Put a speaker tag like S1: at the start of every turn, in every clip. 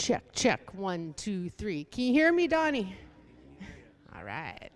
S1: Check, check. 1, 2, 3. Can you hear me, Donnie? All right.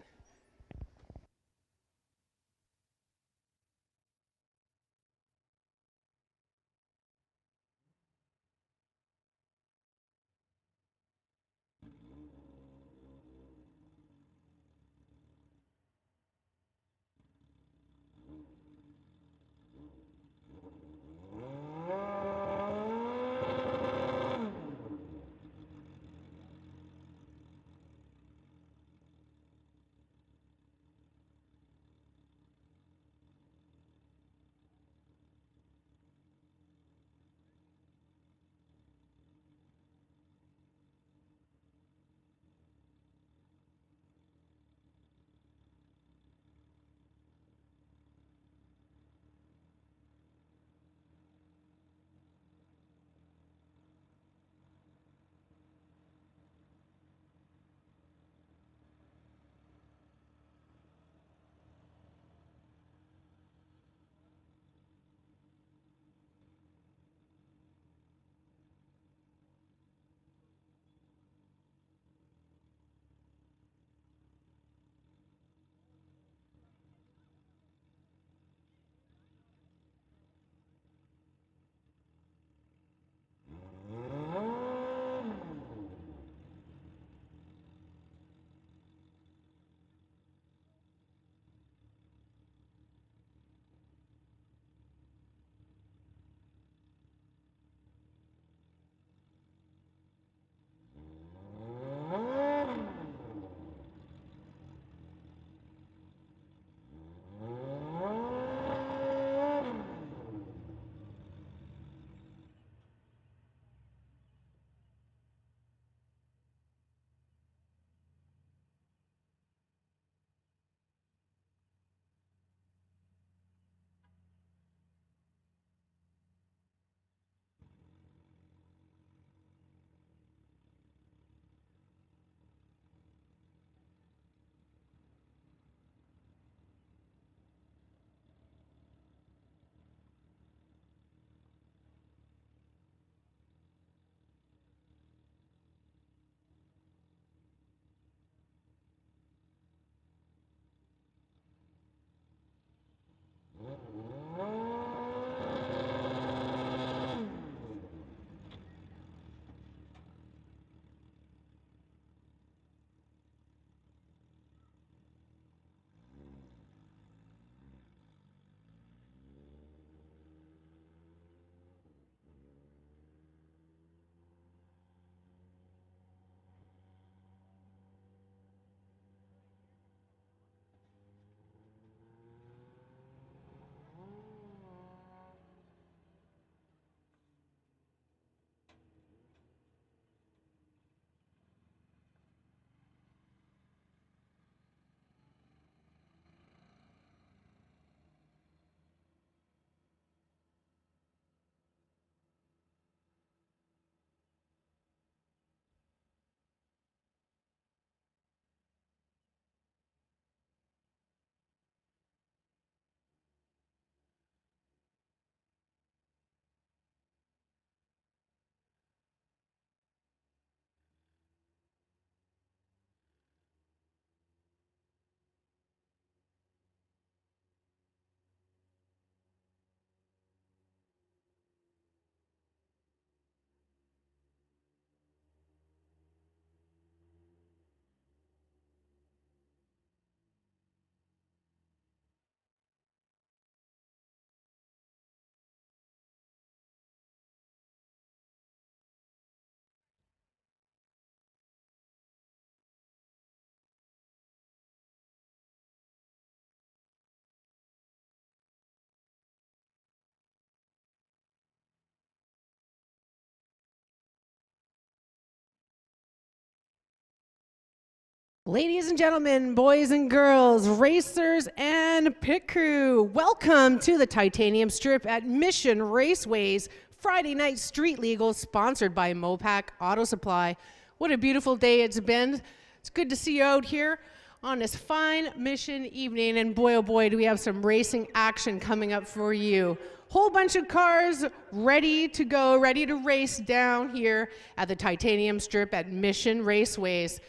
S1: Ladies and gentlemen, boys and girls, racers and pit crew, welcome to the Titanium Strip at Mission Raceway's Friday Night Street Legal, sponsored by Mopac Auto Supply. What a beautiful day it's been. It's good to see you out here on this fine Mission evening, and boy, oh boy, do we have some racing action coming up for you. Whole bunch of cars ready to go, ready to race down here at the Titanium Strip at Mission Raceways.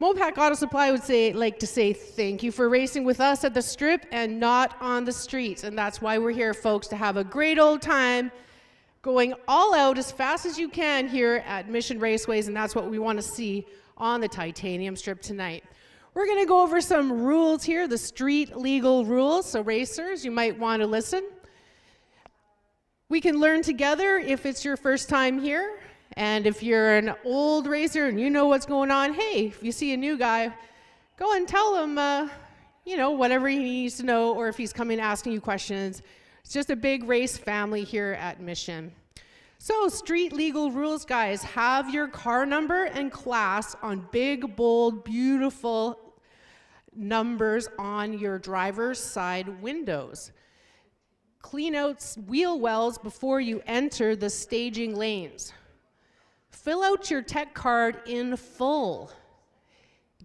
S1: Mopac Auto Supply would like to say thank you for racing with us at the strip and not on the streets. And that's why we're here, folks, to have a great old time going all out as fast as you can here at Mission Raceways, and that's what we want to see on the Titanium Strip tonight. We're going to go over some rules here, the street legal rules. So racers, you might want to listen. We can learn together if it's your first time here. And if you're an old racer and you know what's going on, hey, if you see a new guy, go and tell him, you know, whatever he needs to know, or if he's coming asking you questions. It's just a big race family here at Mission. So street legal rules, guys. Have your car number and class on big, bold, beautiful numbers on your driver's side windows. Clean out wheel wells before you enter the staging lanes. Fill out your tech card in full.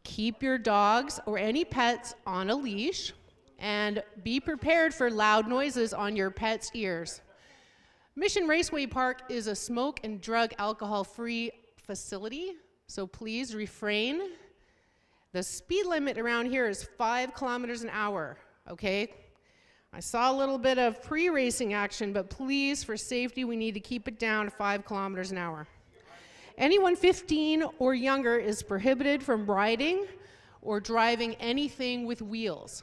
S1: Keep your dogs or any pets on a leash, and be prepared for loud noises on your pet's ears. Mission Raceway Park is a smoke and drug alcohol-free facility, so please refrain. The speed limit around here is 5 kilometers an hour, okay? I saw a little bit of pre-racing action, but please, for safety, we need to keep it down to 5 kilometers an hour. Anyone 15 or younger is prohibited from riding or driving anything with wheels.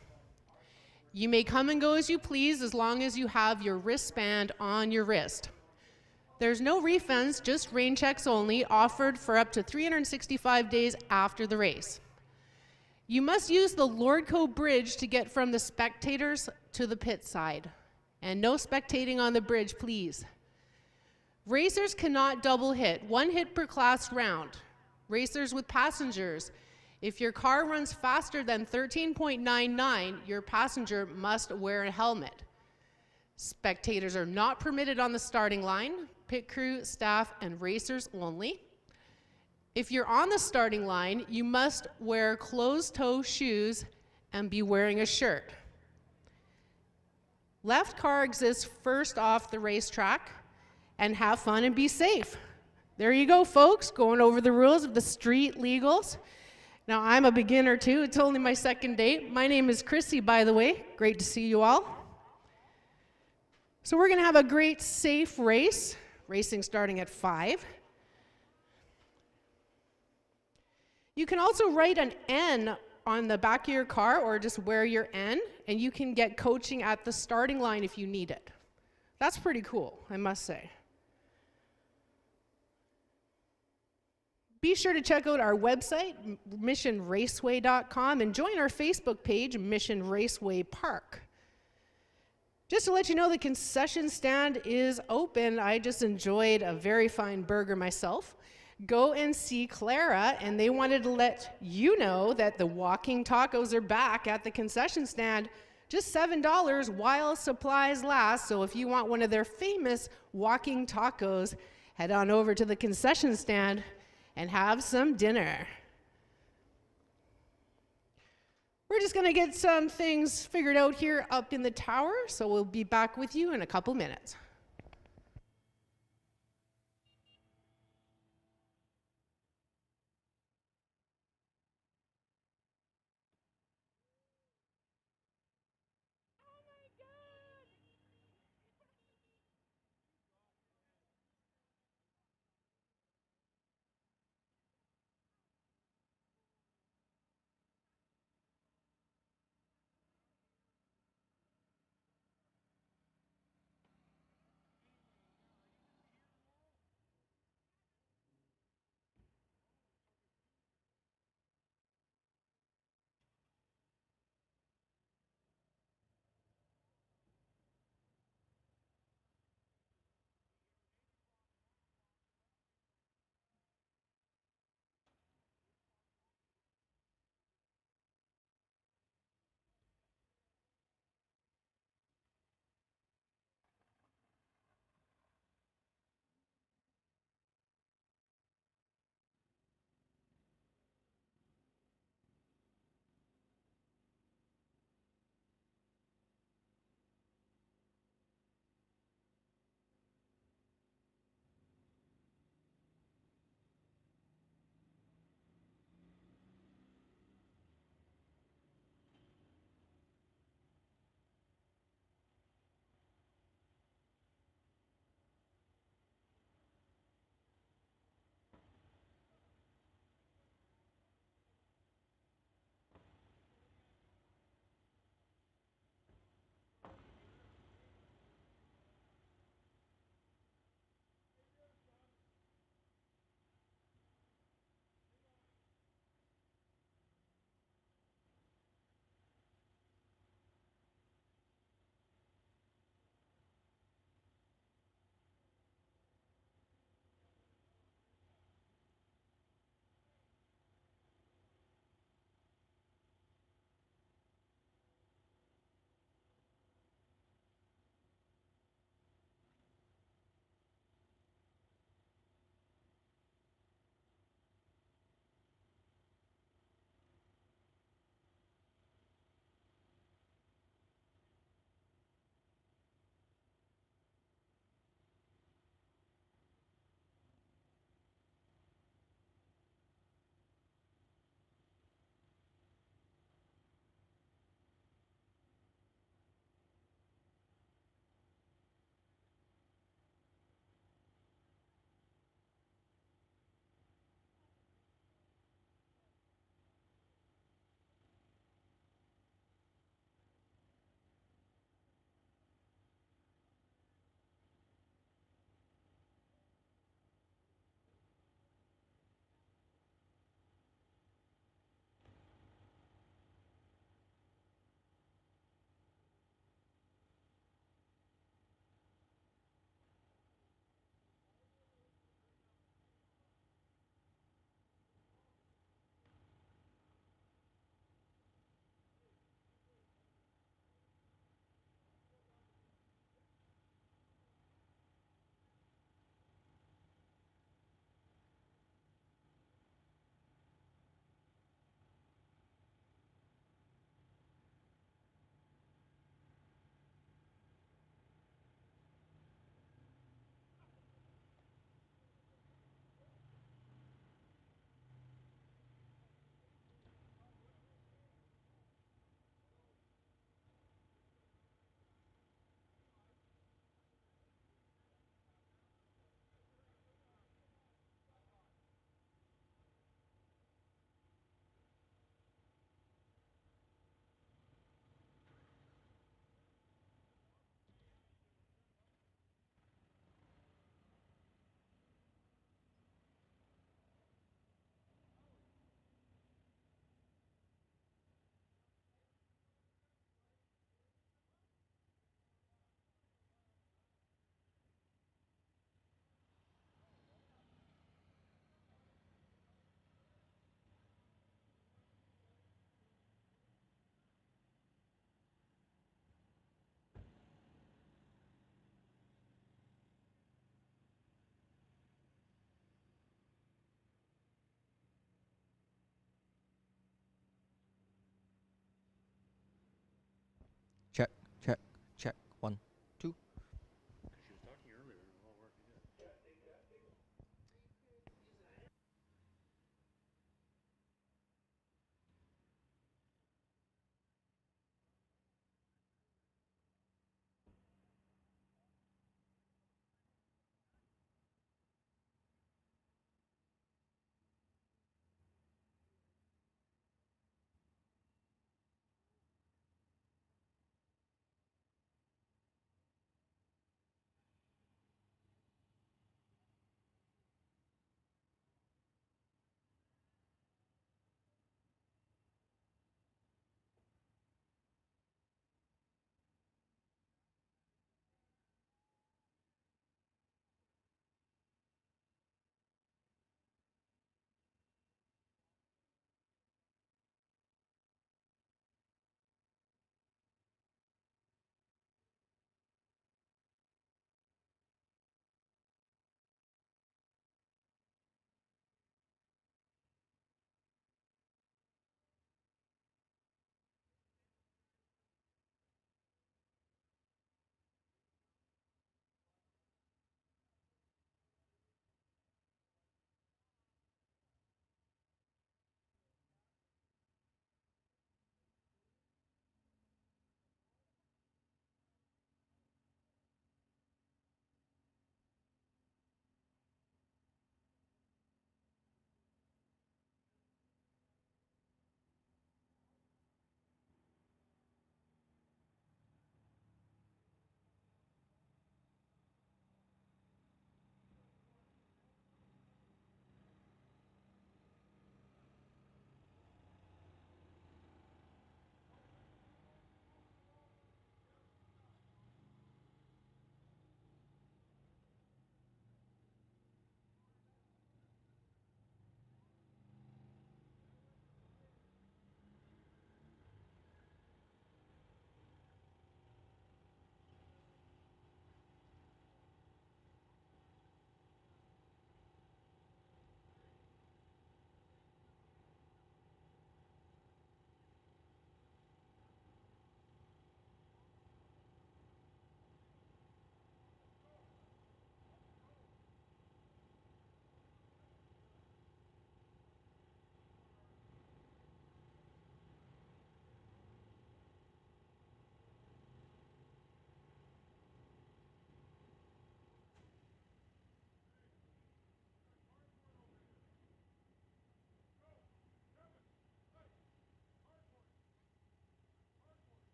S1: You may come and go as you please as long as you have your wristband on your wrist. There's no refunds, just rain checks only, offered for up to 365 days after the race. You must use the Lordco bridge to get from the spectators to the pit side. And no spectating on the bridge, please. Racers cannot double hit, 1 hit per class round. Racers with passengers, if your car runs faster than 13.99, your passenger must wear a helmet. Spectators are not permitted on the starting line, pit crew, staff, and racers only. If you're on the starting line, you must wear closed-toe shoes and be wearing a shirt. Left car exists first off the racetrack, and have fun and be safe. There you go, folks, going over the rules of the street legals. Now, I'm a beginner too. It's only my second date. My name is Chrissy, by the way. Great to see you all. So we're going to have a great, safe race. Racing starting at 5. You can also write an N on the back of your car or just wear your N, and you can get coaching at the starting line if you need it. That's pretty cool, I must say. Be sure to check out our website, missionraceway.com, and join our Facebook page, Mission Raceway Park. Just to let you know, the concession stand is open. I just enjoyed a very fine burger myself. Go and see Clara, and they wanted to let you know that the walking tacos are back at the concession stand. Just $7 while supplies last. So if you want one of their famous walking tacos, head on over to the concession stand and have some dinner. We're just going to get some things figured out here up in the tower, so we'll be back with you in a couple minutes.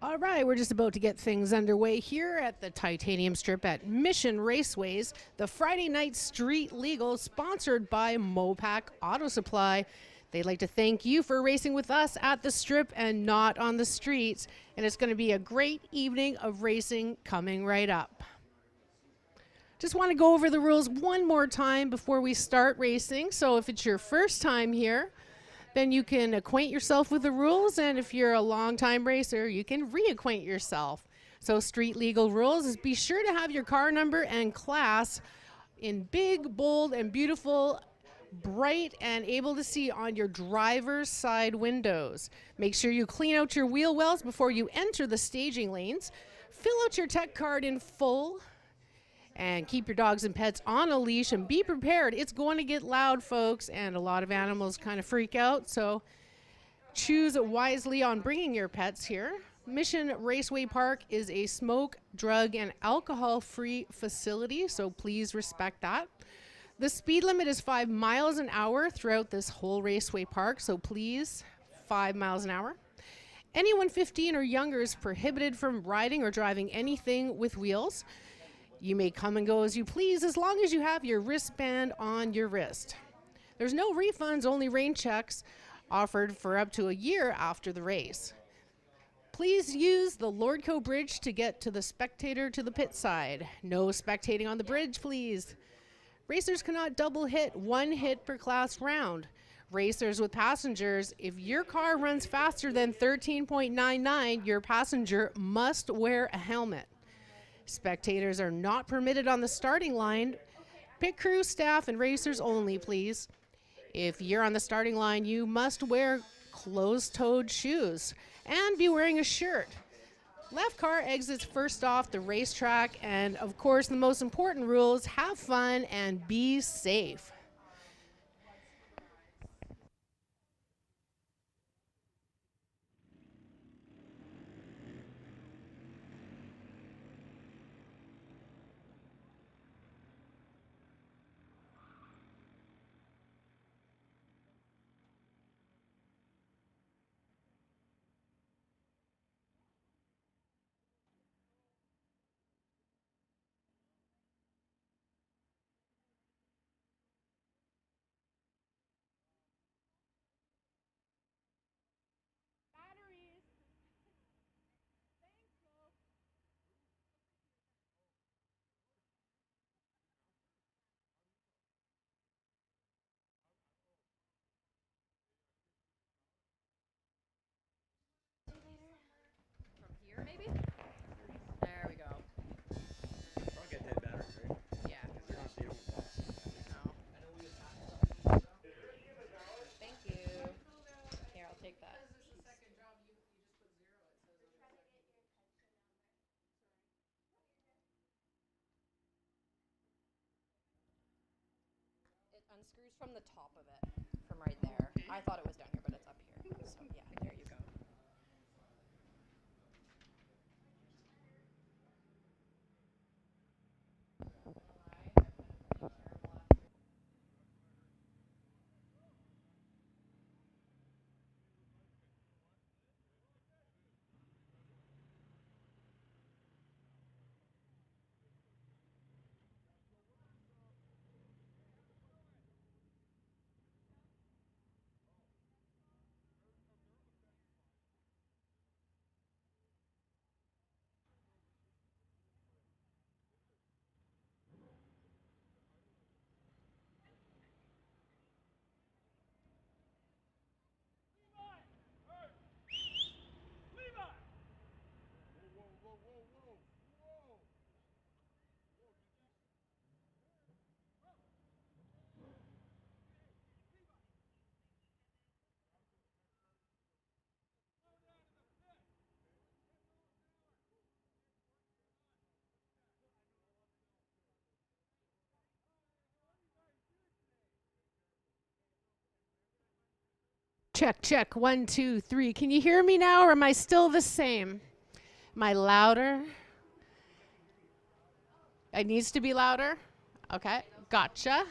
S1: All right, we're just about to get things underway here at the Titanium Strip at Mission Raceways, the Friday night street legal sponsored by Mopac Auto Supply. They'd like to thank you for racing with us at the strip and not on the streets. And it's going to be a great evening of racing coming right up. Just want to go over the rules one more time before we start racing. So if it's your first time here, then you can acquaint yourself with the rules, and if you're a long-time racer, you can reacquaint yourself. So street legal rules is be sure to have your car number and class in big, bold, and beautiful, bright, and able to see on your driver's side windows. Make sure you clean out your wheel wells before you enter the staging lanes. Fill out your tech card in full. And keep your dogs and pets on a leash and be prepared. It's going to get loud, folks, and a lot of animals kind of freak out. So choose wisely on bringing your pets here. Mission Raceway Park is a smoke, drug, and alcohol-free facility, so please respect that. The speed limit is 5 miles an hour throughout this whole Raceway Park, so please, 5 miles an hour. Anyone 15 or younger is prohibited from riding or driving anything with wheels. You may come and go as you please as long as you have your wristband on your wrist. There's no refunds, only rain checks offered for up to a year after the race. Please use the Lordco bridge to get to the spectator to the pit side. No spectating on the bridge, please. Racers cannot double hit, 1 hit per class round. Racers with passengers, if your car runs faster than 13.99, your passenger must wear a helmet. Spectators are not permitted on the starting line. Pit crew, staff, and racers only, please. If you're on the starting line, you must wear closed-toed shoes and be wearing a shirt. Left car exits first off the racetrack, and of course, the most important rules, have fun and be safe.
S2: Here, maybe? There we go.
S3: I'll get that battery, right?
S2: Yeah.
S3: You're not saving it fast.
S2: No. Thank you. Here, I'll take that. It unscrews from the top of it, from right there. I thought it was down here, but it's up here. So yeah, there you go.
S1: Check, check, 1, 2, 3. Can you hear me now, or am I still the same? Am I louder? It needs to be louder? Okay, gotcha.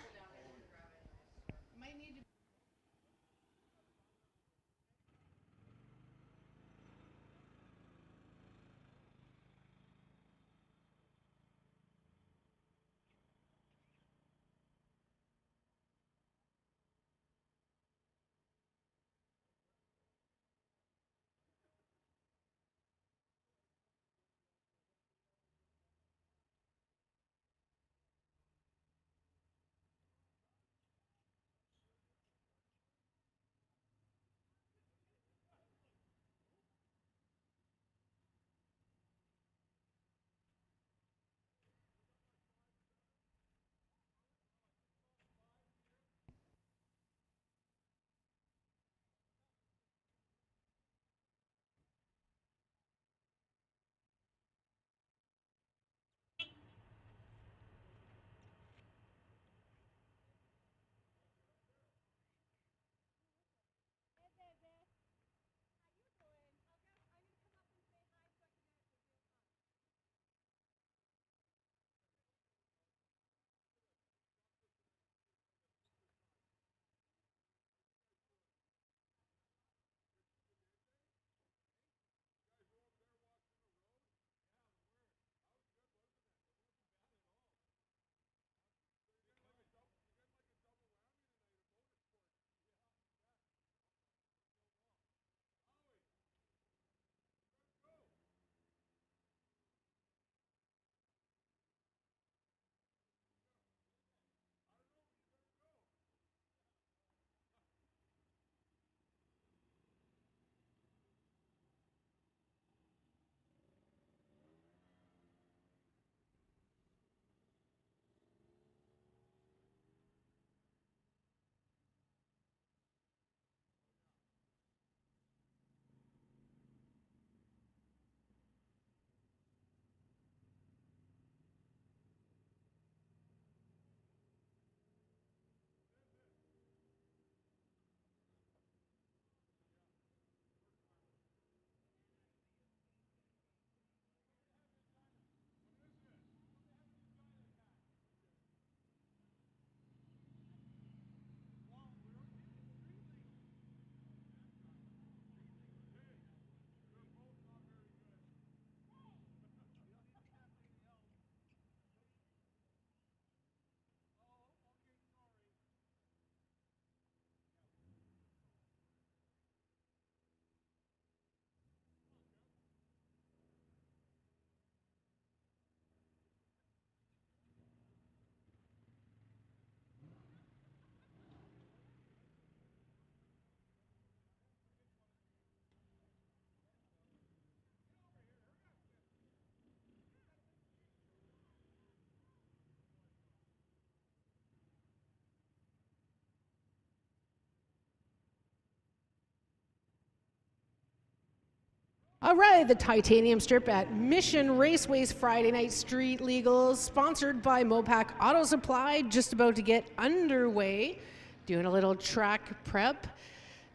S1: All right, the Titanium Strip at Mission Raceway's Friday Night Street Legals, sponsored by Mopac Auto Supply, just about to get underway. Doing a little track prep.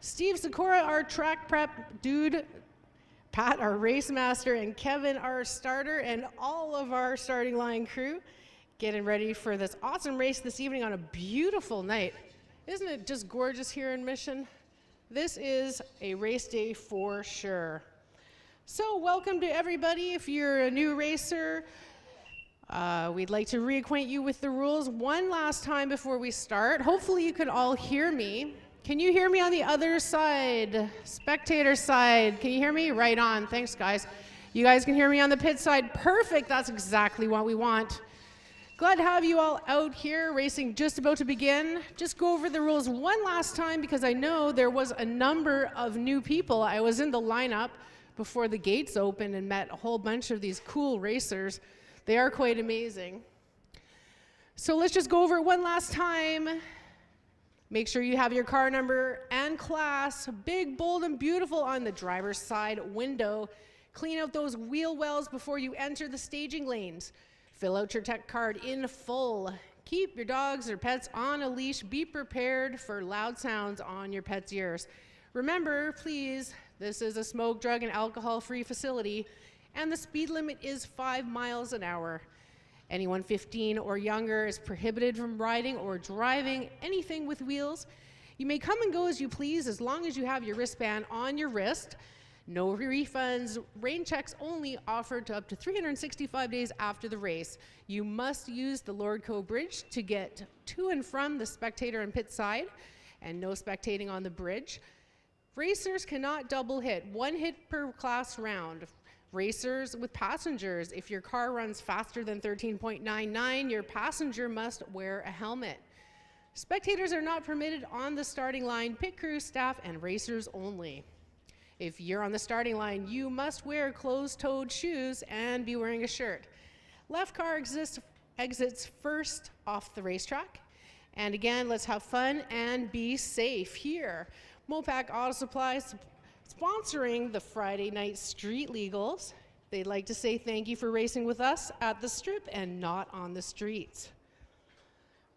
S1: Steve Sikora, our track prep dude. Pat, our race master, and Kevin, our starter, and all of our starting line crew getting ready for this awesome race this evening on a beautiful night. Isn't it just gorgeous here in Mission? This is a race day for sure. So welcome to everybody. If you're a new racer, we'd like to reacquaint you with the rules one last time before we start. Hopefully you can all hear me. Can you hear me on the other side? Spectator side, can you hear me? Right on, thanks guys. You guys can hear me on the pit side, perfect, that's exactly what we want. Glad to have you all out here, racing just about to begin. Just go over the rules one last time because I know there was a number of new people. I was in the lineup before the gates opened and met a whole bunch of these cool racers. They are quite amazing. So let's just go over it one last time. Make sure you have your car number and class, big, bold, and beautiful on the driver's side window. Clean out those wheel wells before you enter the staging lanes. Fill out your tech card in full. Keep your dogs or pets on a leash. Be prepared for loud sounds on your pet's ears. Remember, please, this is a smoke, drug, and alcohol-free facility, and the speed limit is 5 miles an hour. Anyone 15 or younger is prohibited from riding or driving anything with wheels. You may come and go as you please as long as you have your wristband on your wrist. No refunds, rain checks only offered to up to 365 days after the race. You must use the Lordco Bridge to get to and from the spectator and pit side, and no spectating on the bridge. Racers cannot double hit, 1 hit per class round. Racers with passengers, if your car runs faster than 13.99, your passenger must wear a helmet. Spectators are not permitted on the starting line, pit crew, staff, and racers only. If you're on the starting line, you must wear closed-toed shoes and be wearing a shirt. Left car exits first off the racetrack. And again, let's have fun and be safe here. Mopac Auto Supply sponsoring the Friday Night Street Legals. They'd like to say thank you for racing with us at the strip and not on the streets.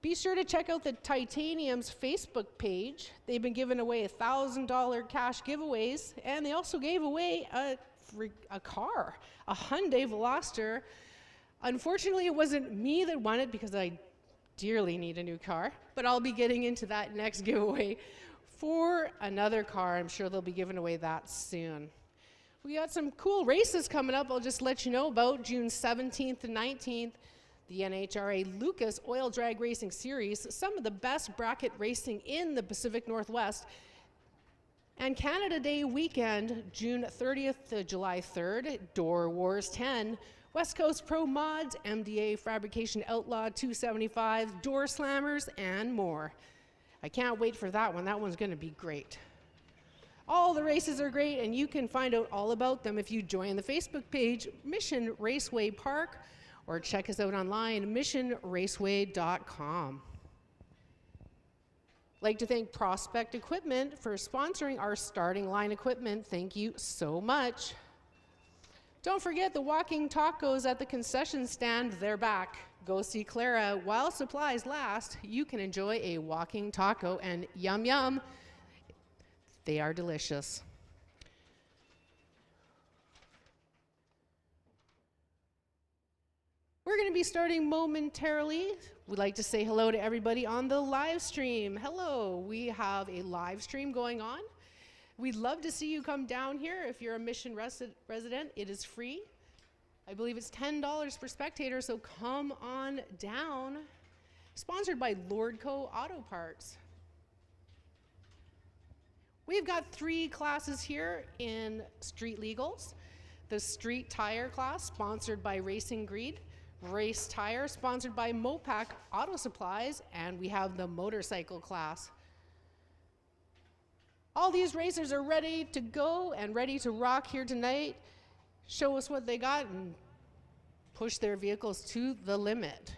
S1: Be sure to check out the Titanium's Facebook page. They've been giving away $1,000 cash giveaways, and they also gave away a car, a Hyundai Veloster. Unfortunately, it wasn't me that won it because I dearly need a new car, but I'll be getting into that next giveaway for another car. I'm sure they'll be giving away that soon. We got some cool races coming up. I'll just let you know about June 17th to 19th, the NHRA Lucas Oil Drag Racing Series, some of the best bracket racing in the Pacific Northwest, and Canada Day weekend, June 30th to July 3rd, Door Wars 10, West Coast Pro Mods, MDA Fabrication Outlaw 275, Door Slammers, and more. I can't wait for that one. That one's going to be great. All the races are great, and you can find out all about them if you join the Facebook page, Mission Raceway Park, or check us out online, missionraceway.com. I'd like to thank Prospect Equipment for sponsoring our starting line equipment. Thank you so much. Don't forget the walking tacos at the concession stand, they're back. Go see Clara. While supplies last, you can enjoy a walking taco, and yum yum, they are delicious. We're going to be starting momentarily. We'd like to say hello to everybody on the live stream. Hello, we have a live stream going on. We'd love to see you come down here. If you're a Mission resident, it is free. I believe it's $10 per spectator, so come on down. Sponsored by Lordco Auto Parts. We've got 3 classes here in Street Legals. The Street Tire class, sponsored by Racing Greed. Race Tire, sponsored by Mopac Auto Supplies. And we have the Motorcycle class. All these racers are ready to go and ready to rock here tonight. Show us what they got and push their vehicles to the limit.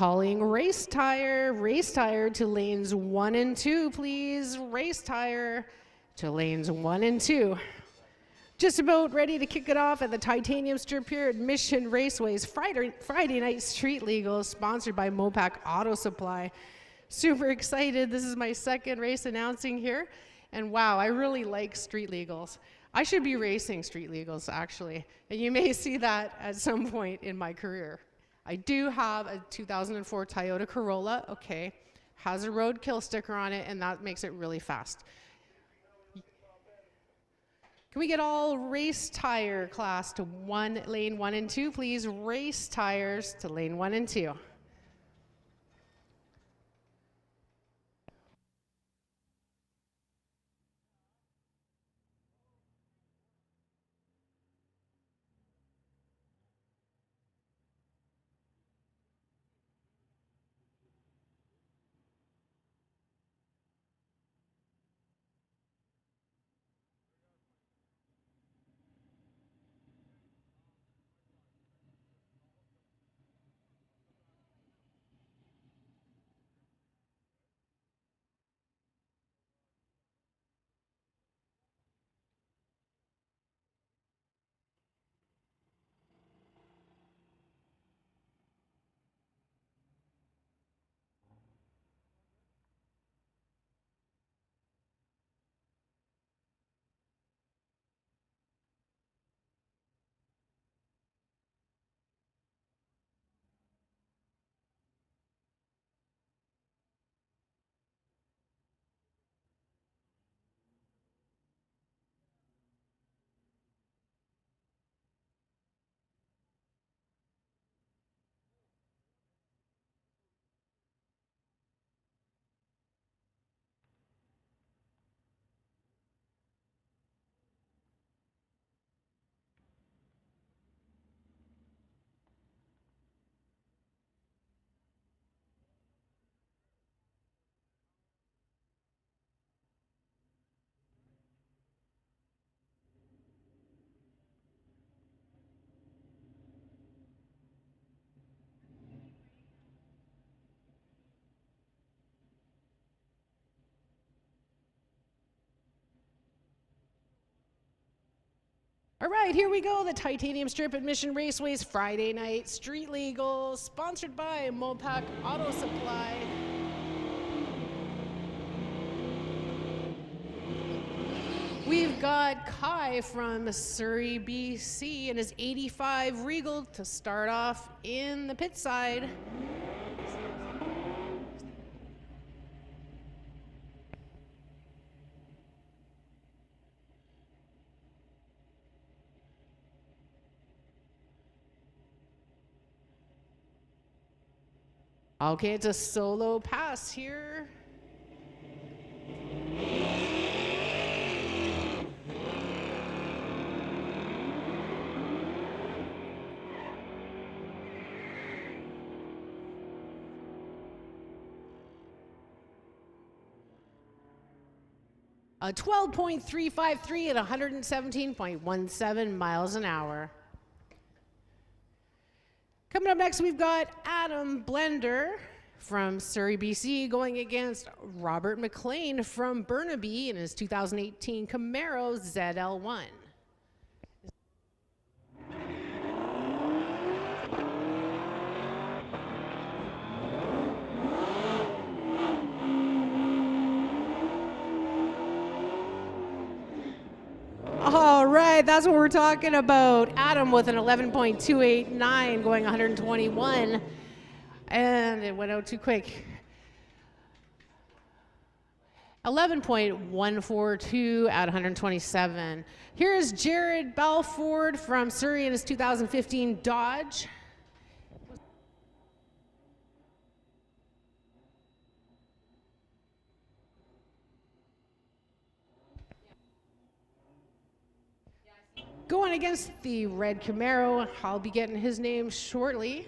S1: Calling race tire to lanes 1 and 2, please. Race tire to lanes 1 and 2. Just about ready to kick it off at the Titanium Strip here at Mission Raceway's Friday night street legal, sponsored by Mopac Auto Supply. Super excited. This is my second race announcing here. And wow, I really like street legals. I should be racing street legals, actually. And you may see that at some point in my career. I do have a 2004 Toyota Corolla, okay. Has a roadkill sticker on it, and that makes it really fast. Can we get all race tire class to lane 1 and 2, please? Race tires to lane 1 and 2. All right, here we go. The Titanium Strip at Mission Raceway's Friday night street legal, sponsored by Mopac Auto Supply. We've got Kai from Surrey, BC, and his 85 Regal to start off in the pit side. Okay, it's a solo pass here. A 12.353 at 117.17 miles an hour. Coming up next, we've got Adam Blender from Surrey, BC, going against Robert Mclean from Burnaby in his 2018 Camaro Zl1. All right, that's what we're talking about. Adam with an 11.289 going 121. And it went out too quick. 11.142 at 127. Here's Jared Balford from Surrey in his 2015 Dodge. Going against the red Camaro, I'll be getting his name shortly.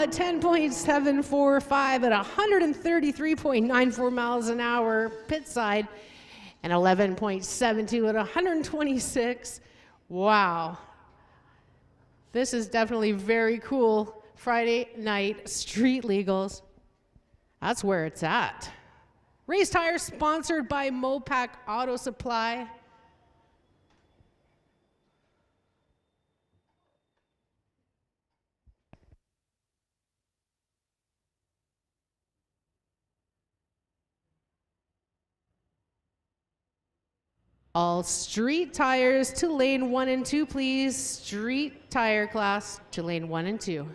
S1: a 10.745 at 133.94 miles an hour pit side, and 11.72 at 126. Wow. This is definitely very cool. Friday night street legals. That's where it's at. Race tires sponsored by Mopac Auto Supply. All street tires to lane 1 and 2, please. Street tire class to lane 1 and 2.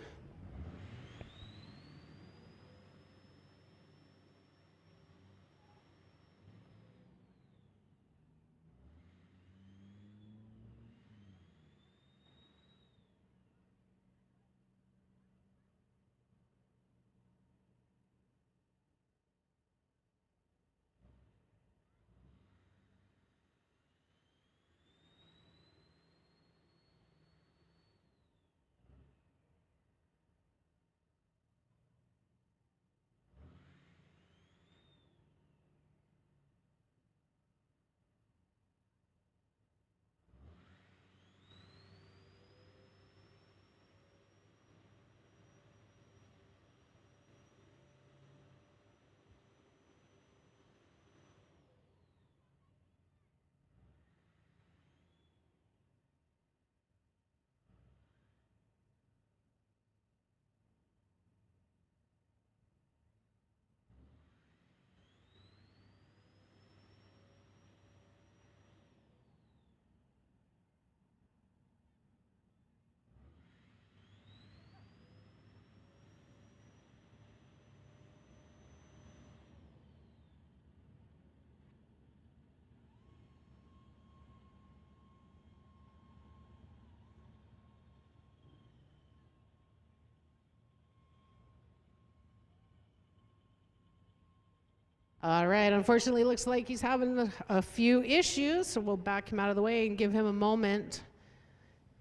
S1: All right, unfortunately, it looks like he's having a few issues, so we'll back him out of the way and give him a moment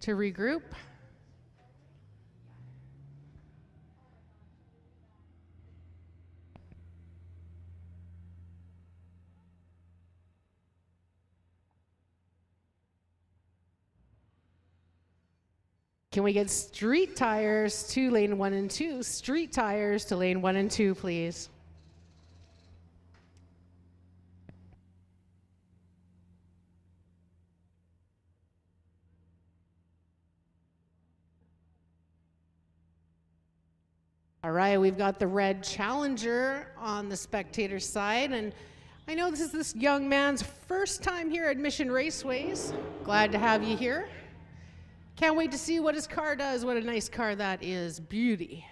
S1: to regroup. Can we get street tires to lane 1 and 2? Street tires to lane 1 and 2, please. All right, we've got the red Challenger on the spectator side, and I know this is this young man's first time here at Mission Raceways. Glad to have you here. Can't wait to see what his car does. What a nice car that is. Beauty.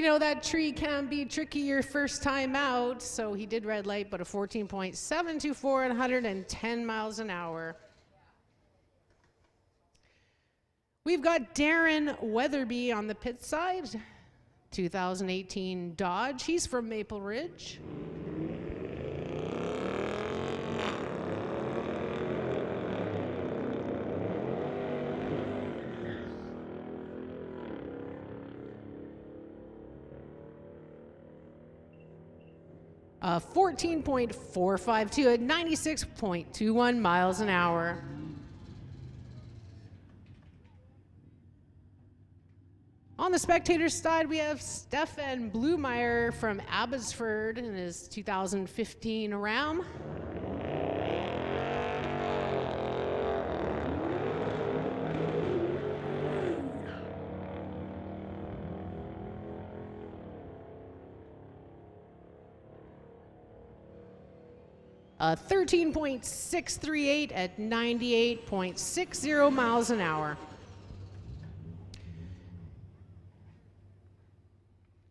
S1: You know, that tree can be tricky your first time out, so he did red light, but a 14.724 at 110 miles an hour. We've got Darren Weatherby on the pit side, 2018 Dodge. He's from Maple Ridge. 14.452 at 96.21 miles an hour. On the spectators' side, we have Stefan Blumeyer from Abbotsford in his 2015 Ram. a 13.638 at 98.60 miles an hour.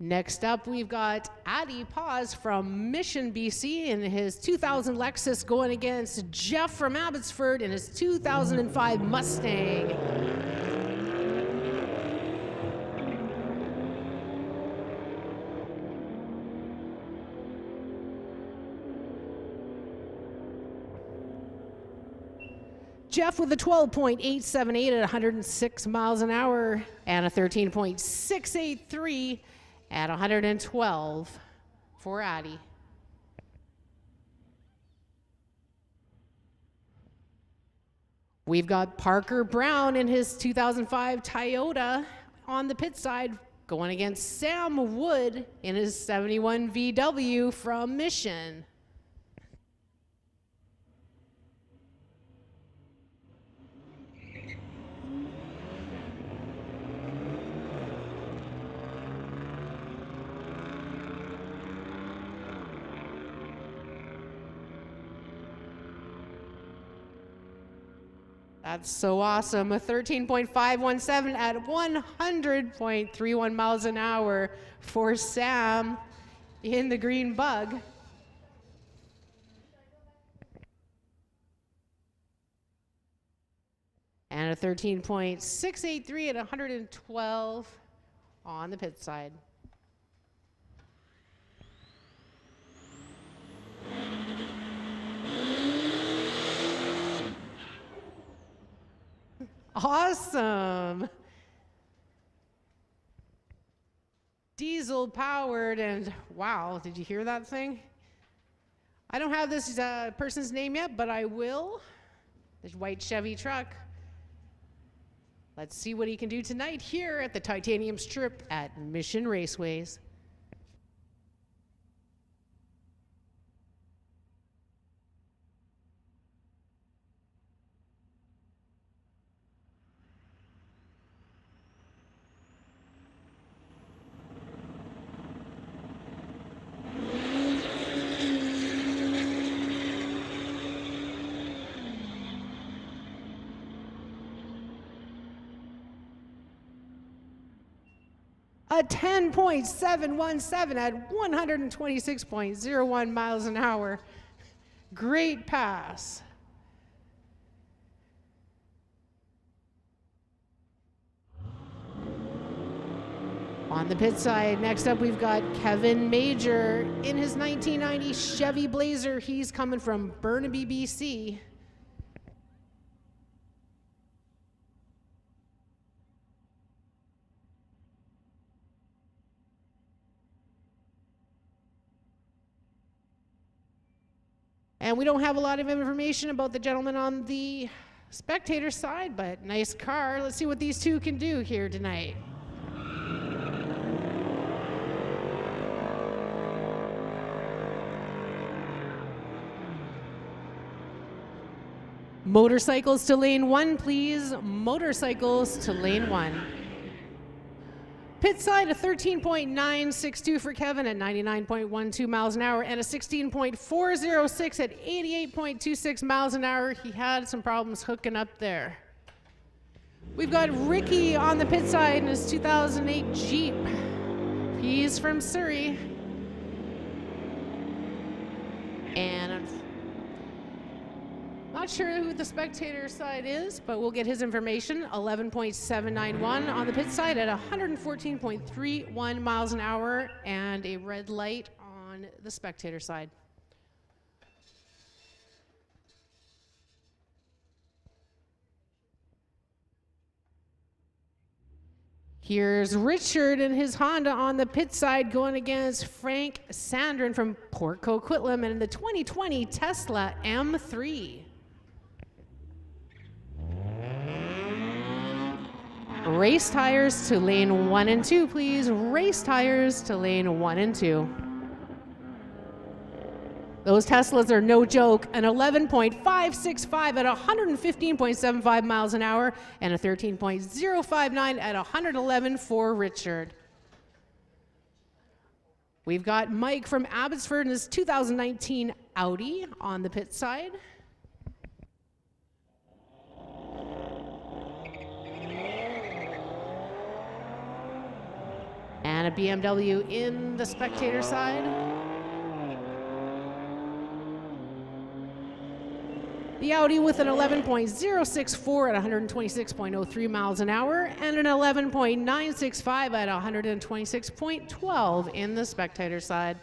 S1: Next up, we've got Addy Paz from Mission, BC in his 2000 Lexus going against Jeff from Abbotsford in his 2005 Mustang. Jeff with a 12.878 at 106 miles an hour and a 13.683 at 112 for Addy. We've got Parker Brown in his 2005 Toyota on the pit side going against Sam Wood in his 71 VW from Mission. That's so awesome. A 13.517 at 100.31 miles an hour for Sam in the green bug. And a 13.683 at 112 on the pit side. Awesome. Diesel powered, and wow, did you hear that thing? I don't have this person's name yet, but I will. This white Chevy truck. Let's see what he can do tonight here at the Titanium Strip at Mission Raceways. A 10.717 at 126.01 miles an hour. Great pass. On the pit side, next up we've got Kevin Major in his 1990 Chevy Blazer. He's coming from Burnaby, BC. And we don't have a lot of information about the gentleman on the spectator side, but nice car. Let's see what these two can do here tonight. Motorcycles to lane 1, please. Motorcycles to lane 1. Pit side, a 13.962 for Kevin at 99.12 miles an hour and a 16.406 at 88.26 miles an hour. He had some problems hooking up there. We've got Ricky on the pit side in his 2008 Jeep. He's from Surrey. And I'm not sure who the spectator side is, but we'll get his information. 11.791 on the pit side at 114.31 miles an hour and a red light on the spectator side. Here's Richard and his Honda on the pit side going against Frank Sandrin from Port Coquitlam in the 2020 Tesla M3. Race tires to lane 1 and 2, please. Race tires to lane 1 and 2. Those Teslas are no joke. An 11.565 at 115.75 miles an hour and a 13.059 at 111 for Richard. We've got Mike from Abbotsford in his 2019 Audi on the pit side. And a BMW in the spectator side. The Audi with an 11.064 at 126.03 miles an hour and an 11.965 at 126.12 in the spectator side.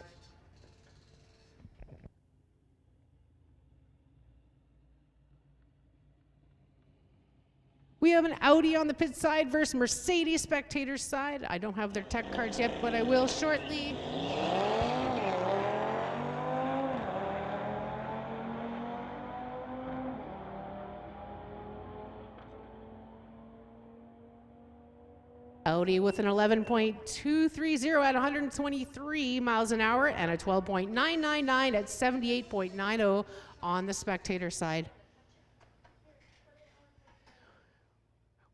S1: We have an Audi on the pit side versus Mercedes spectator side. I don't have their tech cards yet, but I will shortly. Audi with an 11.230 at 123 miles an hour and a 12.999 at 78.90 on the spectator side.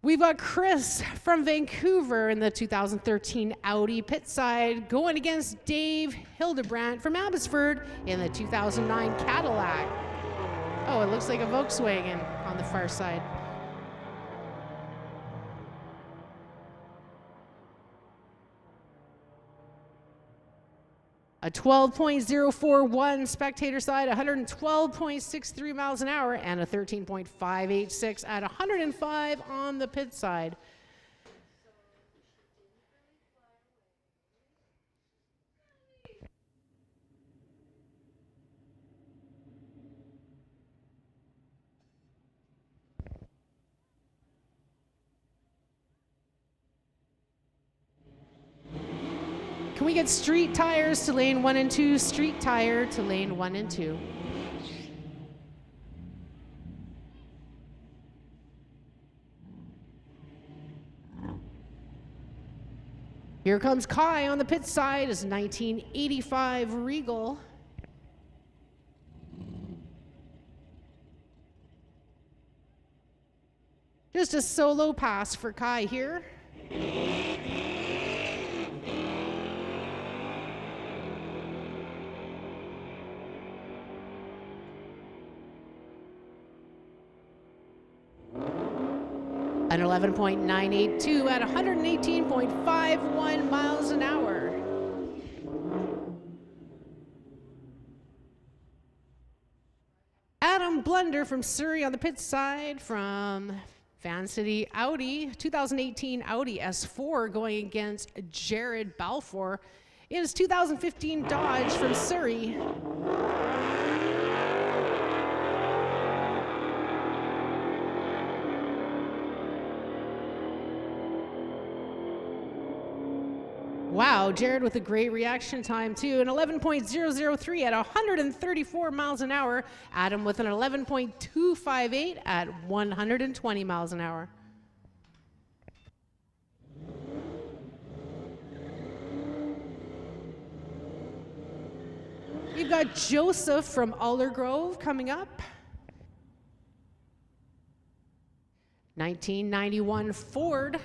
S1: We've got Chris from Vancouver in the 2013 Audi pit side going against Dave Hildebrandt from Abbotsford in the 2009 Cadillac. Oh, it looks like a Volkswagen on the far side. A 12.041 spectator side, 112.63 miles an hour, and a 13.586 at 105 on the pit side. Can we get street tires to lane 1 and 2? Street tire to lane 1 and 2. Here comes Kai on the pit side, his 1985 Regal. Just a solo pass for Kai here. An 11.982 at 118.51 miles an hour. Adam Blunder from Surrey on the pit side from Van City Audi, 2018 Audi S4 going against Jared Balfour in his 2015 Dodge from Surrey. Wow, Jared with a great reaction time too. An 11.003 at 134 miles an hour. Adam with an 11.258 at 120 miles an hour. We've got Joseph from Aldergrove coming up. 1991 Ford.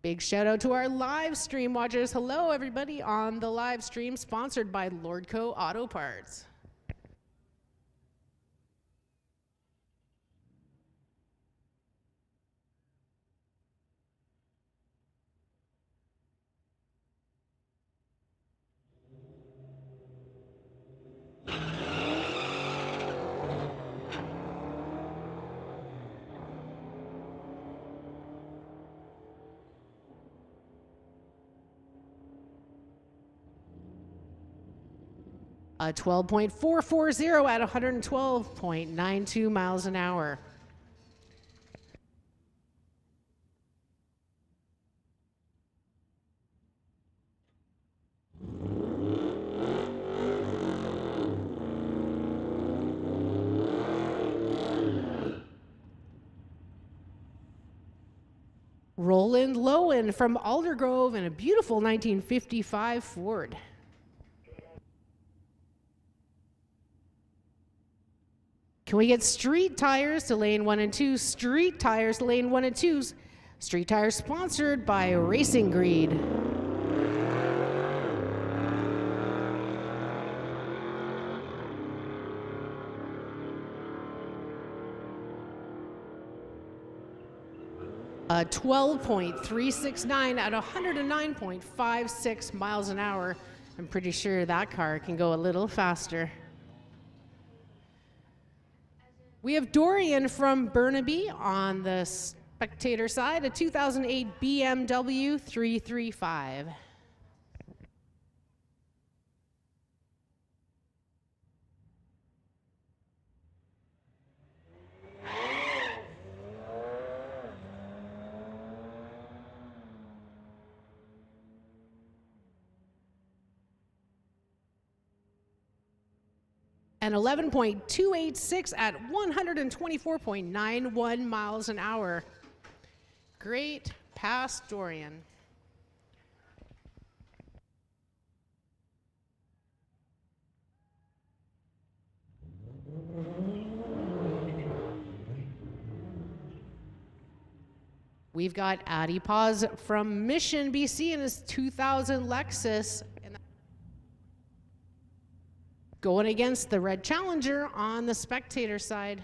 S1: Big shout out to our live stream watchers. Hello everybody on the live stream sponsored by Lordco Auto Parts. A 12.440 at 112.92 miles an hour. Roland Lowen from Aldergrove in a beautiful 1955 Ford. Can we get street tires to lane 1 and 2? Street tires to lane 1 and 2. Street Tires sponsored by Racing Greed. A 12.369 at 109.56 miles an hour. I'm pretty sure that car can go a little faster. We have Dorian from Burnaby on the spectator side, a 2008 BMW 335. And 11.286 at 124.91 miles an hour. Great pass, Dorian. We've got Addy Paz from Mission, BC in his 2000 Lexus. Going against the red Challenger on the spectator side.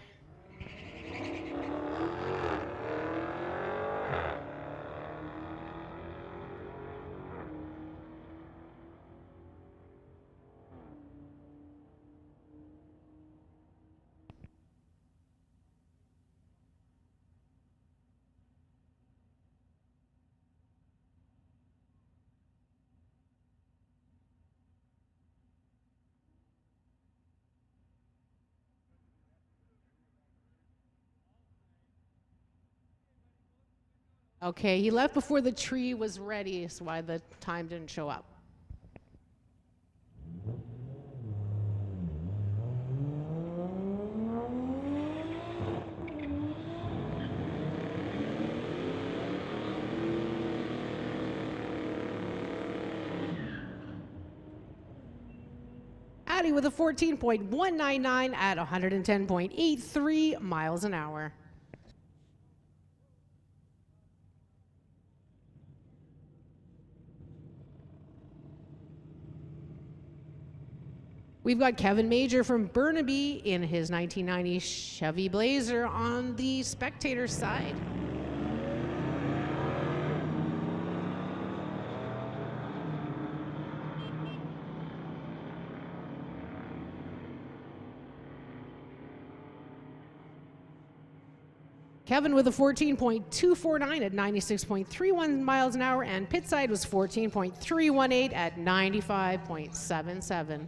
S1: Okay, he left before the tree was ready, that's why the time didn't show up. Addy with a 14.199 at 110.83 miles an hour. We've got Kevin Major from Burnaby in his 1990 Chevy Blazer on the spectator side. Kevin with a 14.249 at 96.31 miles an hour, and pit side was 14.318 at 95.77.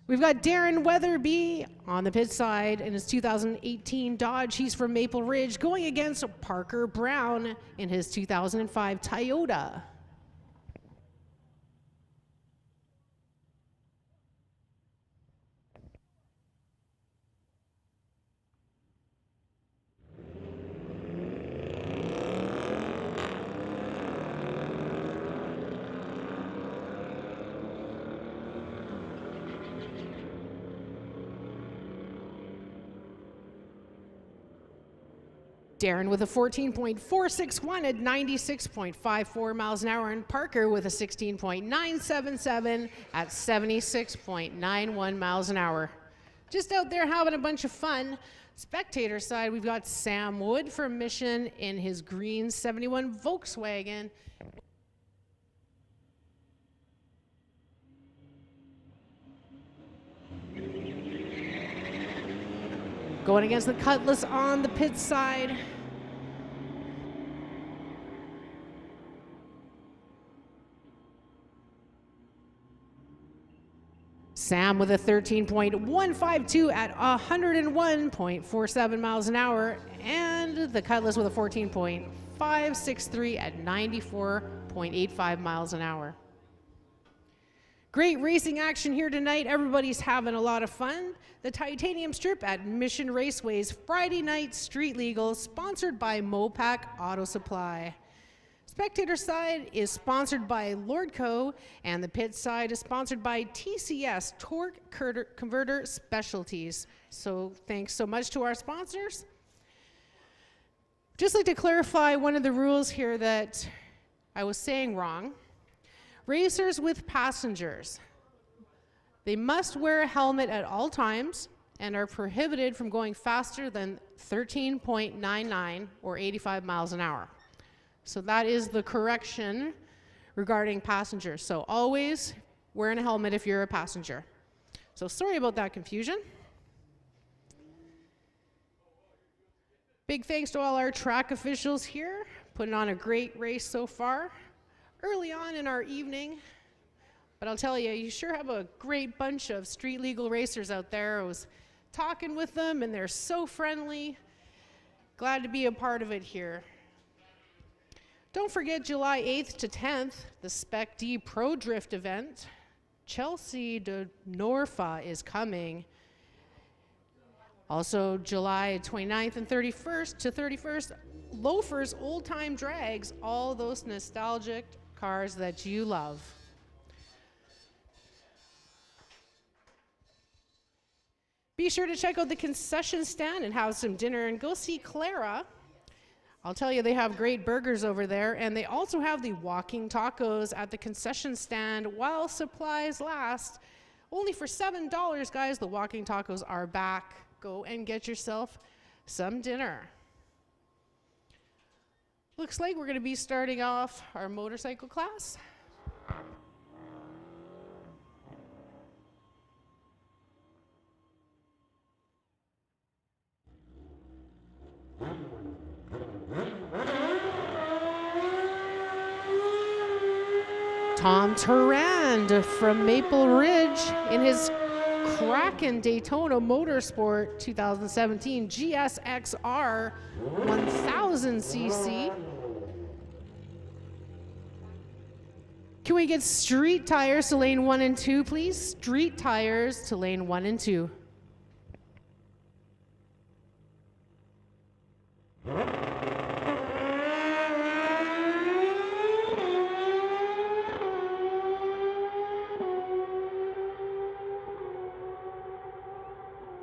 S1: We've got Darren Weatherby on the pit side in his 2018 Dodge. He's from Maple Ridge, going against Parker Brown in his 2005 Toyota. Darren with a 14.461 at 96.54 miles an hour, and Parker with a 16.977 at 76.91 miles an hour. Just out there having a bunch of fun. Spectator side, we've got Sam Wood from Mission in his green 71 Volkswagen. Going against the Cutlass on the pit side. Sam with a 13.152 at 101.47 miles an hour, and the Cutlass with a 14.563 at 94.85 miles an hour. Great racing action here tonight. Everybody's having a lot of fun. The Titanium Strip at Mission Raceway's Friday Night Street Legal, sponsored by Mopac Auto Supply. Spectator side is sponsored by Lordco, and the pit side is sponsored by TCS, Torque Converter Specialties. So thanks so much to our sponsors. Just like to clarify one of the rules here that I was saying wrong. Racers with passengers. They must wear a helmet at all times and are prohibited from going faster than 13.99 or 85 miles an hour. So that is the correction regarding passengers. So always wearing a helmet if you're a passenger. So sorry about that confusion. Big thanks to all our track officials here, putting on a great race so far. Early on in our evening, but I'll tell you, you sure have a great bunch of street legal racers out there. I was talking with them and they're so friendly. Glad to be a part of it here. Don't forget July 8th to 10th, the Spec D Pro Drift event. Chelsea de Norfa is coming. Also July 29th and 31st to 31st, Loafers Old Time Drags, all those nostalgic cars that you love. Be sure to check out the concession stand and have some dinner and go see Clara. I'll tell you, they have great burgers over there, and they also have the walking tacos at the concession stand while supplies last. Only for $7, guys, the walking tacos are back. Go and get yourself some dinner. Looks like we're going to be starting off our motorcycle class. Tom Turand from Maple Ridge in his Kraken Daytona Motorsport 2017 GSXR 1000cc. Can we get street tires to lane 1 and 2, please? Street tires to lane 1 and 2.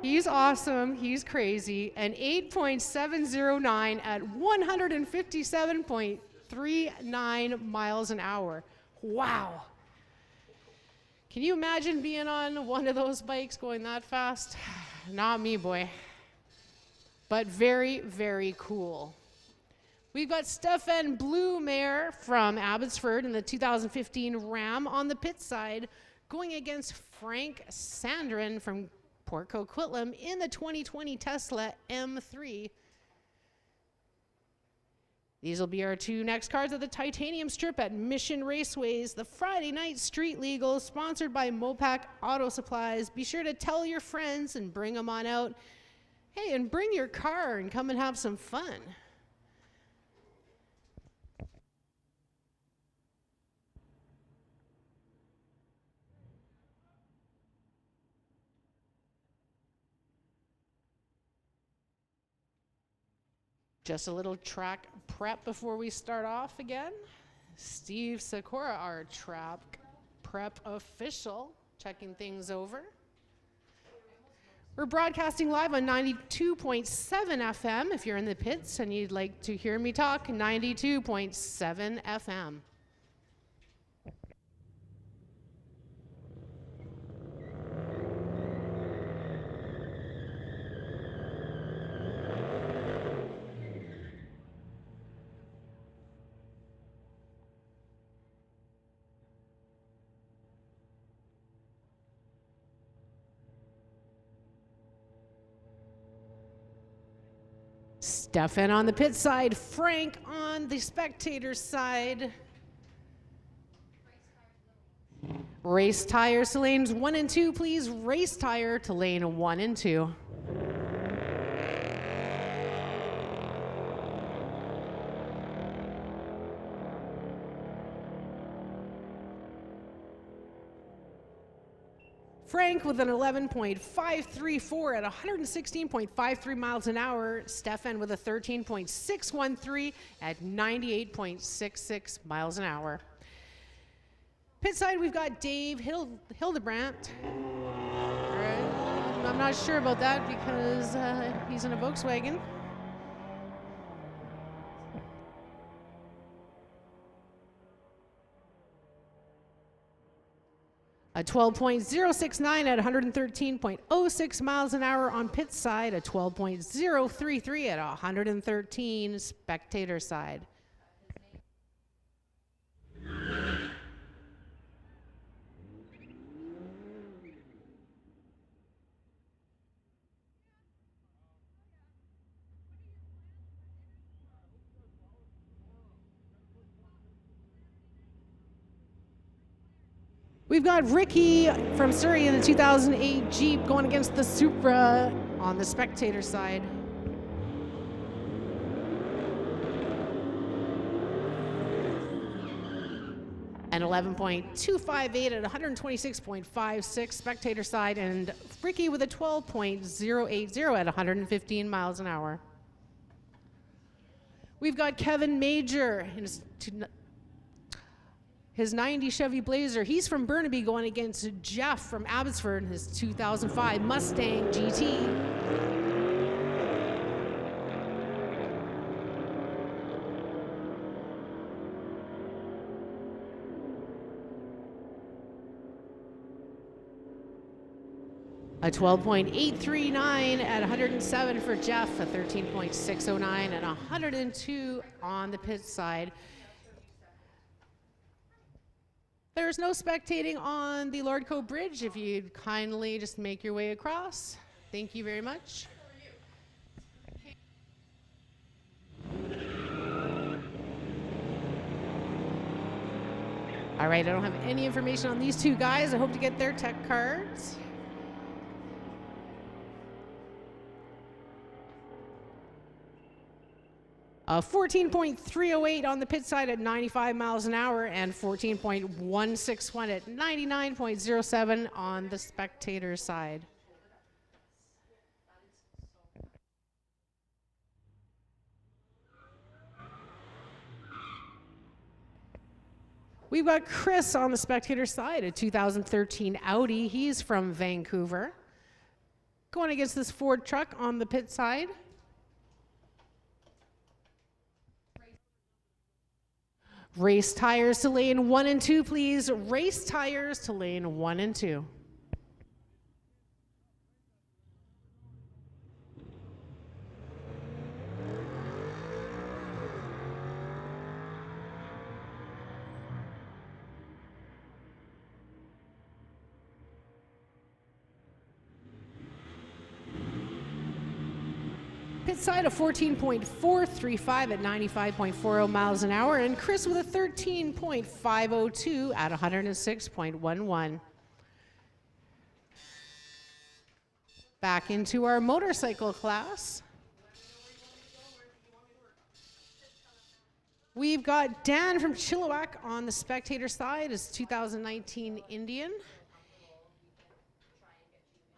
S1: He's awesome, he's crazy, an 8.709 at 157.39 miles an hour. Wow. Can you imagine being on one of those bikes going that fast? Not me, boy. But very, very cool. We've got Stefan Blumer from Abbotsford in the 2015 Ram on the pit side, going against Frank Sandrin from Port Coquitlam in the 2020 Tesla M3. These will be our two next cars at the Titanium Strip at Mission Raceways, the Friday night street legal, sponsored by Mopac Auto Supplies. Be sure to tell your friends and bring them on out. Hey, and bring your car and come and have some fun. Just a little track prep before we start off again. Steve Sakura, our track prep official, checking things over. We're broadcasting live on 92.7 FM. If you're in the pits and you'd like to hear me talk, 92.7 FM. Stefan on the pit side, Frank on the spectator side. Race tires to lanes 1 and 2, please. Race tire to lane 1 and 2. Frank with an 11.534 at 116.53 miles an hour. Stefan with a 13.613 at 98.66 miles an hour. Pit side, we've got Dave Hildebrandt. I'm not sure about that because he's in a Volkswagen. A 12.069 at 113.06 miles an hour on pit side. A 12.033 at 113 spectator side. We've got Ricky from Surrey in the 2008 Jeep going against the Supra on the spectator side. An 11.258 at 126.56 spectator side, and Ricky with a 12.080 at 115 miles an hour. We've got Kevin Major in his 90 Chevy Blazer. He's from Burnaby going against Jeff from Abbotsford in his 2005 Mustang GT. A 12.839 at 107 for Jeff, a 13.609 and 102 on the pit side. There's no spectating on the Lordco Bridge. If you'd kindly just make your way across. Thank you very much. All right, I don't have any information on these two guys. I hope to get their tech cards. A 14.308 on the pit side at 95 miles an hour and 14.161 at 99.07 on the spectator side. We've got Chris on the spectator side, a 2013 Audi. He's from Vancouver. Going against this Ford truck on the pit side. Race tires to lane 1 and 2, please. Race tires to lane 1 and 2. Pit side a 14.435 at 95.40 miles an hour, and Chris with a 13.502 at 106.11. Back into our motorcycle class. We've got Dan from Chilliwack on the spectator side, his 2019 Indian.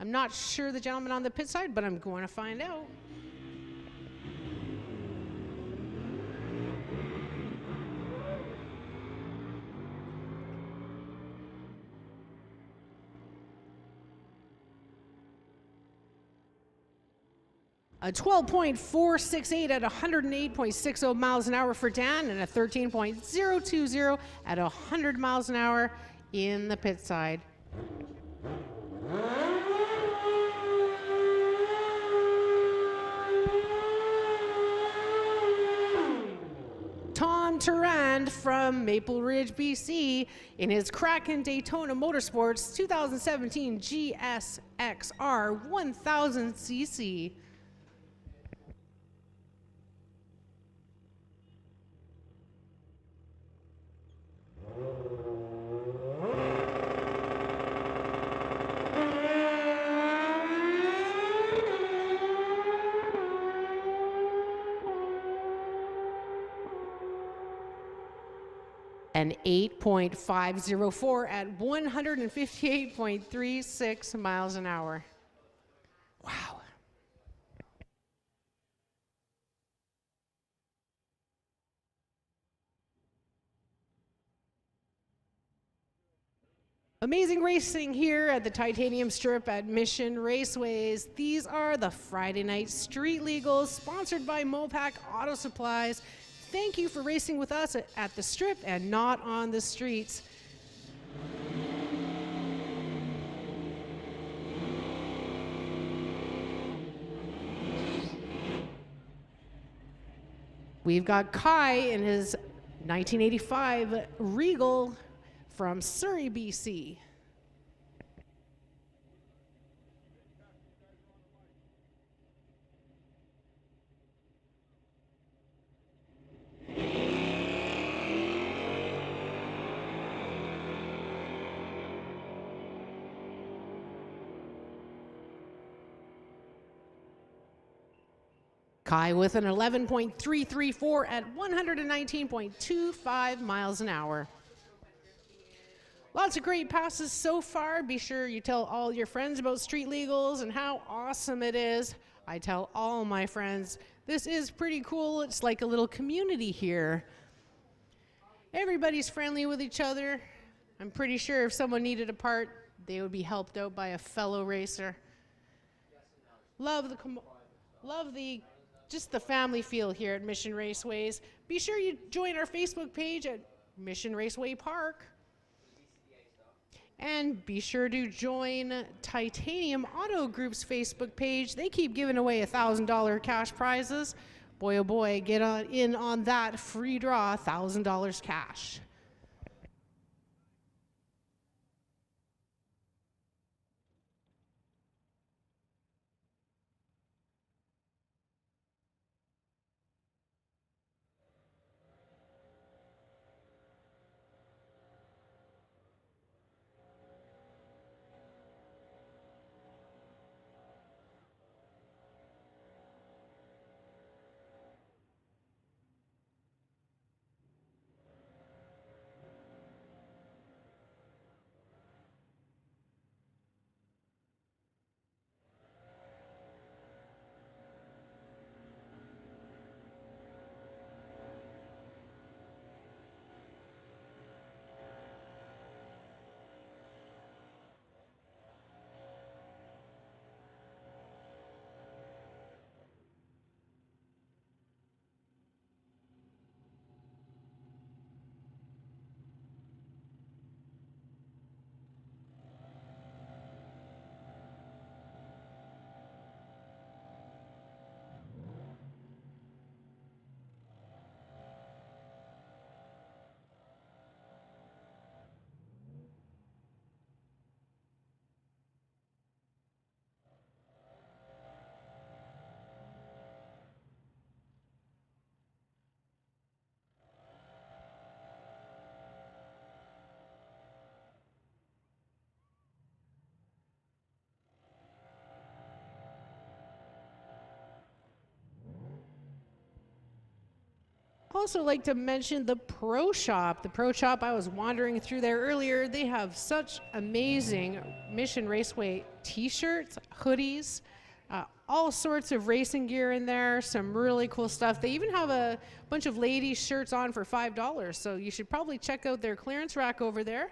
S1: I'm not sure the gentleman on the pit side, but I'm going to find out. A 12.468 at 108.60 miles an hour for Dan, and a 13.020 at 100 miles an hour in the pit side. Tom Turand from Maple Ridge, BC, in his Kraken Daytona Motorsports 2017 GSXR 1000cc. An 8.504 at 158.36 miles an hour. Wow. Amazing racing here at the Titanium Strip at Mission Raceways. These are the Friday Night Street Legals, sponsored by Mopac Auto Supplies. Thank you for racing with us at the Strip and not on the streets. We've got Kai in his 1985 Regal from Surrey, BC. Kai with an 11.334 at 119.25 miles an hour. Lots of great passes so far. Be sure you tell all your friends about Street Legals and how awesome it is. I tell all my friends, this is pretty cool. It's like a little community here. Everybody's friendly with each other. I'm pretty sure if someone needed a part, they would be helped out by a fellow racer. Love the just the family feel here at Mission Raceways. Be sure you join our Facebook page at Mission Raceway Park. And be sure to join Titanium Auto Group's Facebook page. They keep giving away $1,000 cash prizes. Boy, oh boy, get in on that free draw, $1,000 cash. Also like to mention the Pro Shop. The Pro Shop, I was wandering through there earlier. They have such amazing Mission Raceway t-shirts, hoodies, all sorts of racing gear in there, some really cool stuff. They even have a bunch of ladies' shirts on for $5, so you should probably check out their clearance rack over there.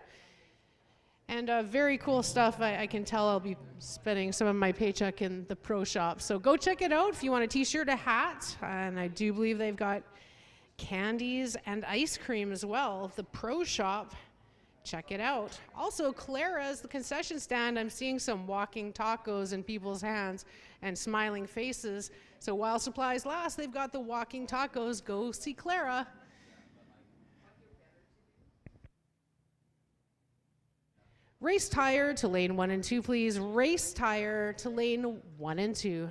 S1: And very cool stuff. I can tell I'll be spending some of my paycheck in the Pro Shop. So go check it out if you want a t-shirt, a hat, and I do believe they've got candies and ice cream as well. The Pro Shop, check it out. Also, Clara's, the concession stand, I'm seeing some walking tacos in people's hands and smiling faces. So while supplies last, they've got the walking tacos. Go see Clara. Race tire to lane 1 and 2, please. Race tire to lane 1 and 2.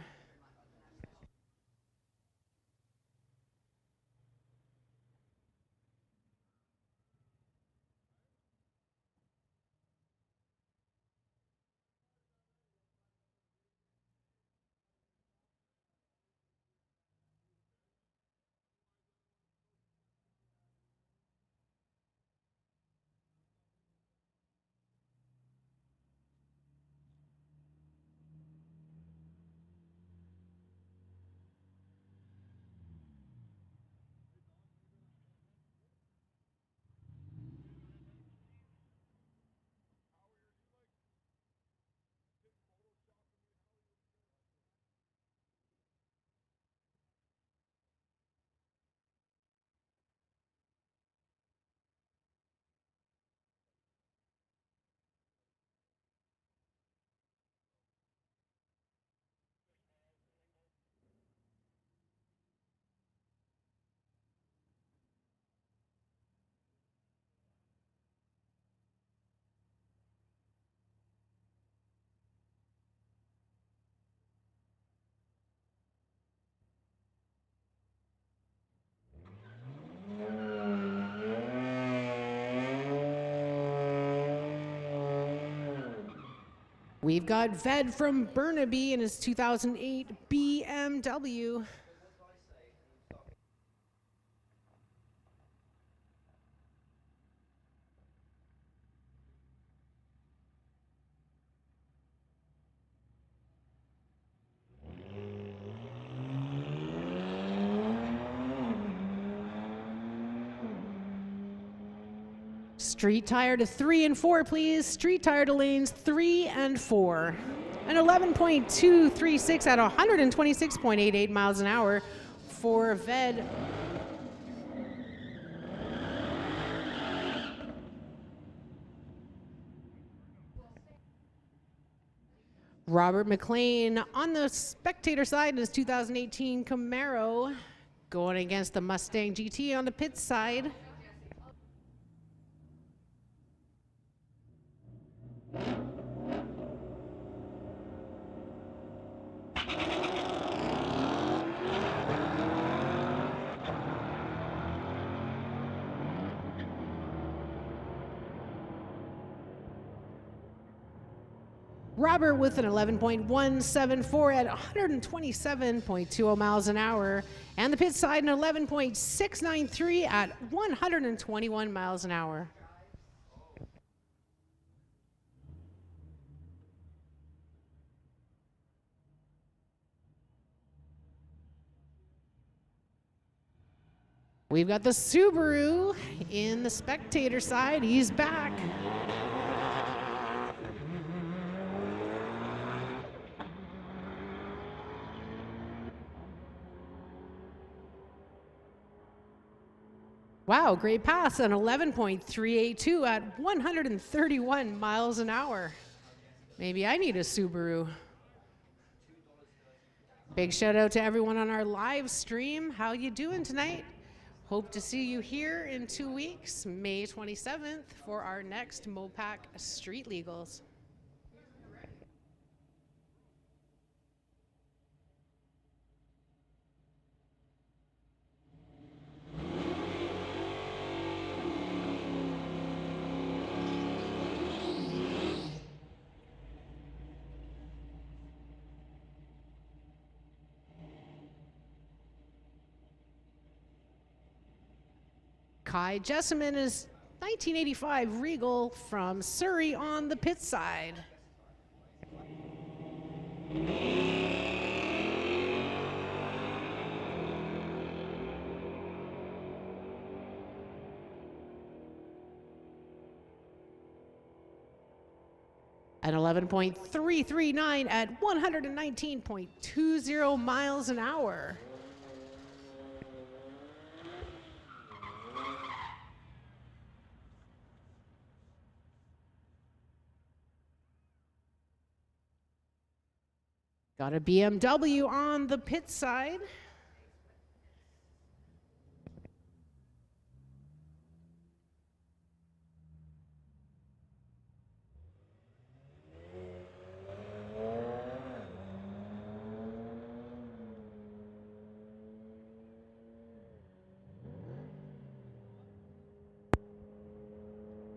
S1: We've got Ved from Burnaby in his 2008 BMW. Street tire to 3 and 4, please. Street tire to lanes 3 and 4. An 11.236 at 126.88 miles an hour for Ved. Robert Mclean on the spectator side in his 2018 Camaro, going against the Mustang GT on the pit side. Robert with an 11.174 at 127.20 miles an hour, and the pit side an 11.693 at 121 miles an hour. We've got the Subaru in the spectator side. He's back. Wow, great pass, an 11.382 at 131 miles an hour. Maybe I need a Subaru. Big shout out to everyone on our live stream. How you doing tonight? Hope to see you here in 2 weeks, May 27th, for our next Mopac Street Legals. Kai Jessamine is 1985 Regal from Surrey on the pit side. An 11.339 at 119.20 miles an hour. Got a BMW on the pit side.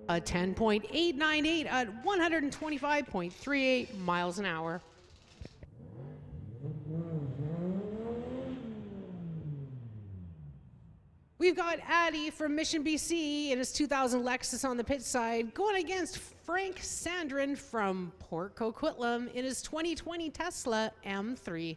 S1: A 10.898 at 125.38 miles an hour. We've got Addy from Mission, BC in his 2000 Lexus on the pit side, going against Frank Sandrin from Port Coquitlam in his 2020 Tesla M3.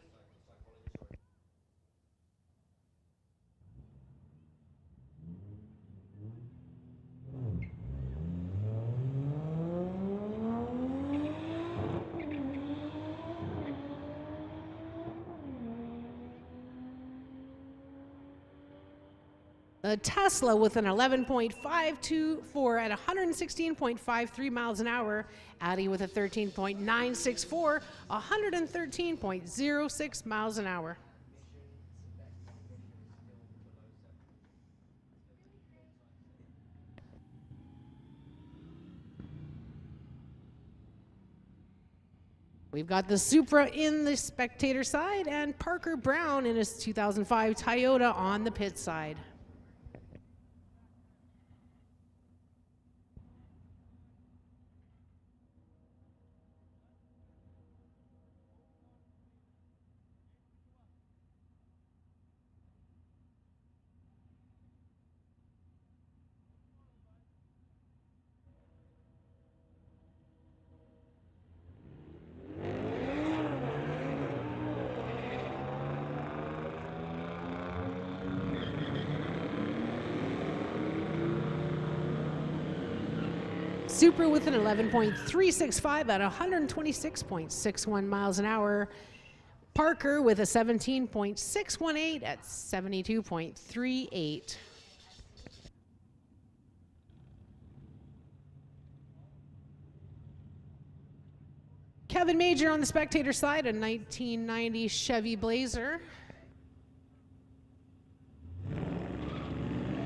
S1: A Tesla with an 11.524 at 116.53 miles an hour. Addy with a 13.964, 113.06 miles an hour. We've got the Supra in the spectator side and Parker Brown in his 2005 Toyota on the pit side. Supra with an 11.365 at 126.61 miles an hour. Parker with a 17.618 at 72.38. Kevin Major on the spectator side, a 1990 Chevy Blazer.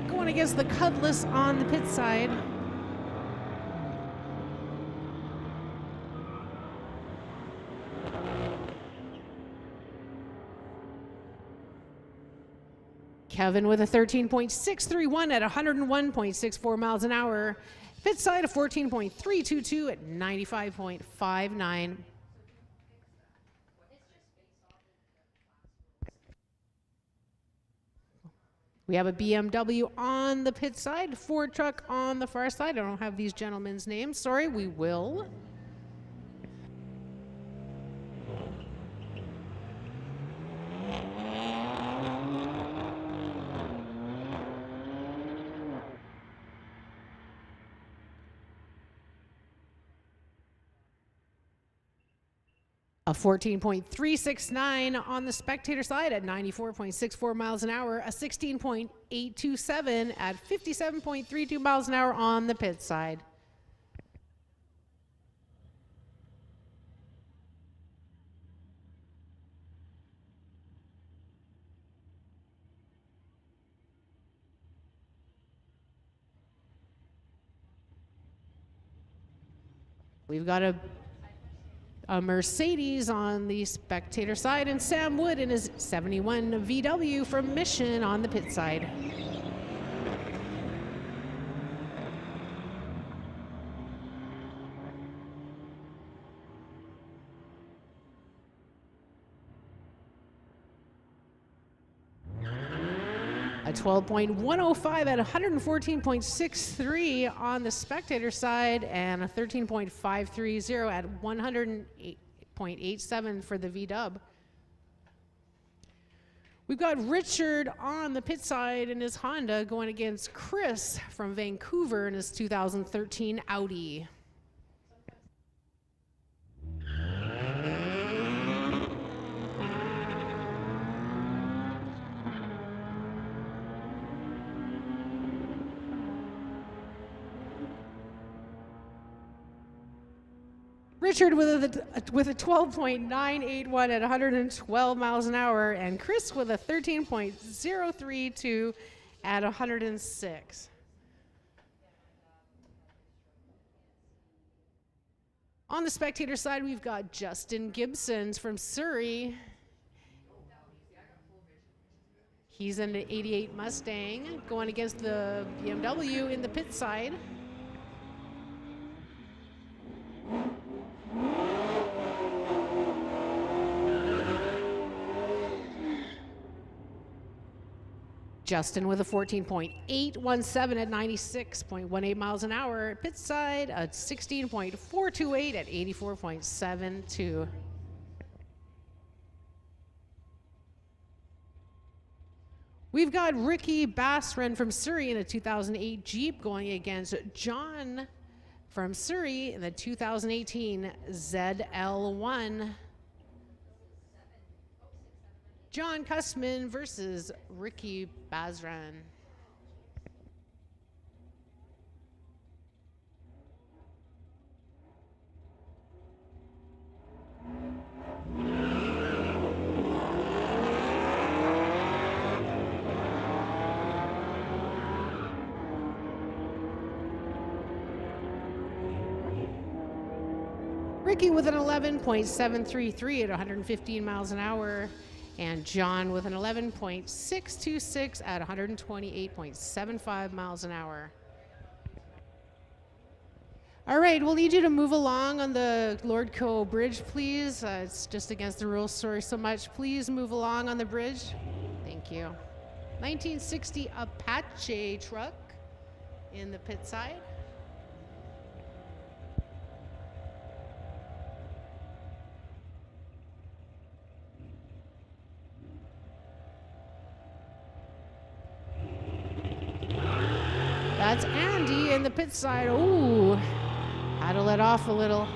S1: Going against the Cutlass on the pit side. Kevin with a 13.631 at 101.64 miles an hour. Pit side a 14.322 at 95.59. We have a BMW on the pit side, Ford truck on the far side. I don't have these gentlemen's names. Sorry, we will. A 14.369 on the spectator side at 94.64 miles an hour. A 16.827 at 57.32 miles an hour on the pit side. We've got a Mercedes on the spectator side, and Sam Wood in his 71 VW from Mission on the pit side. A 12.105 at 114.63 on the spectator side, and a 13.530 at 108.87 for the V-dub. We've got Richard on the pit side in his Honda going against Chris from Vancouver in his 2013 Audi. Richard with a 12.981 at 112 miles an hour, and Chris with a 13.032 at 106. On the spectator side, we've got Justin Gibsons from Surrey. He's in the 88 Mustang going against the BMW in the pit side. Justin with a 14.817 at 96.18 miles an hour. Pit side, a 16.428 at 84.72. We've got Ricky Bazran from Surrey in a 2008 Jeep going against John from Surrey in the 2018 ZL1. John Cussman versus Ricky Bazran. Ricky with an 11.733 at 115 miles an hour. And John with an 11.626 at 128.75 miles an hour. All right, we'll need you to move along on the Lordco bridge, please. It's just against the rules, sorry so much. Please move along on the bridge. Thank you. 1960 Apache truck in the pit side. That's Andy in the pit side. Ooh, Had to let off a little.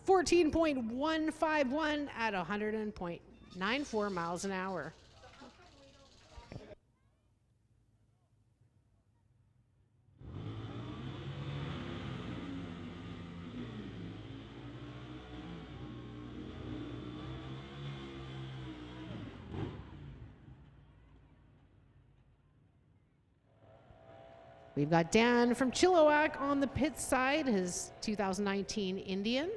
S1: .151 at 100.94 miles an hour. We've got Dan from Chilliwack on the pit side, his 2019 Indian.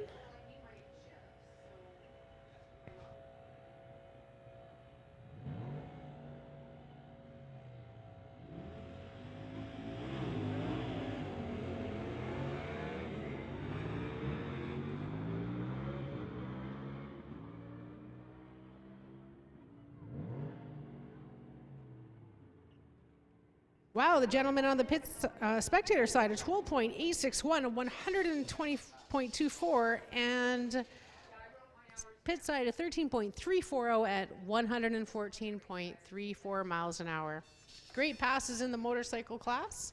S1: Wow, the gentleman on the pit spectator side, a 12.861, a 120.24, and pit side, a 13.340 at 114.34 miles an hour. Great passes in the motorcycle class.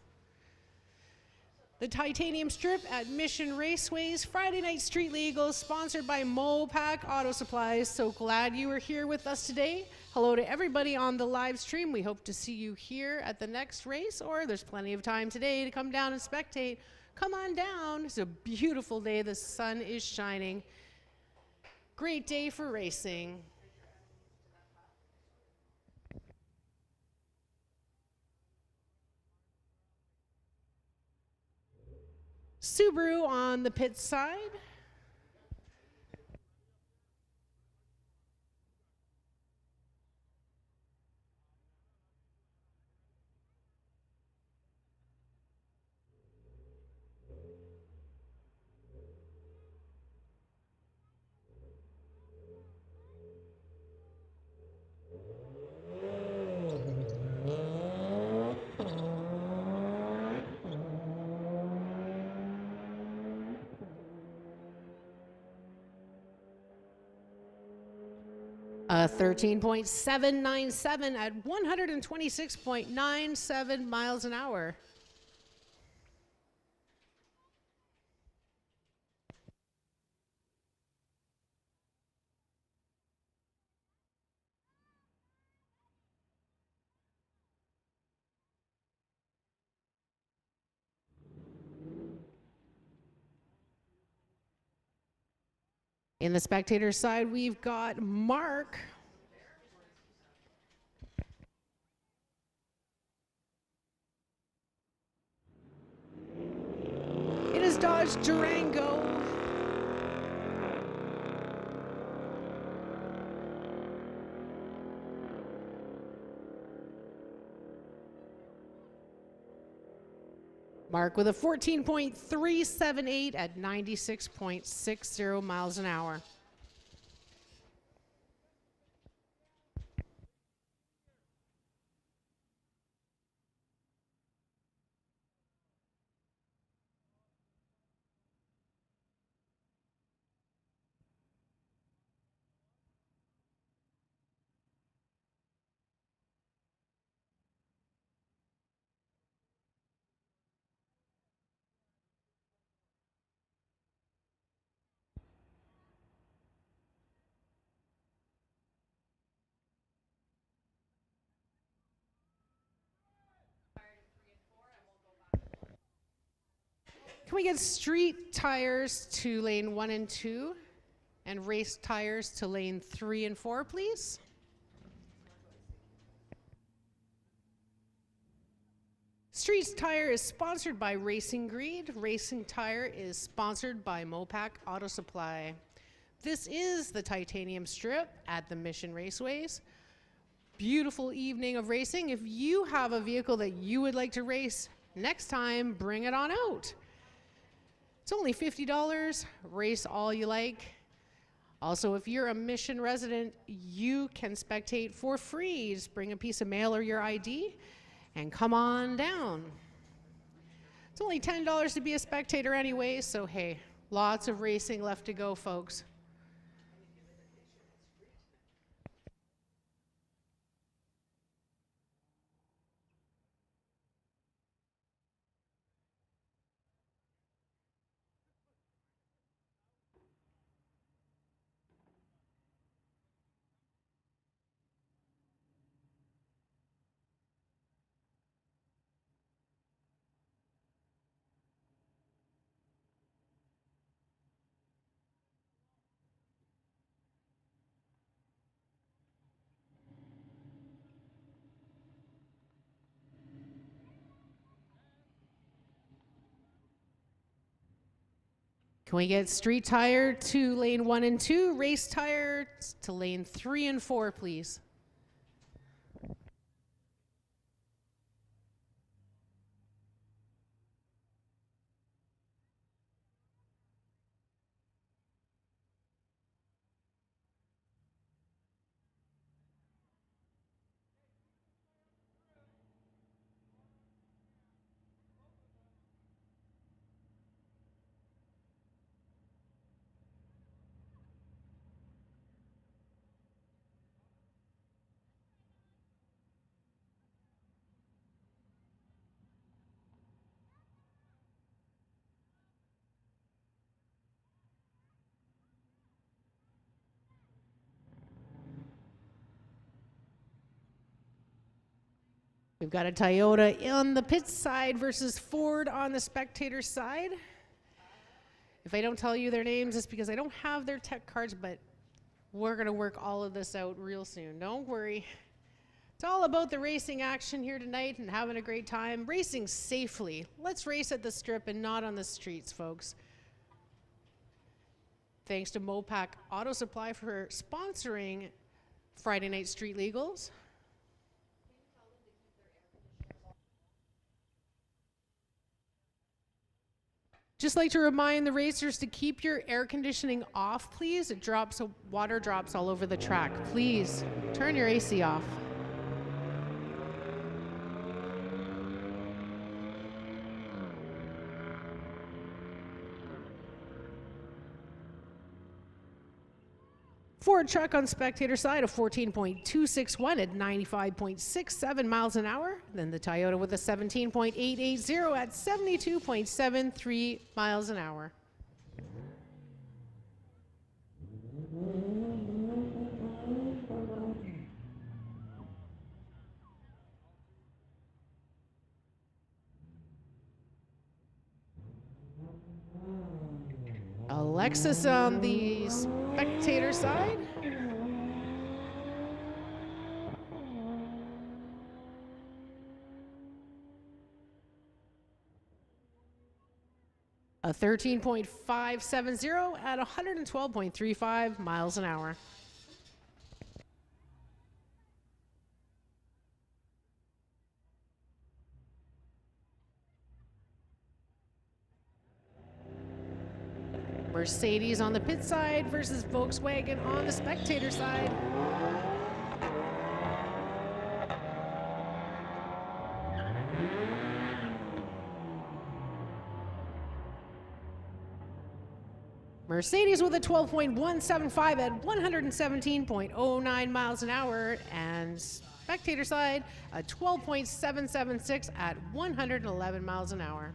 S1: The Titanium Strip at Mission Raceways, Friday Night Street Legals, sponsored by Mopac Auto Supplies. So glad you were here with us today. Hello to everybody on the live stream. We hope to see you here at the next race, or there's plenty of time today to come down and spectate. Come on down. It's a beautiful day. The sun is shining. Great day for racing. Subaru on the pit side. A 13.797 at 126.97 miles an hour. In the spectator side, we've got Mark. It is Dodge Durango. Mark with a 14.378 at 96.60 miles an hour. Can we get street tires to lane 1 and 2 and race tires to lane 3 and 4, please? Street Tire is sponsored by Racing Greed. Racing Tire is sponsored by Mopac Auto Supply. This is the Titanium Strip at the Mission Raceways. Beautiful evening of racing. If you have a vehicle that you would like to race next time, bring it on out. It's only $50, race all you like. Also, if you're a Mission resident, you can spectate for free. Just bring a piece of mail or your ID and come on down. It's only $10 to be a spectator anyway, so hey, lots of racing left to go, folks. Can we get street tire to lane 1 and 2, race tire to lane 3 and 4, please? We've got a Toyota on the pit side versus Ford on the spectator side. If I don't tell you their names, it's because I don't have their tech cards, but we're going to work all of this out real soon. Don't worry. It's all about the racing action here tonight and having a great time. Racing safely. Let's race at the strip and not on the streets, folks. Thanks to Mopac Auto Supply for sponsoring Friday Night Street Legals. Just like to remind the racers to keep your air conditioning off, please. It drops, water drops all over the track. Please turn your AC off. Ford truck on spectator side, a 14.261 at 95.67 miles an hour. Then the Toyota with a 17.880 at 72.73 miles an hour. Alexis on the spectator side. A 13.570 at 112.35 miles an hour. Mercedes on the pit side versus Volkswagen on the spectator side. Mercedes with a 12.175 at 117.09 miles an hour, and spectator side a 12.776 at 111 miles an hour.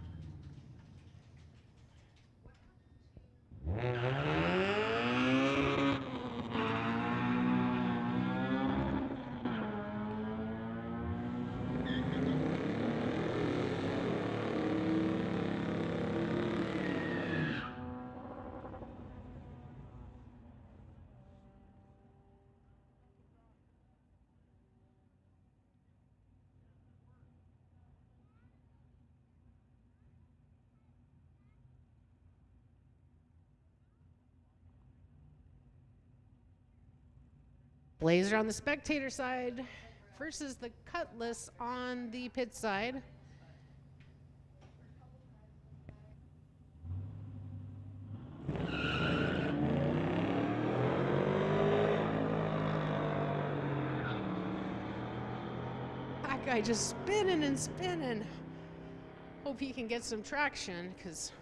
S1: Blazer on the spectator side versus the Cutlass on the pit side. That guy just spinning and spinning. Hope he can get some traction because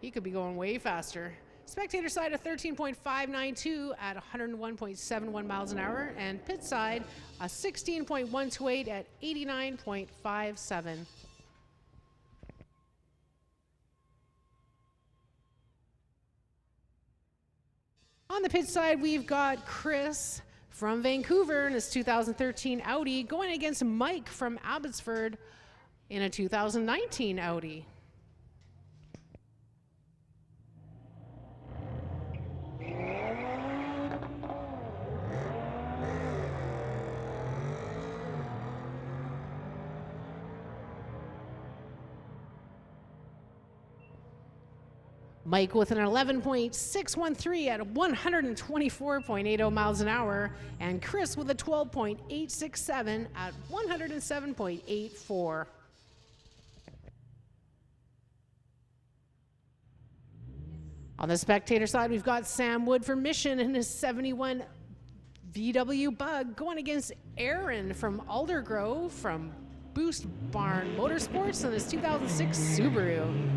S1: he could be going way faster. Spectator side a 13.592 at 101.71 miles an hour, and pit side a 16.128 at 89.57. On the pit side, we've got Chris from Vancouver in his 2013 Audi going against Mike from Abbotsford in a 2019 Audi. Mike with an 11.613 at 124.80 miles an hour, and Chris with a 12.867 at 107.84. On the spectator side, we've got Sam Wood from Mission in his 71 VW Bug going against Aaron from Aldergrove from Boost Barn Motorsports in his 2006 Subaru.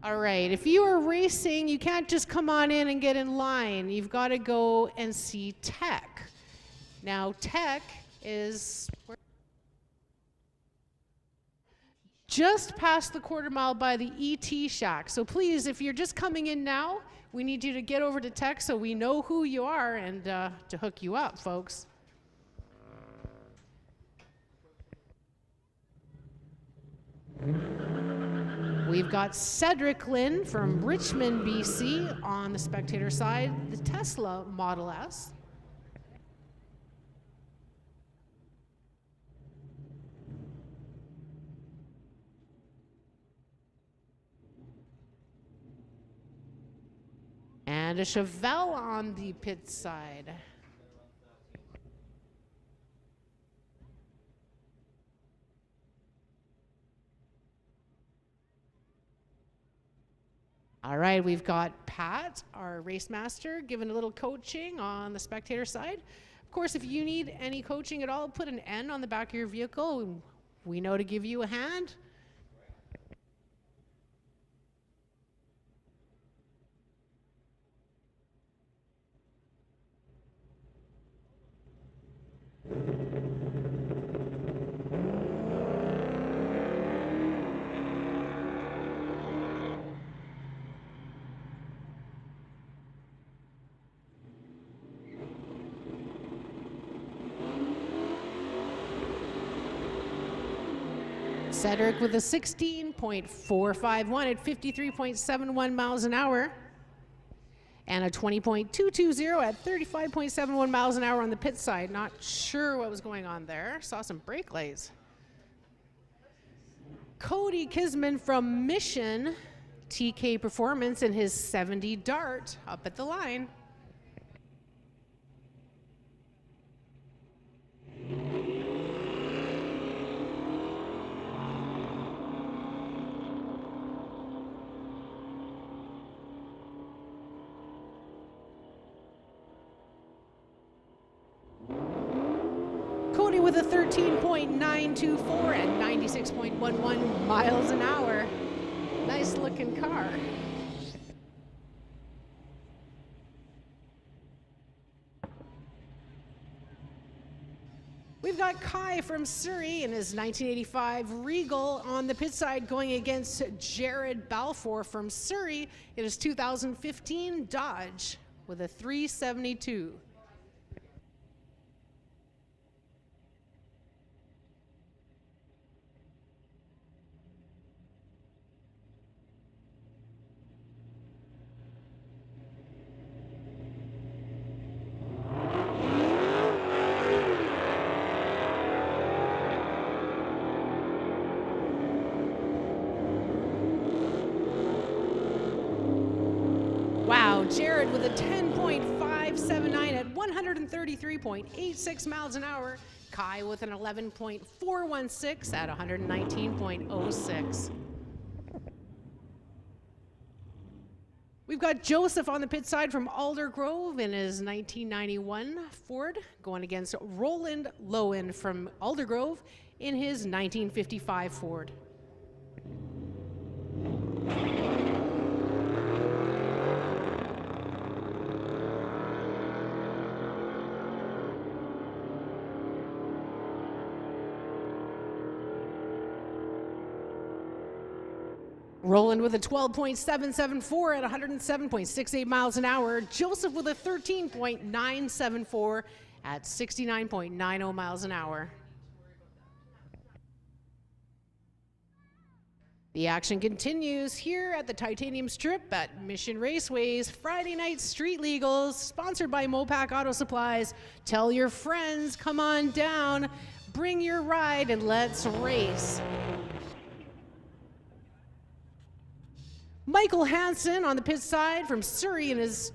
S1: All right, if you are racing, you can't just come on in and get in line. You've got to go and see Tech. Now, Tech is just past the quarter mile by the ET Shack. So please, if you're just coming in now, we need you to get over to Tech so we know who you are and to hook you up, folks. We've got Cedric Lynn from Richmond, BC on the spectator side, the Tesla Model S. And a Chevelle on the pit side. All right, we've got Pat, our race master, giving a little coaching on the spectator side. Of course, if you need any coaching at all, put an N on the back of your vehicle. We know to give you a hand. Cedric with a 16.451 at 53.71 miles an hour, and a 20.220 at 35.71 miles an hour on the pit side. Not sure what was going on there. Saw some brake lights. Cody Kisman from Mission TK Performance in his 70 Dart up at the line. Cody with a 13.924 and 96.11 miles an hour. Nice looking car. We've got Kai from Surrey in his 1985 Regal on the pit side going against Jared Balfour from Surrey in his 2015 Dodge with a 372. Wow, Jared with a 10.579 at 133.86 miles an hour. Kai with an 11.416 at 119.06. We've got Joseph on the pit side from Aldergrove in his 1991 Ford, going against Roland Lowen from Aldergrove in his 1955 Ford. Roland with a 12.774 at 107.68 miles an hour. Joseph with a 13.974 at 69.90 miles an hour. The action continues here at the Titanium Strip at Mission Raceway's Friday Night Street Legals, sponsored by Mopac Auto Supplies. Tell your friends, come on down, bring your ride, and let's race. Michael Hansen on the pit side from Surrey in his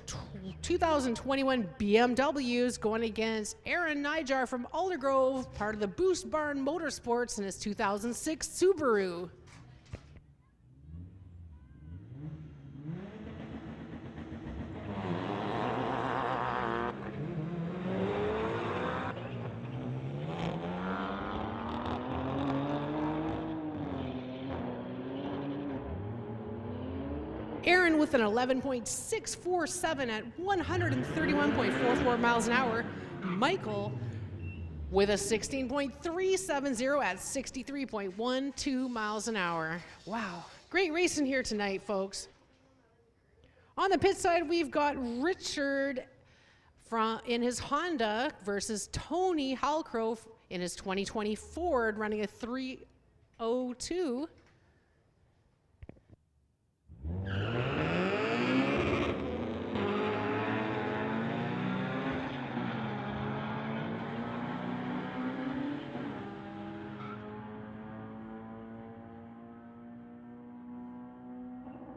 S1: 2021 BMWs, going against Aaron Nijar from Aldergrove, part of the Boost Barn Motorsports, in his 2006 Subaru. Aaron with an 11.647 at 131.44 miles an hour. Michael with a 16.370 at 63.12 miles an hour. Wow, great racing here tonight, folks. On the pit side, we've got Richard in his Honda versus Tony Halcrow in his 2020 Ford, running a 302.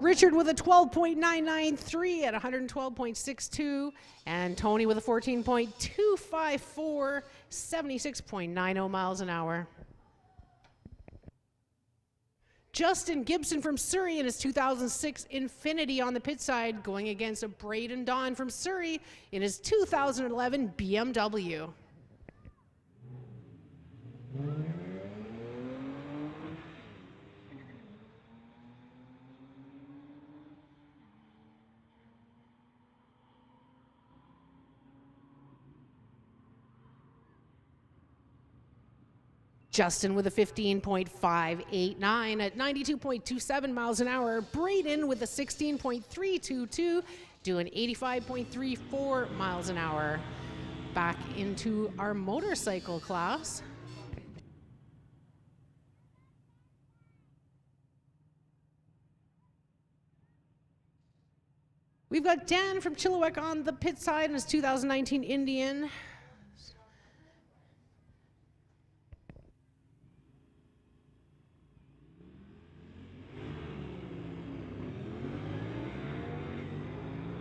S1: Richard with a 12.993 at 112.62, and Tony with a 14.254, 76.90 miles an hour. Justin Gibson from Surrey in his 2006 Infiniti on the pit side, going against Braden Don from Surrey in his 2011 BMW. Justin with a 15.589 at 92.27 miles an hour. Braden with a 16.322, doing 85.34 miles an hour. Back into our motorcycle class. We've got Dan from Chilliwack on the pit side in his 2019 Indian.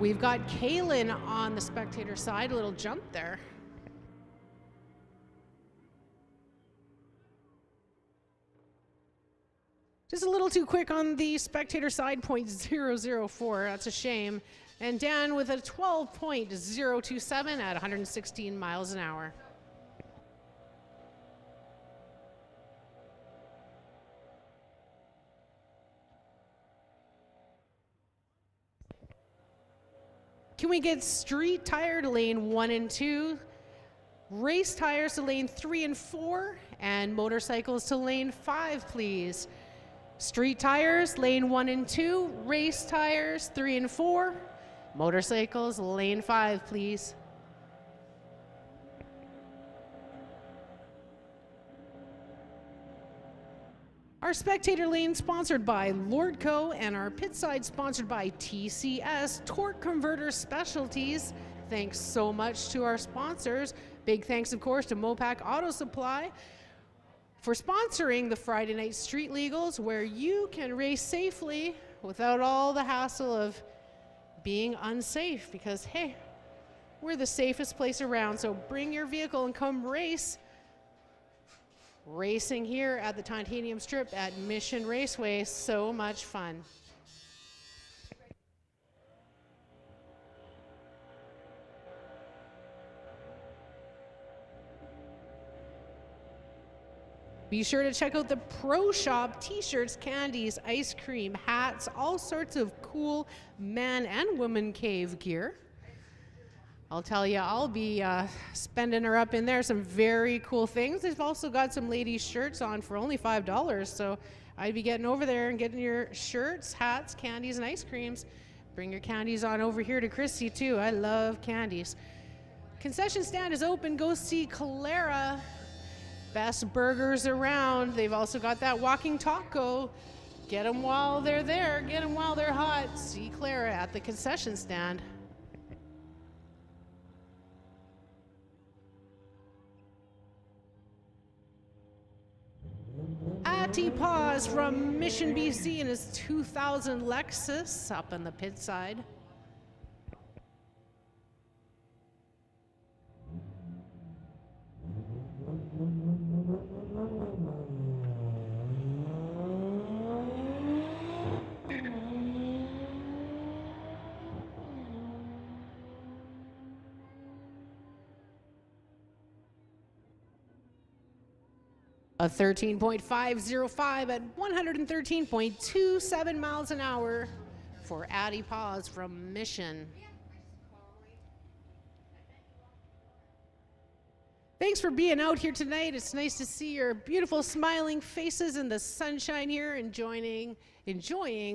S1: We've got Kaylin on the spectator side, a little jump there. Just a little too quick on the spectator side, 0.004, that's a shame. And Dan with a 12.027 at 116 miles an hour. Can we get street tire to lane 1 and 2, race tires to lane 3 and 4, and motorcycles to lane 5, please? Street tires, lane 1 and 2, race tires, 3 and 4, motorcycles, lane 5, please. Our spectator lane sponsored by Lordco, and our pit side sponsored by TCS, Torque Converter Specialties. Thanks so much to our sponsors. Big thanks, of course, to Mopac Auto Supply for sponsoring the Friday Night Street Legals, where you can race safely without all the hassle of being unsafe, because, hey, we're the safest place around. So bring your vehicle and come race. Racing here at the Titanium Strip at Mission Raceway, so much fun. Be sure to check out the Pro Shop, t-shirts, candies, ice cream, hats, all sorts of cool man and woman cave gear. I'll tell you, I'll be spending her up in there some very cool things. They've also got some ladies' shirts on for only $5, so I'd be getting over there and getting your shirts, hats, candies, and ice creams. Bring your candies on over here to Christy, too. I love candies. Concession stand is open. Go see Calera. Best burgers around. They've also got that walking taco. Get them while they're there. Get them while they're hot. See Clara at the concession stand. Atty Paz from Mission, BC in his 2000 Lexus up on the pit side. A 13.505 at 113.27 miles an hour for Atty Paz from Mission. Thanks for being out here tonight. It's nice to see your beautiful smiling faces in the sunshine here, enjoying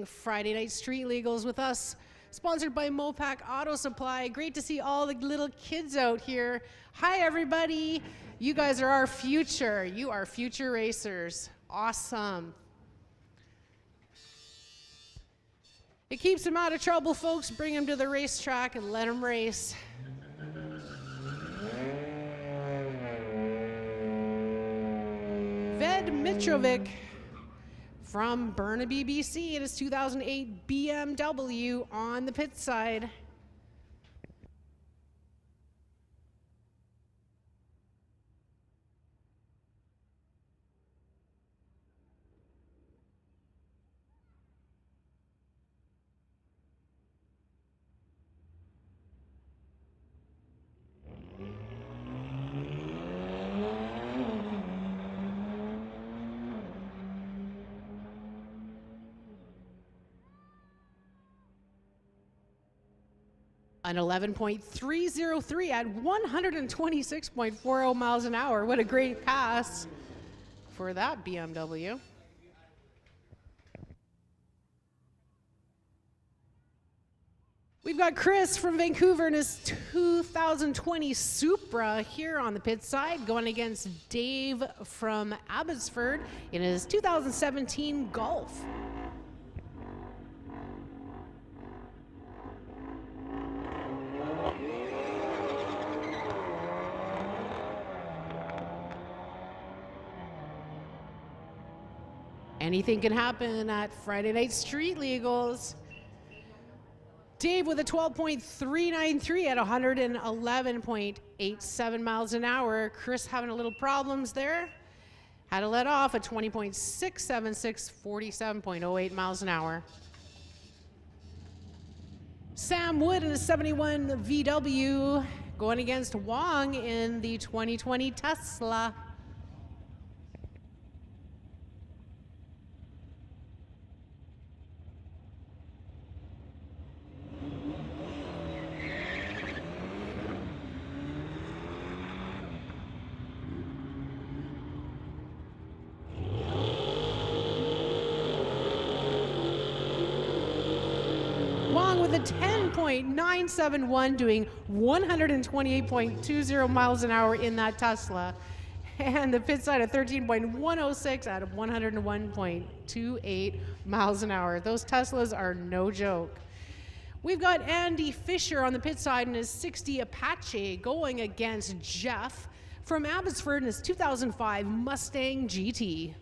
S1: Friday Night Street Legals with us. Sponsored by Mopac Auto Supply. Great to see all the little kids out here. Hi, everybody. You guys are our future. You are future racers. Awesome. It keeps them out of trouble, folks. Bring them to the racetrack and let them race. Ved Mitrovic from Burnaby, BC in his 2008 BMW on the pit side. An 11.303 at 126.40 miles an hour. What a great pass for that BMW. We've got Chris from Vancouver in his 2020 Supra here on the pit side, going against Dave from Abbotsford in his 2017 Golf. Anything can happen at Friday Night Street Legals. Dave with a 12.393 at 111.87 miles an hour. Chris having a little problems there. Had to let off at 20.676, 47.08 miles an hour. Sam Wood in a 71 VW going against Wong in the 2020 Tesla. With a 10.971 doing 128.20 miles an hour in that Tesla. And the pit side at 13.106 out of 101.28 miles an hour. Those Teslas are no joke. We've got Andy Fisher on the pit side in his 60 Apache going against Jeff from Abbotsford in his 2005 Mustang GT.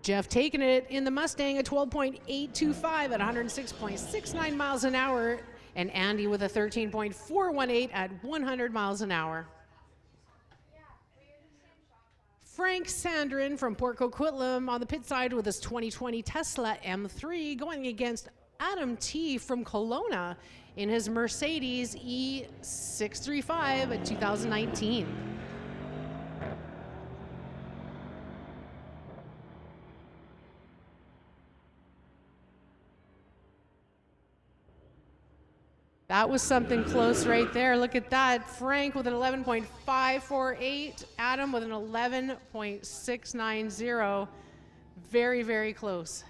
S1: Jeff taking it in the Mustang, a 12.825 at 106.69 miles an hour, and Andy with a 13.418 at 100 miles an hour. Frank Sandrin from Port Coquitlam on the pit side with his 2020 Tesla M3 going against Adam T from Kelowna in his Mercedes E635 at 2019. That was something close right there. Look at that. Frank with an 11.548. Adam with an 11.690. Very, very close.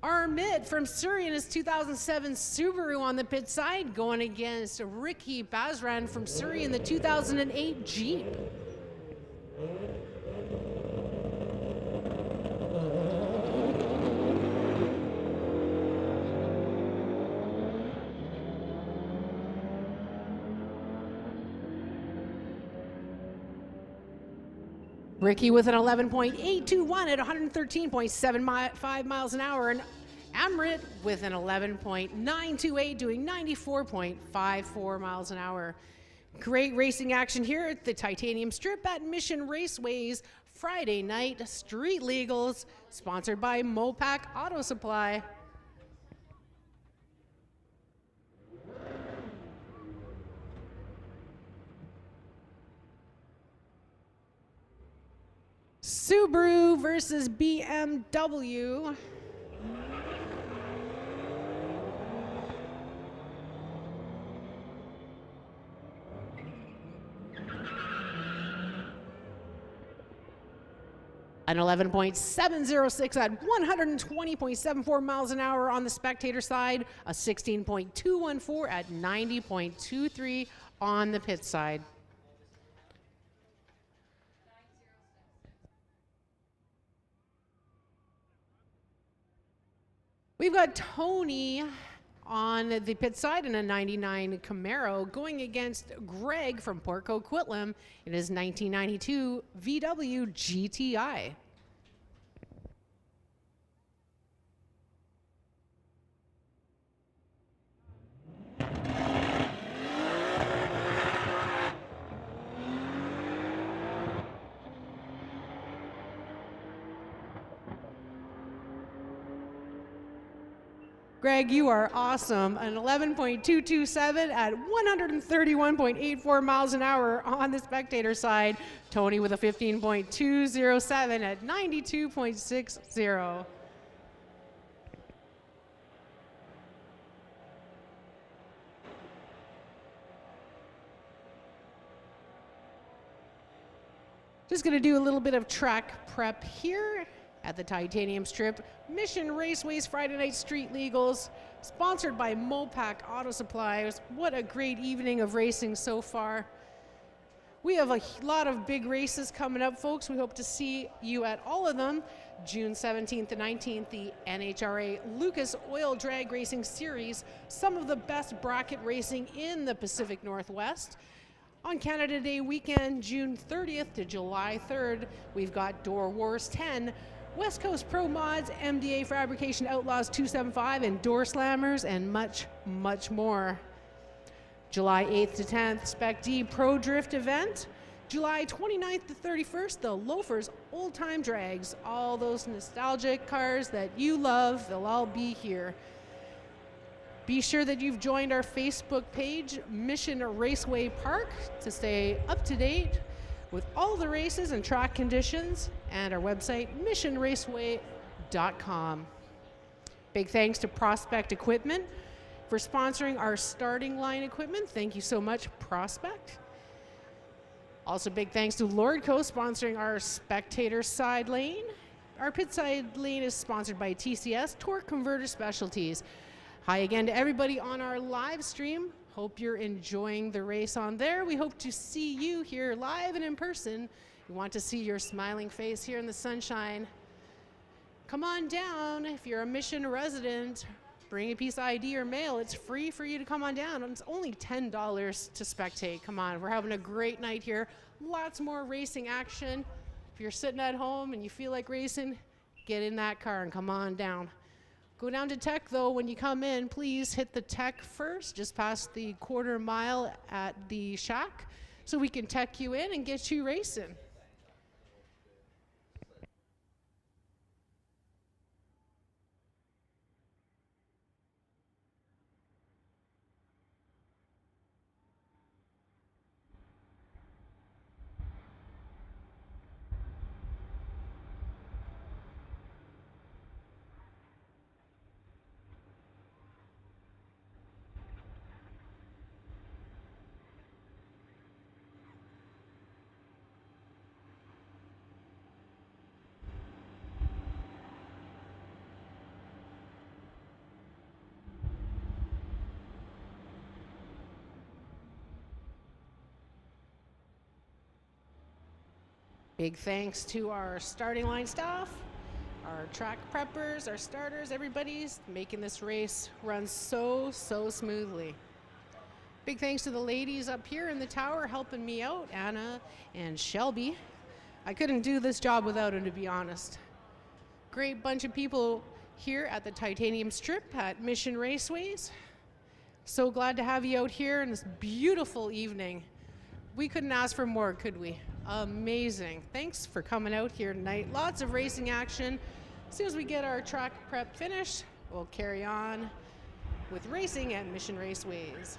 S1: Armit from Surrey in his 2007 Subaru on the pit side, going against Ricky Bazran from Surrey in the 2008 Jeep. Ricky with an 11.821 at 113.75 miles an hour, and Amrit with an 11.928 doing 94.54 miles an hour. Great racing action here at the Titanium Strip at Mission Raceway's Friday night Street Legals, sponsored by Mopac Auto Supply. Subaru versus BMW. An 11.706 at 120.74 miles an hour on the spectator side, a 16.214 at 90.23 on the pit side. We've got Tony on the pit side in a 99 Camaro going against Greg from Port Coquitlam in his 1992 VW GTI. Greg, you are awesome. An 11.227 at 131.84 miles an hour on the spectator side. Tony with a 15.207 at 92.60. Just going to do a little bit of track prep here at the Titanium Strip. Mission Raceway's Friday Night Street Legals, sponsored by Mopac Auto Supplies. What a great evening of racing so far. We have a lot of big races coming up, folks. We hope to see you at all of them. June 17th to 19th, the NHRA Lucas Oil Drag Racing Series, some of the best bracket racing in the Pacific Northwest. On Canada Day weekend, June 30th to July 3rd, we've got Door Wars 10, West Coast Pro Mods, MDA Fabrication Outlaws 275, and Door Slammers, and much, much more. July 8th to 10th, Spec D Pro Drift event. July 29th to 31st, the Loafers Old Time Drags. All those nostalgic cars that you love, they'll all be here. Be sure that you've joined our Facebook page, Mission Raceway Park, to stay up to date with all the races and track conditions, and our website, missionraceway.com. Big thanks to Prospect Equipment for sponsoring our starting line equipment. Thank you so much, Prospect. Also, big thanks to Lordco sponsoring our spectator side lane. Our pit side lane is sponsored by TCS, Torque Converter Specialties. Hi again to everybody on our live stream. Hope you're enjoying the race on there. We hope to see you here live and in person. We want to see your smiling face here in the sunshine. Come on down. If you're a Mission resident, bring a piece of ID or mail. It's free for you to come on down. It's only $10 to spectate. Come on, we're having a great night here. Lots more racing action. If you're sitting at home and you feel like racing, get in that car and come on down. Go down to Tech, though. When you come in, please hit the Tech first, just past the quarter mile at the shack, so we can tech you in and get you racing. Big thanks to our starting line staff, our track preppers, our starters, everybody's making this race run so smoothly. Big thanks to the ladies up here in the tower helping me out, Anna and Shelby. I couldn't do this job without them, to be honest. Great bunch of people here at the Titanium Strip at Mission Raceways. So glad to have you out here in this beautiful evening. We couldn't ask for more, could we? Amazing. Thanks for coming out here tonight. Lots of racing action. As soon as we get our track prep finished, we'll carry on with racing at Mission Raceways.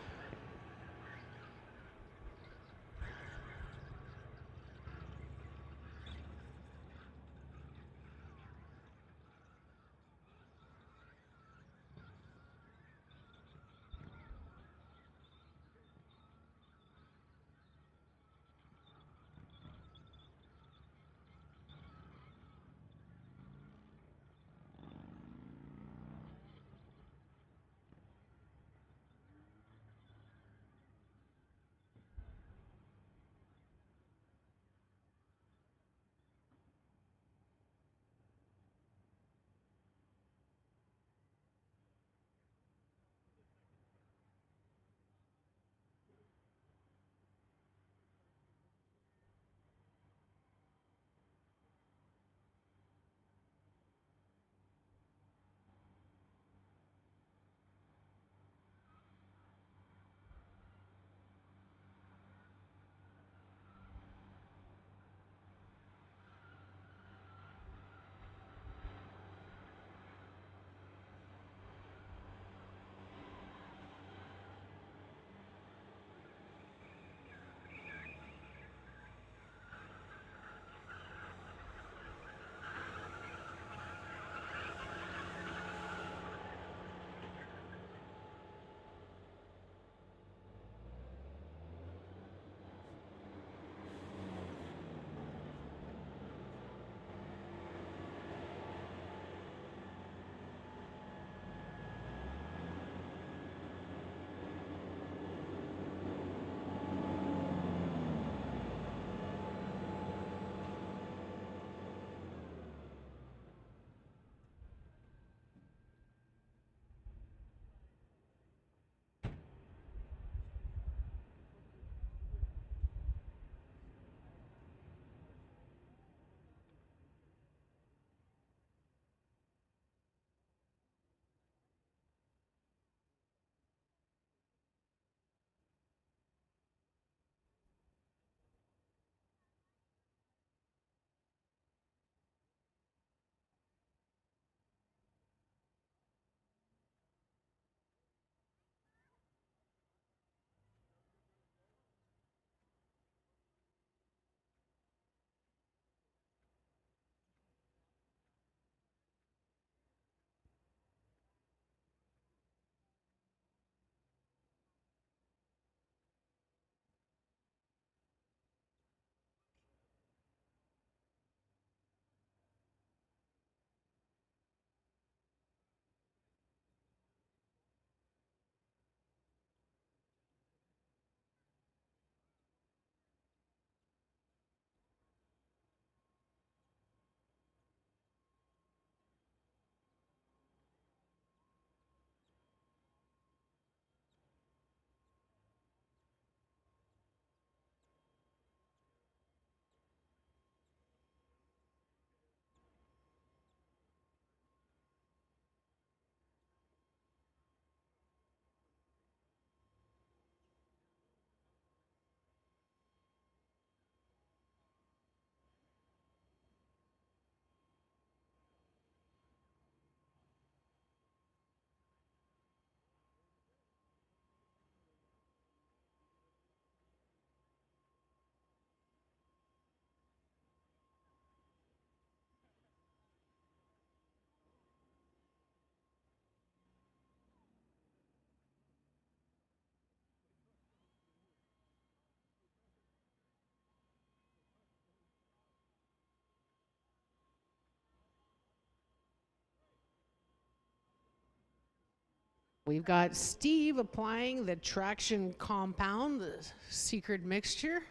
S1: We've got Steve applying the traction compound, the secret mixture.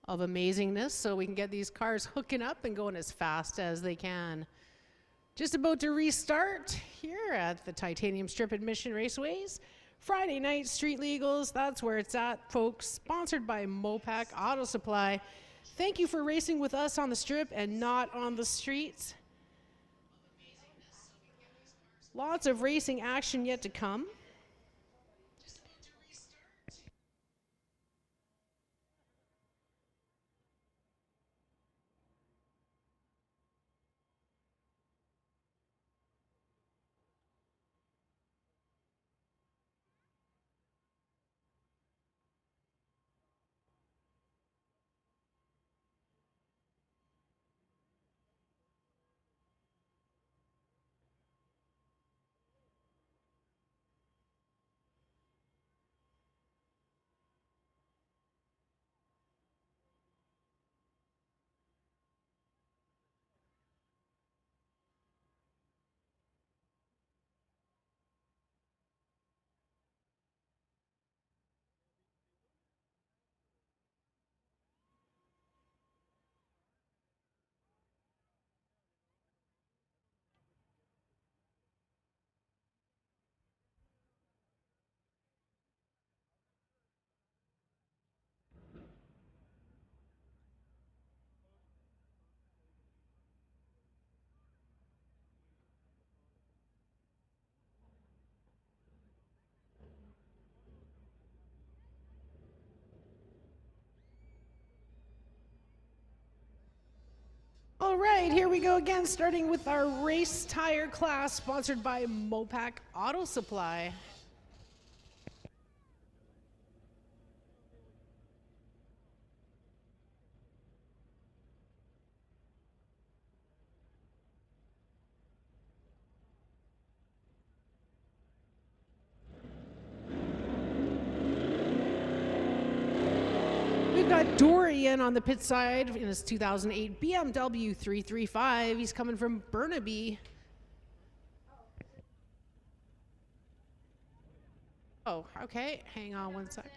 S1: of amazingness so we can get these cars hooking up and going as fast as they can. Just about to restart here at the Titanium Strip at Mission Raceways. Friday night street legals, that's where it's at, folks. Sponsored by Mopac Auto Supply. Thank you for racing with us on the strip and not on the streets. Lots of racing action yet to come. All right, here we go again, starting with our race tire class, sponsored by Mopac Auto Supply. We've got Dorian on the pit side in his 2008 BMW 335. He's coming from Burnaby. Oh, okay. Hang on one sec.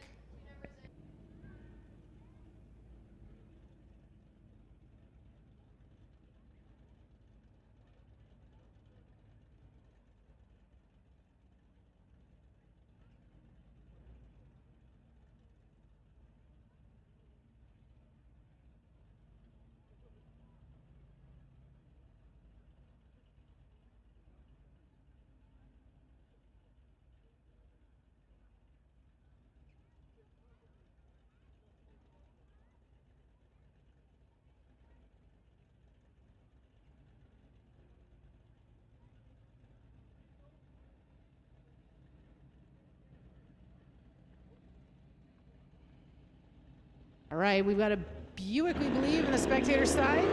S1: All right, we've got a Buick, we believe, in the spectator side.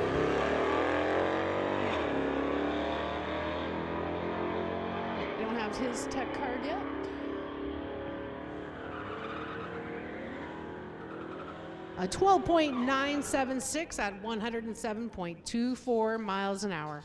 S1: We don't have his tech card yet. A 12.976 at 107.24 miles an hour.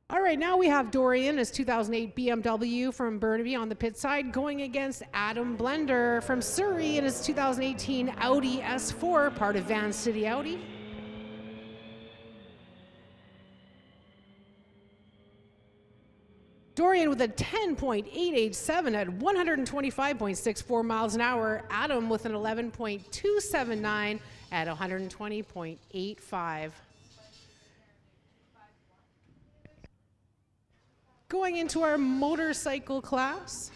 S1: All right, now we have Dorian, his 2008 BMW from Burnaby on the pit side, going against Adam Blender from Surrey in his 2018 Audi S4, part of Van City Audi. Dorian with a 10.887 at 125.64 miles an hour. Adam with an 11.279 at 120.85. Going into our motorcycle class,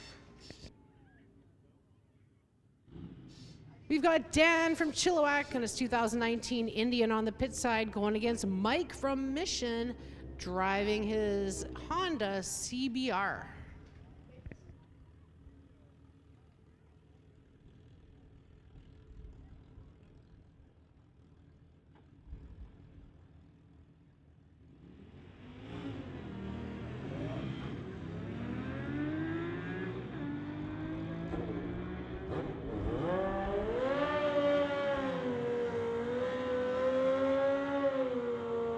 S1: we've got Dan from Chilliwack and his 2019 Indian on the pit side, going against Mike from Mission, driving his Honda CBR.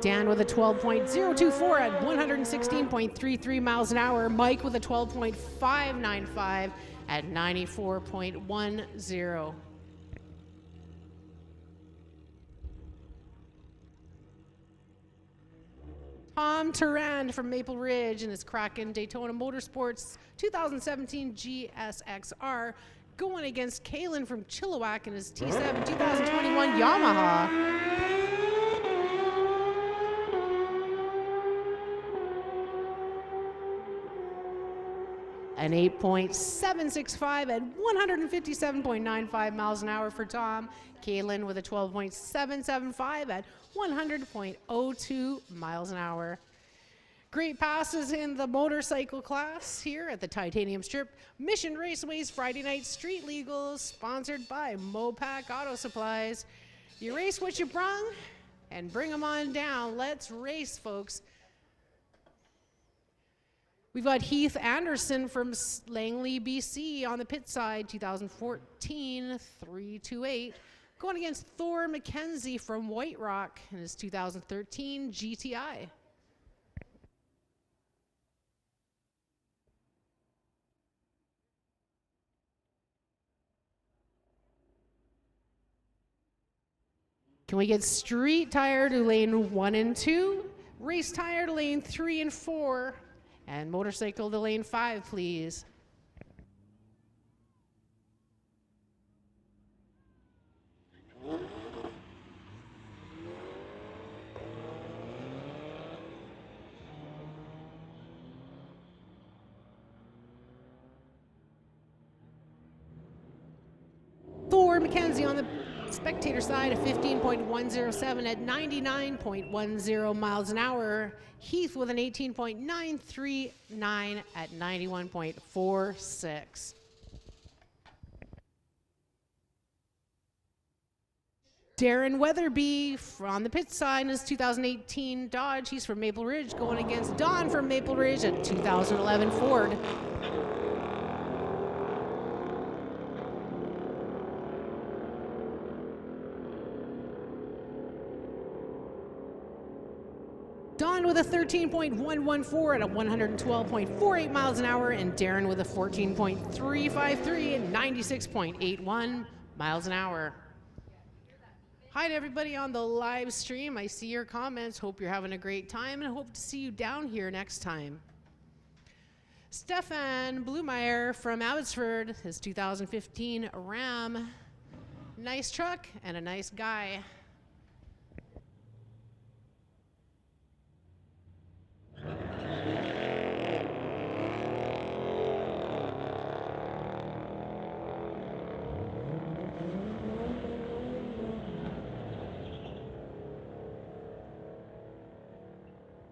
S1: Dan with a 12.024 at 116.33 miles an hour. Mike with a 12.595 at 94.10. Tom Turand from Maple Ridge in his Kraken Daytona Motorsports 2017 GSXR going against Kalen from Chilliwack in his T7 2021 Yamaha. An 8.765 at 157.95 miles an hour for Tom. Kalen with a 12.775 at 100.02 miles an hour. Great passes in the motorcycle class here at the Titanium Strip. Mission Raceway's Friday Night Street Legals, sponsored by Mopac Auto Supplies. You race what you brung and bring them on down. Let's race, folks. We've got Heath Anderson from Langley, BC on the pit side, 2014 328. Going against Thor McKenzie from White Rock in his 2013 GTI. Can we get street tire to lane 1 and 2, race tire to lane 3 and 4, and motorcycle to lane 5, please? Thor McKenzie on the spectator side, a 15.107 at 99.10 miles an hour. Heath with an 18.939 at 91.46. Darren Weatherby on the pit side in his 2018 Dodge. He's from Maple Ridge, going against Don from Maple Ridge at 2011 Ford. Don with a 13.114 at 112.48 miles an hour, and Darren with a 14.353 at 96.81 miles an hour. Hi to everybody on the live stream. I see your comments. Hope you're having a great time, and hope to see you down here next time. Stefan Blumeyer from Abbotsford, his 2015 Ram. Nice truck and a nice guy.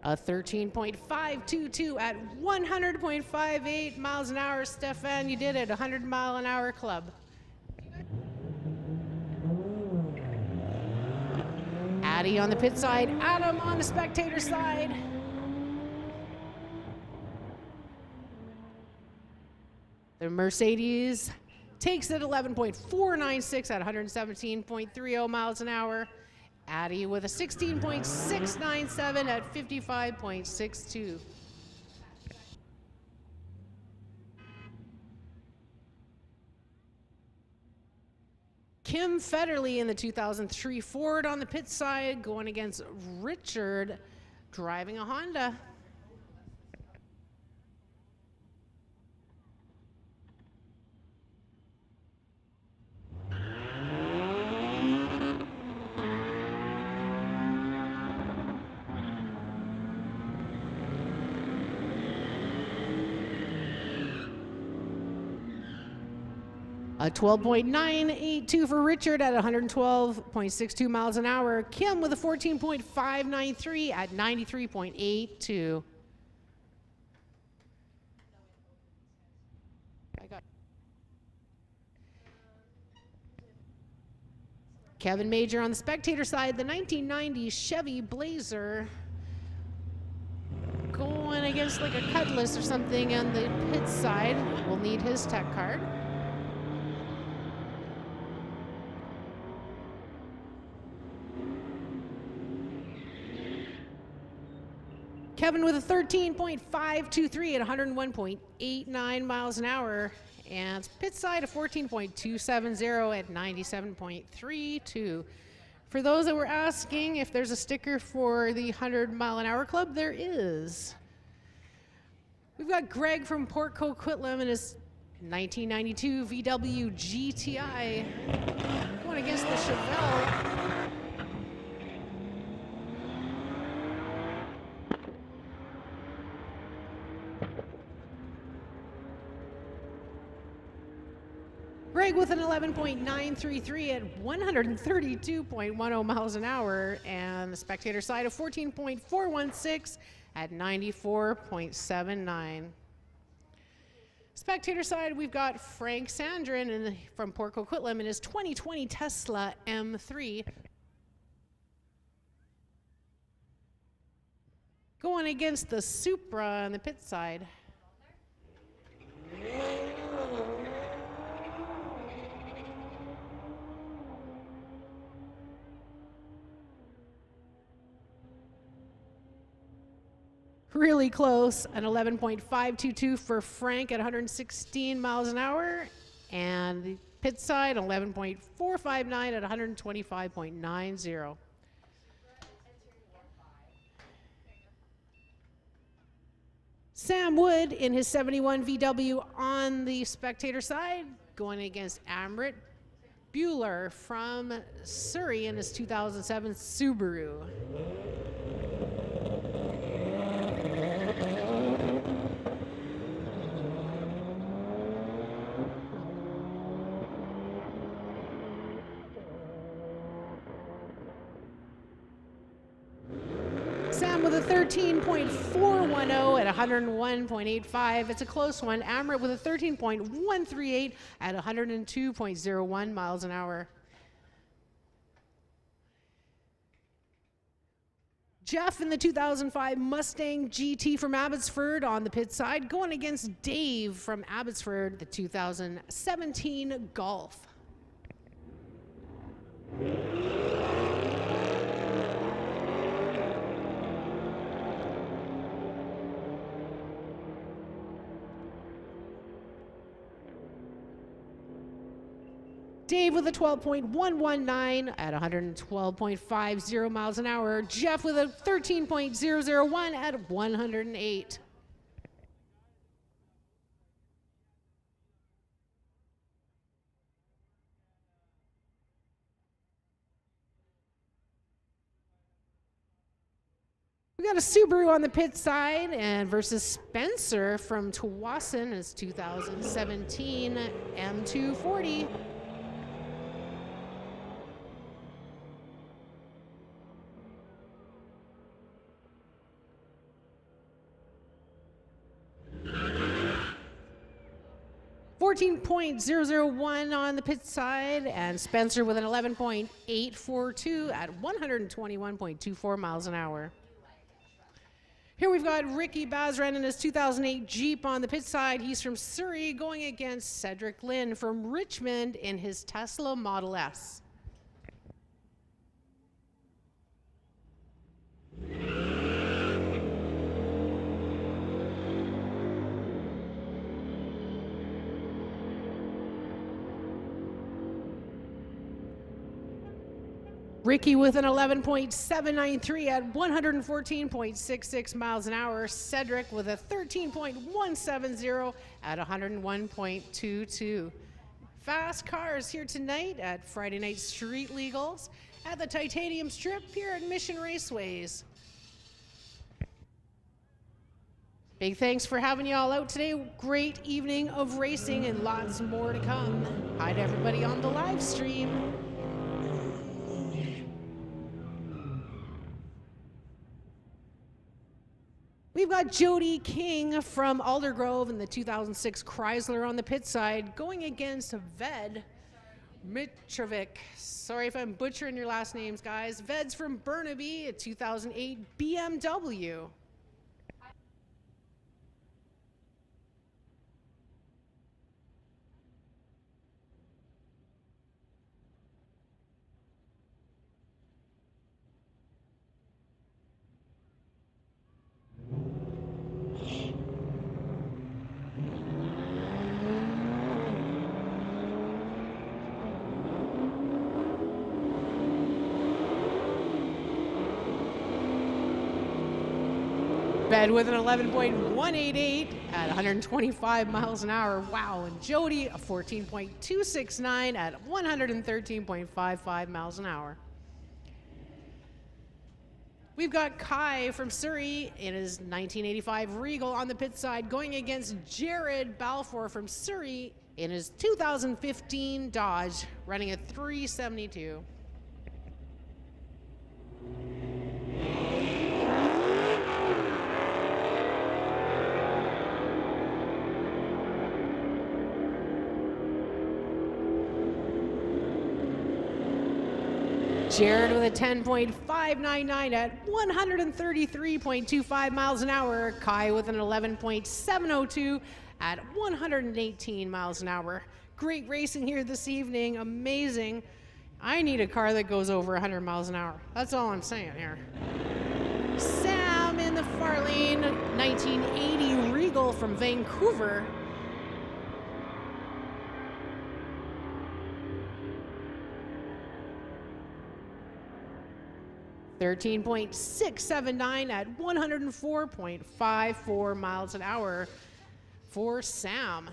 S1: A 13.522 at 100.58 miles an hour. Stefan, you did it. 100-mile-an-hour club. Addy on the pit side. Adam on the spectator side. The Mercedes takes it 11.496 at 117.30 miles an hour. Addy with a 16.697 at 55.62. Kim Federley in the 2003 Ford on the pit side, going against Richard, driving a Honda. A 12.982 for Richard at 112.62 miles an hour. Kim with a 14.593 at 93.82. Kevin Major on the spectator side, the 1990 Chevy Blazer. Going against like a Cutlass or something on the pit side. We'll need his tech card. Kevin with a 13.523 at 101.89 miles an hour. And pit side a 14.270 at 97.32. For those that were asking if there's a sticker for the 100-mile-an-hour club, there is. We've got Greg from Port Coquitlam and his 1992 VW GTI going against the Chevelle. Greg with an 11.933 at 132.10 miles an hour, and the spectator side of 14.416 at 94.79. Spectator side, we've got Frank Sandrin from Port Coquitlam in his 2020 Tesla M3. Going against the Supra on the pit side. Really close, an 11.522 for Frank at 116 miles an hour, and the pit side 11.459 at 125.90. Sam Wood in his 71 VW on the spectator side, going against Amrit Bueller from Surrey in his 2007 Subaru. Sam with a 13.410 at 101.85. It's a close one. Amrit with a 13.138 at 102.01 miles an hour. Jeff in the 2005 Mustang GT from Abbotsford on the pit side, going against Dave from Abbotsford, the 2017 Golf. Dave with a 12.119 at 112.50 miles an hour. Jeff with a 13.001 at 108. We got a Subaru on the pit side and versus Spencer from Tawasin is 2017 M240. .001 on the pit side, and Spencer with an 11.842 at 121.24 miles an hour. Here we've got Ricky Bazran in his 2008 Jeep on the pit side. He's from Surrey, going against Cedric Lynn from Richmond in his Tesla Model S. Ricky with an 11.793 at 114.66 miles an hour. Cedric with a 13.170 at 101.22. Fast cars here tonight at Friday Night Street Legals at the Titanium Strip here at Mission Raceways. Big thanks for having you all out today. Great evening of racing and lots more to come. Hi to everybody on the live stream. We've got Jody King from Aldergrove in the 2006 Chrysler on the pit side, going against Ved Mitrovic. Sorry if I'm butchering your last names, guys. Ved's from Burnaby, a 2008 BMW. Ben with an 11.188 at 125 miles an hour. Wow. And Jody, a 14.269 at 113.55 miles an hour. We've got Kai from Surrey in his 1985 Regal on the pit side going against Jared Balfour from Surrey in his 2015 Dodge running a 372. Jared with a 10.599 at 133.25 miles an hour. Kai with an 11.702 at 118 miles an hour. Great racing here this evening. Amazing. I need a car that goes over 100 miles an hour. That's all I'm saying here. Sam in the far lane, 1980 Regal from Vancouver. 13.679 at 104.54 miles an hour for Sam.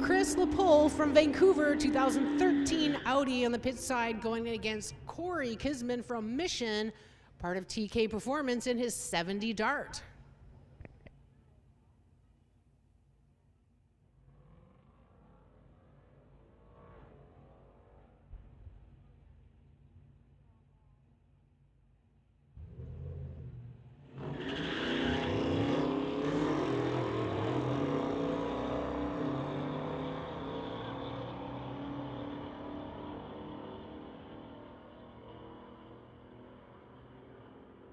S1: Chris LaPole from Vancouver, 2013 Audi on the pit side going against Corey Kisman from Mission, part of TK Performance in his 70 Dart.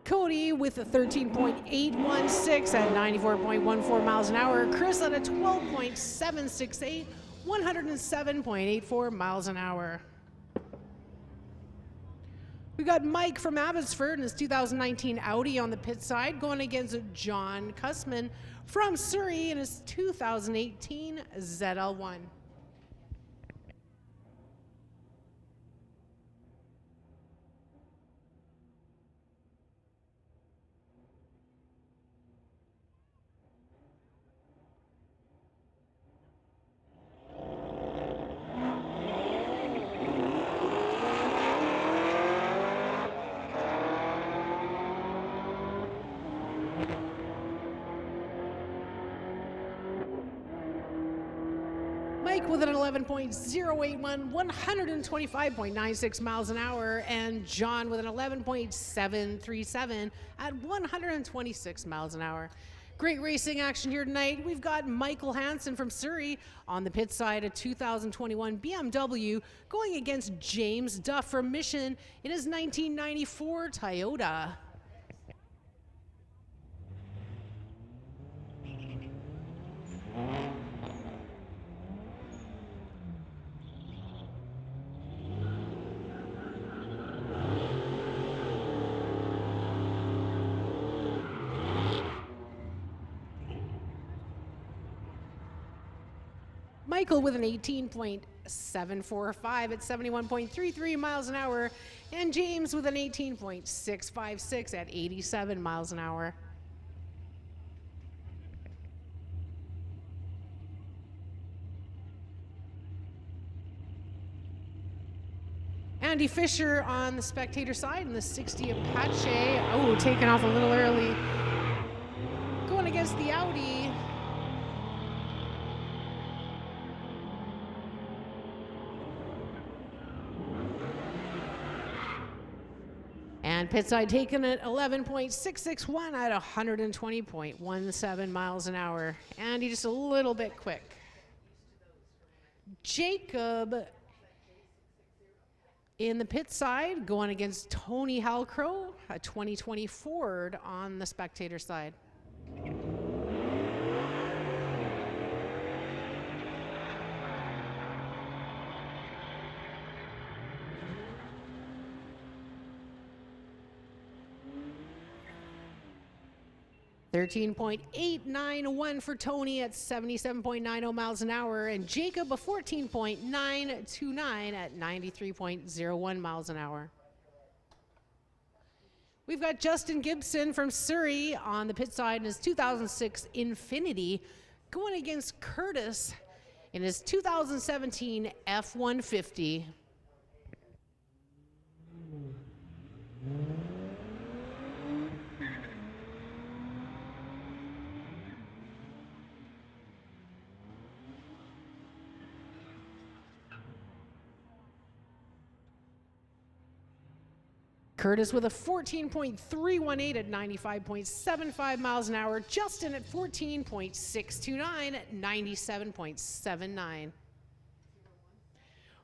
S1: Cody with a 13.816 at 94.14 miles an hour. Chris at a 12.768, 107.84 miles an hour. We got Mike from Abbotsford in his 2019 Audi on the pit side going against John Cussman from Surrey in his 2018 ZL1. Mike with an 11.081, 125.96 miles an hour, and John with an 11.737 at 126 miles an hour. Great racing action here tonight. We've got Michael Hansen from Surrey on the pit side, a 2021 BMW, going against James Duff from Mission in his 1994 Toyota. Michael with an 18.745 at 71.33 miles an hour, and James with an 18.656 at 87 miles an hour. Andy Fisher on the spectator side in the 60 Apache. Oh, taken off a little early. Going against the Audi. And pit side taken at 11.661 at 120.17 miles an hour. Andy just a little bit quick. Jacob in the pit side going against Tony Halcrow, a 2020 Ford on the spectator side. 13.891 for Tony at 77.90 miles an hour, and Jacob a 14.929 at 93.01 miles an hour. We've got Justin Gibson from Surrey on the pit side in his 2006 Infiniti going against Curtis in his 2017 F-150. Curtis with a 14.318 at 95.75 miles an hour. Justin at 14.629 at 97.79.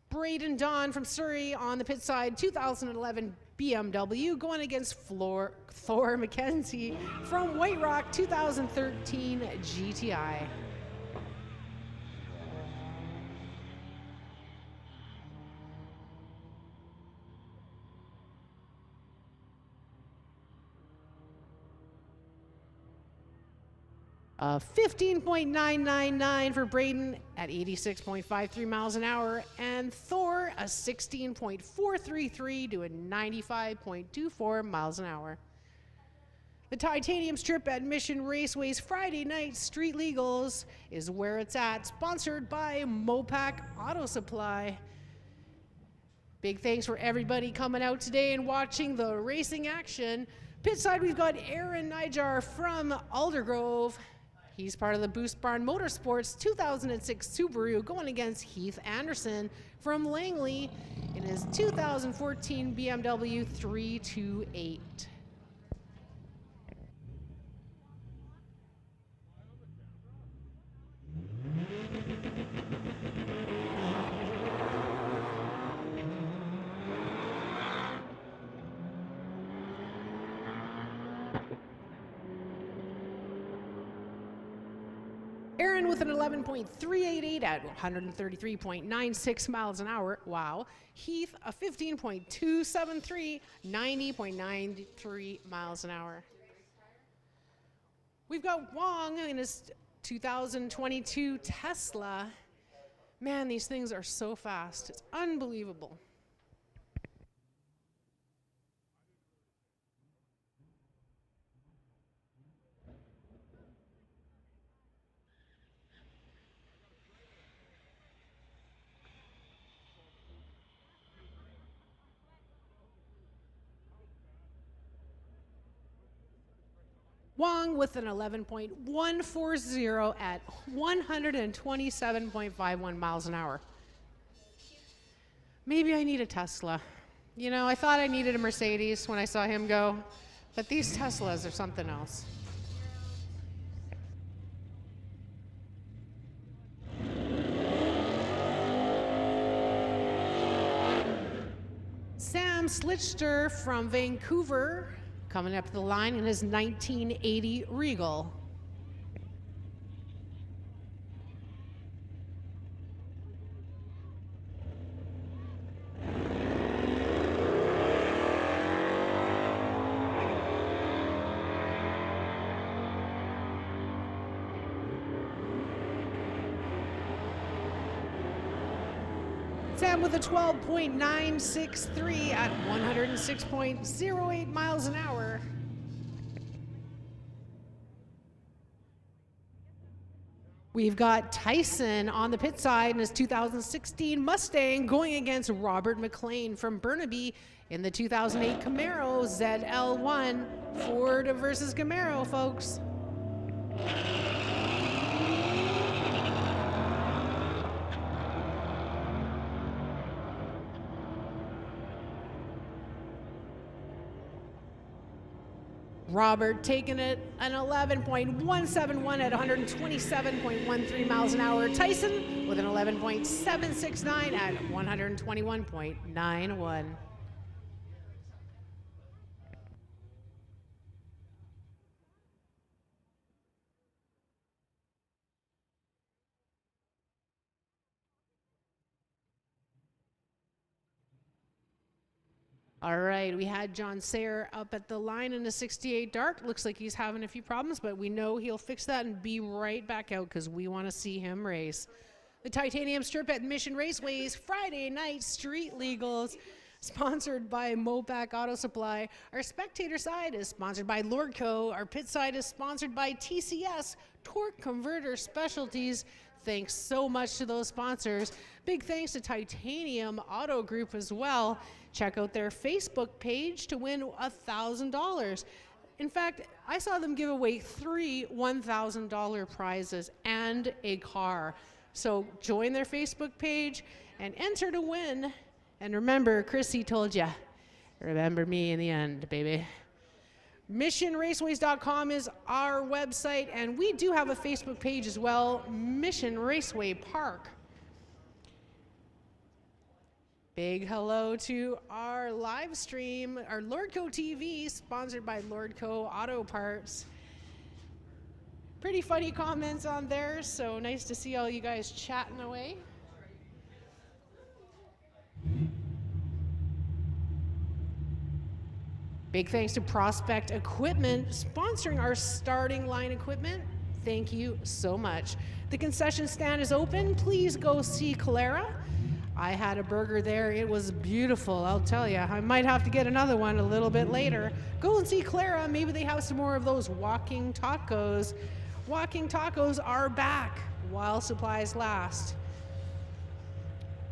S1: Braden Don from Surrey on the pit side, 2011 BMW going against Thor McKenzie from White Rock, 2013 GTI. 15.999 for Braden at 86.53 miles an hour, and Thor a 16.433 to a 95.24 miles an hour. The Titanium Strip at Mission Raceway's Friday Night Street Legals is where it's at, sponsored by Mopac Auto Supply. Big thanks for everybody coming out today and watching the racing action. Pit side, we've got Aaron Nijar from Aldergrove. He's part of the Boost Barn Motorsports 2006 Subaru going against Heath Anderson from Langley in his 2014 BMW 328. Aaron with an 11.388 at 133.96 miles an hour. Wow. Heath a 15.273, 90.93 miles an hour. We've got Wong in his 2022 Tesla. Man, these things are so fast. It's unbelievable. Wong with an 11.140 at 127.51 miles an hour. Maybe I need a Tesla. You know, I thought I needed a Mercedes when I saw him go, but these Teslas are something else. Sam Slitchter from Vancouver coming up the line in his 1980 Regal. Sam with a 12.963 at 106.08 miles an hour. We've got Tyson on the pit side in his 2016 Mustang going against Robert Mclean from Burnaby in the 2008 Camaro Zl1. Ford versus Camaro, folks. Robert taking it an 11.171 at 127.13 miles an hour. Tyson with an 11.769 at 121.91. All right, we had John Sayer up at the line in a 68 dark. Looks like he's having a few problems, but we know he'll fix that and be right back out because we want to see him race. The Titanium Strip at Mission Raceways, Friday night street legals, sponsored by Mopac Auto Supply. Our spectator side is sponsored by Lordco. Our pit side is sponsored by TCS, Torque Converter Specialties. Thanks so much to those sponsors. Big thanks to Titanium Auto Group as well. Check out their Facebook page to win $1,000. In fact, I saw them give away 3 $1,000 prizes and a car. So join their Facebook page and enter to win. And remember, Chrissy told you, remember me in the end, baby. MissionRaceways.com is our website, and we do have a Facebook page as well, Mission Raceway Park. Big hello to our live stream, our Lordco TV, sponsored by Lordco Auto Parts. Pretty funny comments on there, so nice to see all you guys chatting away. Big thanks to Prospect Equipment, sponsoring our starting line equipment. Thank you so much. The concession stand is open. Please go see Clara. I had a burger there. It was beautiful, I'll tell you. I might have to get another one a little bit later. Go and see Clara. Maybe they have some more of those walking tacos. Walking tacos are back while supplies last.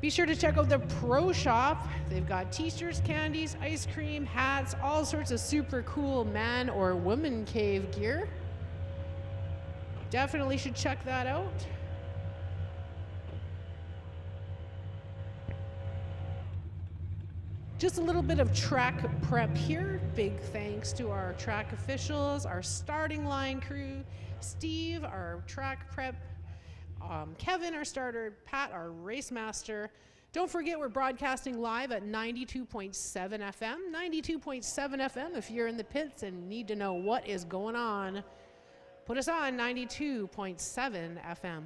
S1: Be sure to check out the Pro Shop. They've got t-shirts, candies, ice cream, hats, all sorts of super cool man or woman cave gear. Definitely should check that out. Just a little bit of track prep here. Big thanks to our track officials, our starting line crew, Steve, our track prep, Kevin, our starter, Pat, our race master. Don't forget we're broadcasting live at 92.7 FM. 92.7 FM if you're in the pits and need to know what is going on. Put us on 92.7 FM.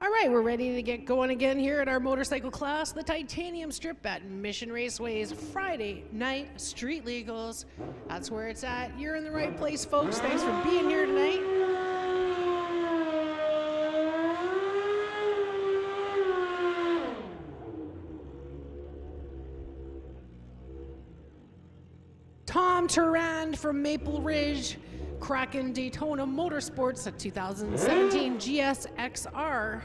S1: All right, we're ready to get going again here at our motorcycle class, the Titanium Strip at Mission Raceway's Friday Night Street Legals. That's where it's at. You're in the right place, folks. Thanks for being here tonight. Tom Turand from Maple Ridge, cracking Daytona Motorsports, a 2017 GSXR.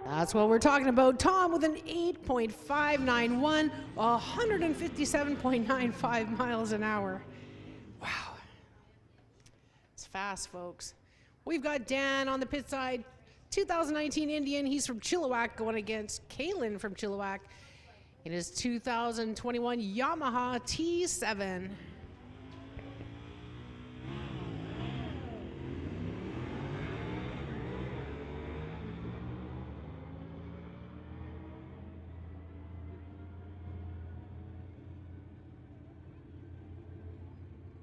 S1: That's what we're talking about. Tom with an 8.591, 157.95 miles an hour. Wow. It's fast, folks. We've got Dan on the pit side, 2019 Indian. He's from Chilliwack, going against Kalen from Chilliwack in his 2021 Yamaha T7.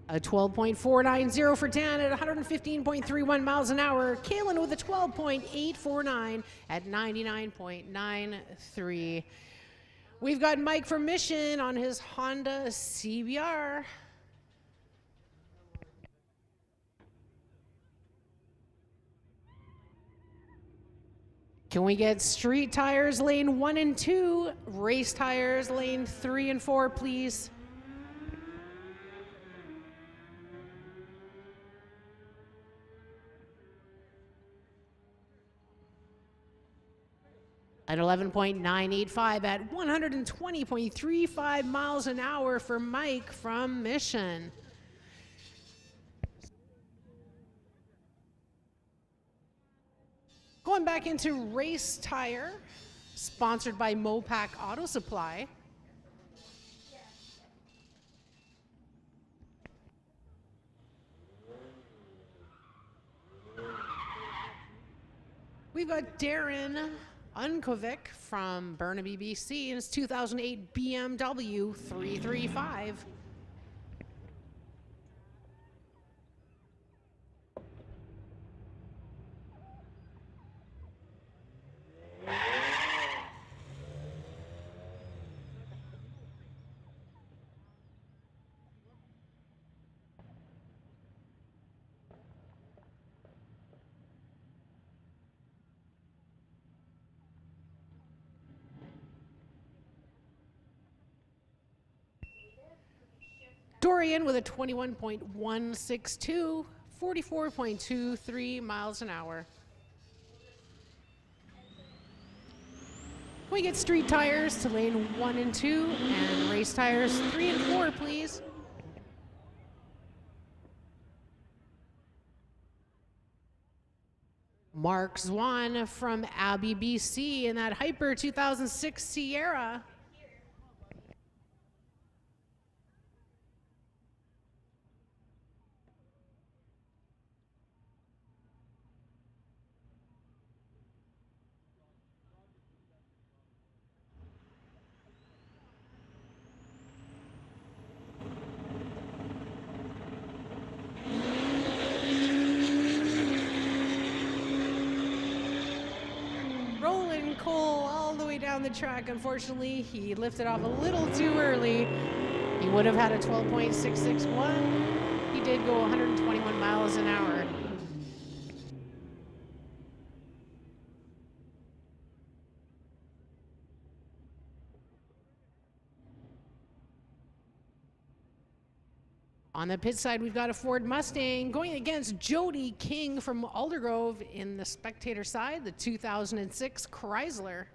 S1: A 12.490 for Dan at 115.31 miles an hour. Kalen with a 12.849 at 99.93. We've got Mike from Mission on his Honda CBR. Can we get street tires lane 1 and 2, race tires lane 3 and 4, please? At 11.985 at 120.35 miles an hour for Mike from Mission. Going back into race tire, sponsored by Mopac Auto Supply. We've got Darren Unkovic from Burnaby, BC, in his 2008 BMW 335. Dorian with a 21.162, 44.23 miles an hour. Can we get street tires to lane 1 and 2 and race tires 3 and 4, please? Mark Zl1 from Abbey, BC in that Hyper 2006 Sierra. All the way down the track. Unfortunately, he lifted off a little too early. He would have had a 12.661. He did go 121 miles an hour. On the pit side, we've got a Ford Mustang going against Jody King from Aldergrove in the spectator side, the 2006 Chrysler.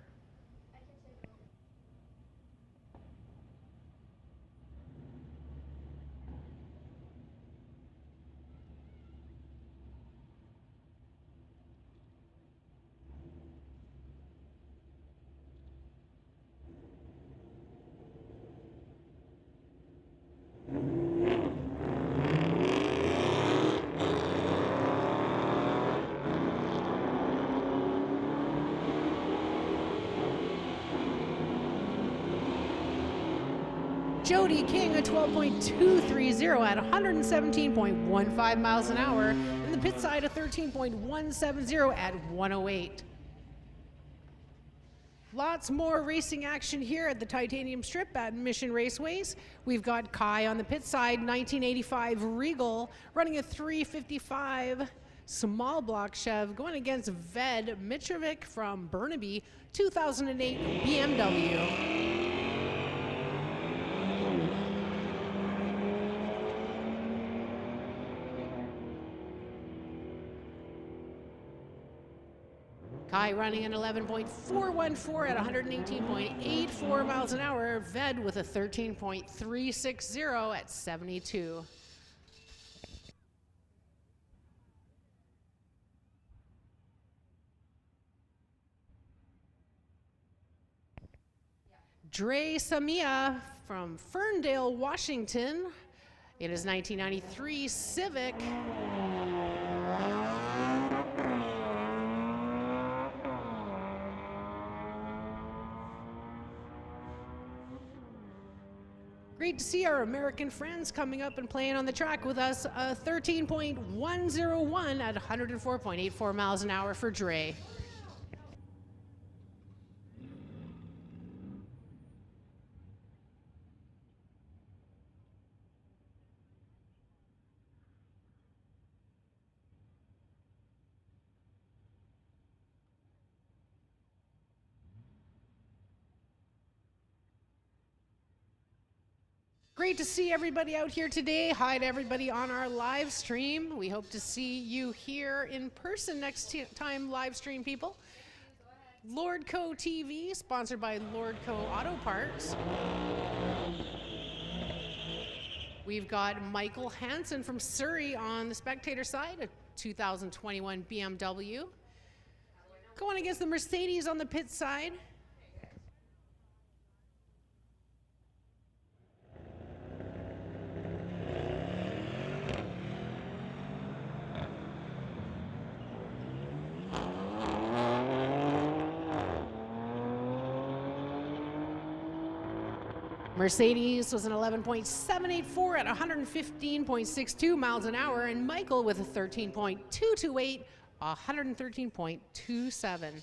S1: Jody King, a 12.230 at 117.15 miles an hour. And the pit side, a 13.170 at 108. Lots more racing action here at the Titanium Strip at Mission Raceways. We've got Kai on the pit side, 1985 Regal, running a 355 small block Chev, going against Ved Mitrovic from Burnaby, 2008 BMW. Kai running an 11.414 at 118.84 miles an hour. Ved with a 13.360 at 72. Dre Samia from Ferndale, Washington. In his 1993 Civic. Great to see our American friends coming up and playing on the track with us. 13.101 at 104.84 miles an hour for Dre. Great to see everybody out here today. Hi to everybody on our live stream. We hope to see you here in person next time live stream, people. Lordco TV, sponsored by Lordco Auto Parts. We've got Michael Hansen from Surrey on the spectator side, a 2021 BMW. Going against the Mercedes on the pit side. Mercedes was an 11.784 at 115.62 miles an hour, and Michael with a 13.228, 113.27.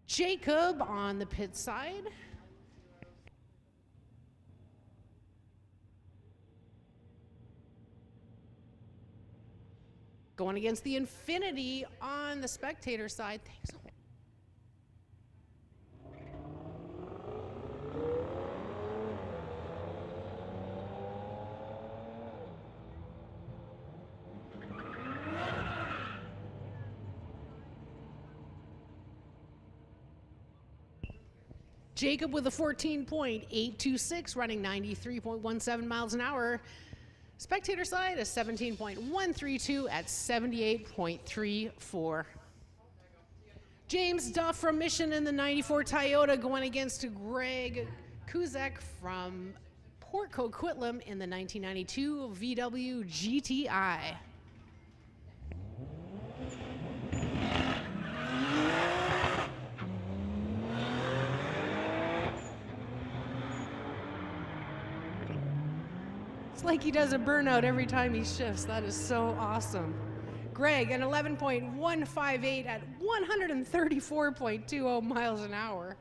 S1: Jacob on the pit side. Going against the Infinity on the spectator side. Thanks. Jacob with a 14.826, running 93.17 miles an hour. Spectator side, a 17.132 at 78.34. James Duff from Mission in the 94 Toyota, going against Greg Kuzek from Port Coquitlam in the 1992 VW GTI. It's like he does a burnout every time he shifts. That is so awesome. Greg, an 11.158 at 134.20 miles an hour.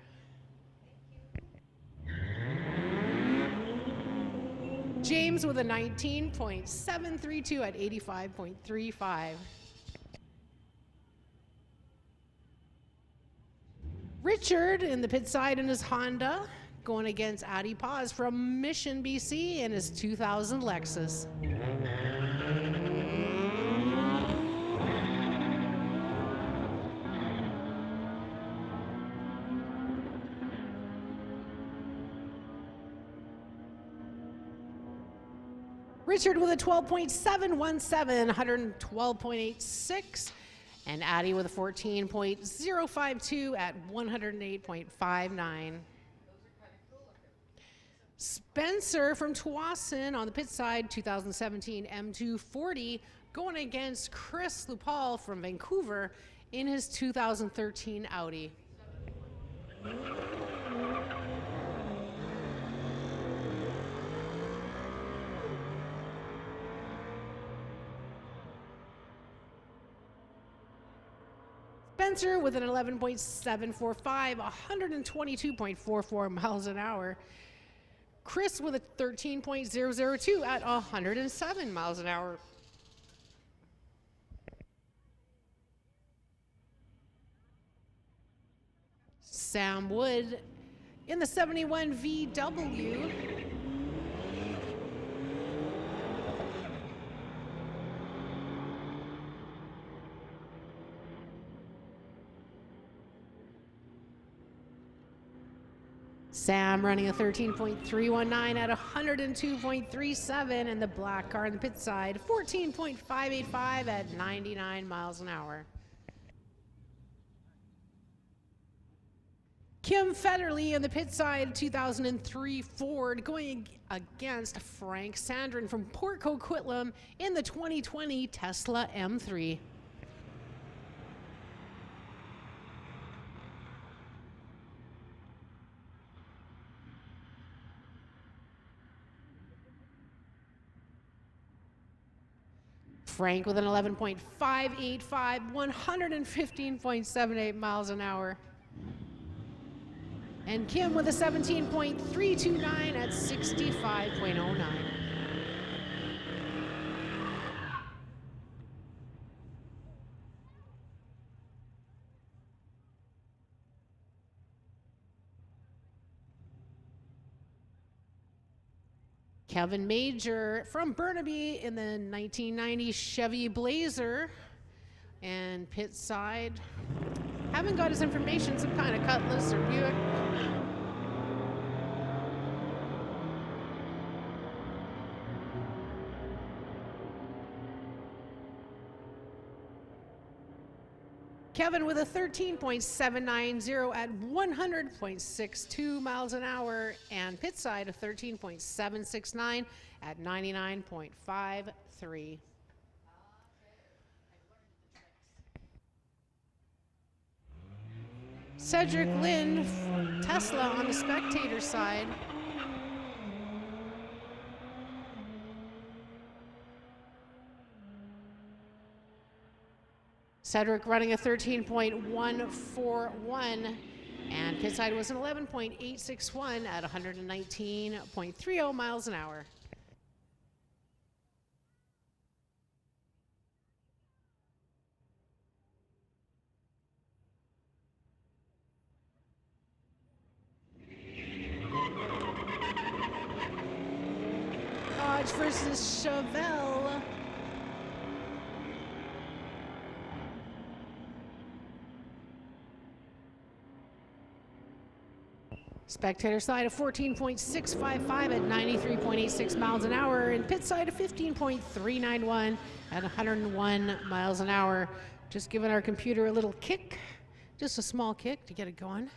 S1: James with a 19.732 at 85.35. Richard in the pit side in his Honda, going against Addy Paz from Mission, BC in his 2000 Lexus. Richard with a 12.717, 112.86, and Addy with a 14.052 at 108.59. Spencer from Tawasin on the pit side, 2017 M240, going against Chris Lupal from Vancouver in his 2013 Audi. Spencer with an 11.745, 122.44 miles an hour. Chris with a 13.002 at 107 miles an hour. Sam Wood in the 71 VW. Sam running a 13.319 at 102.37, and the black car in the pit side, 14.585 at 99 miles an hour. Kim Federley in the pit side, 2003 Ford, going against Frank Sandrin from Port Coquitlam in the 2020 Tesla M3. Frank with an 11.585, 115.78 miles an hour. And Kim with a 17.329 at 65.09. Kevin Major from Burnaby in the 1990 Chevy Blazer, and pit side. Haven't got his information, some kind of Cutlass or Buick. Kevin with a 13.790 at 100.62 miles an hour, and pit side a 13.769 at 99.53. Cedric Lynn, Tesla on the Spectator side. Cedric running a 13.141, and pit side was an 11.861 at 119.30 miles an hour. Dodge versus Chevelle. Spectator side of 14.655 at 93.86 miles an hour, and pit side of 15.391 at 101 miles an hour. Just giving our computer a little kick, just a small kick to get it going.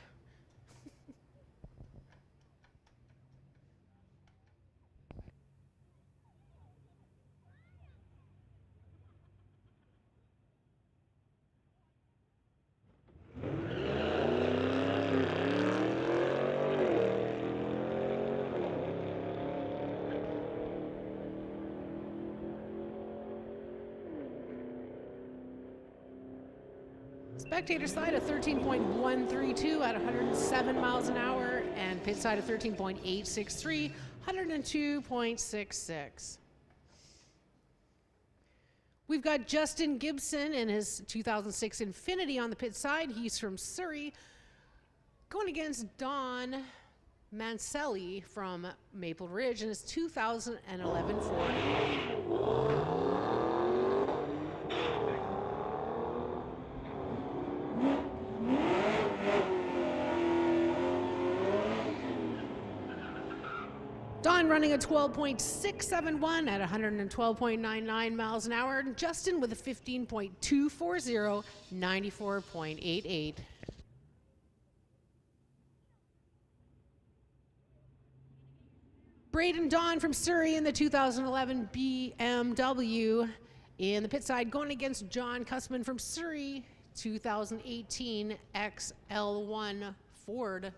S1: Spectator side of 13.132 at 107 miles an hour, and pit side of 13.863, 102.66. We've got Justin Gibson in his 2006 Infiniti on the pit side. He's from Surrey, going against Don Mancelli from Maple Ridge in his 2011 Ford. Don running a 12.671 at 112.99 miles an hour, and Justin with a 15.240, 94.88. Braden Don from Surrey in the 2011 BMW in the pit side, going against John Cussman from Surrey, 2018 XL1 Ford.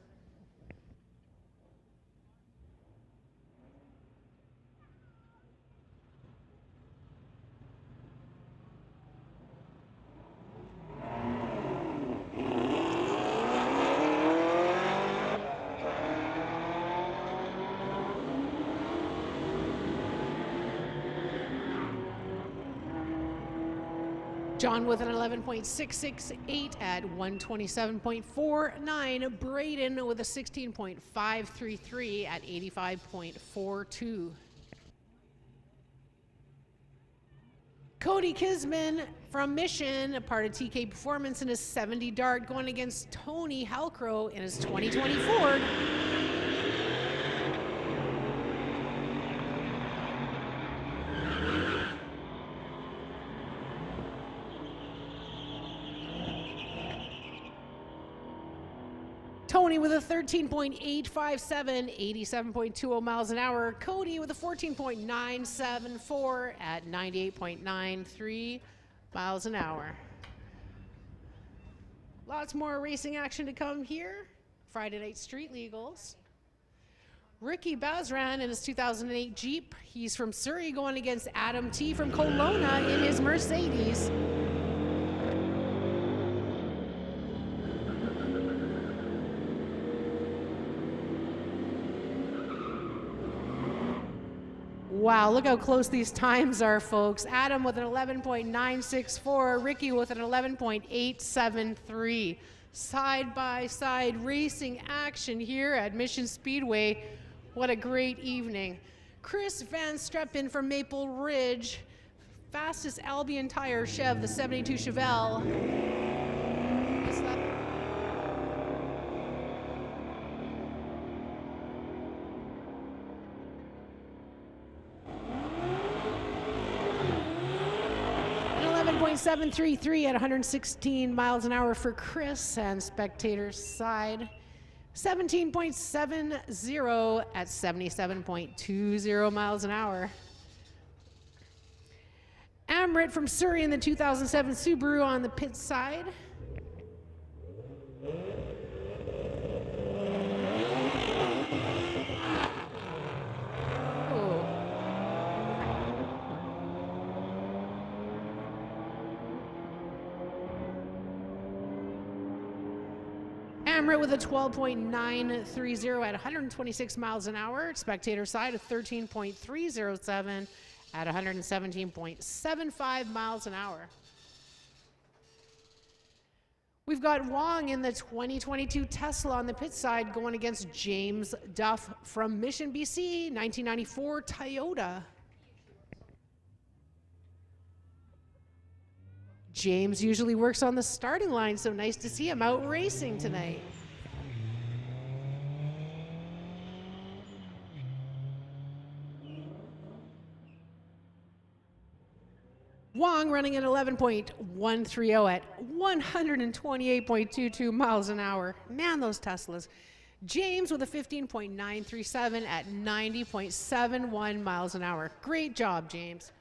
S1: John with an 11.668 at 127.49. Braden with a 16.533 at 85.42. Cody Kisman from Mission, a part of TK Performance in his 70 Dart, going against Tony Halcrow in his 2020 Ford. Tony with a 13.857, 87.20 miles an hour. Cody with a 14.974 at 98.93 miles an hour. Lots more racing action to come here. Friday Night Street Legals. Ricky Bazran in his 2008 Jeep. He's from Surrey, going against Adam T. from Kelowna in his Mercedes. Wow, look how close these times are, folks. Adam with an 11.964, Ricky with an 11.873. Side-by-side racing action here at Mission Speedway. What a great evening. Chris Van Streppen from Maple Ridge, fastest Albion Tire Chev, the 72 Chevelle. An 11.733 at 116 miles an hour for Chris, and Spectators side 17.70 at 77.20 miles an hour. Amrit from Surrey in the 2007 Subaru on the pit side. Amrit with a 12.930 at 126 miles an hour. Spectator side of 13.307 at 117.75 miles an hour. We've got Wong in the 2022 Tesla on the pit side, going against James Duff from Mission, BC, 1994 Toyota. James usually works on the starting line, so nice to see him out racing tonight. Wong running at 11.130 at 128.22 miles an hour. Man, those Teslas. James with a 15.937 at 90.71 miles an hour. Great job, James.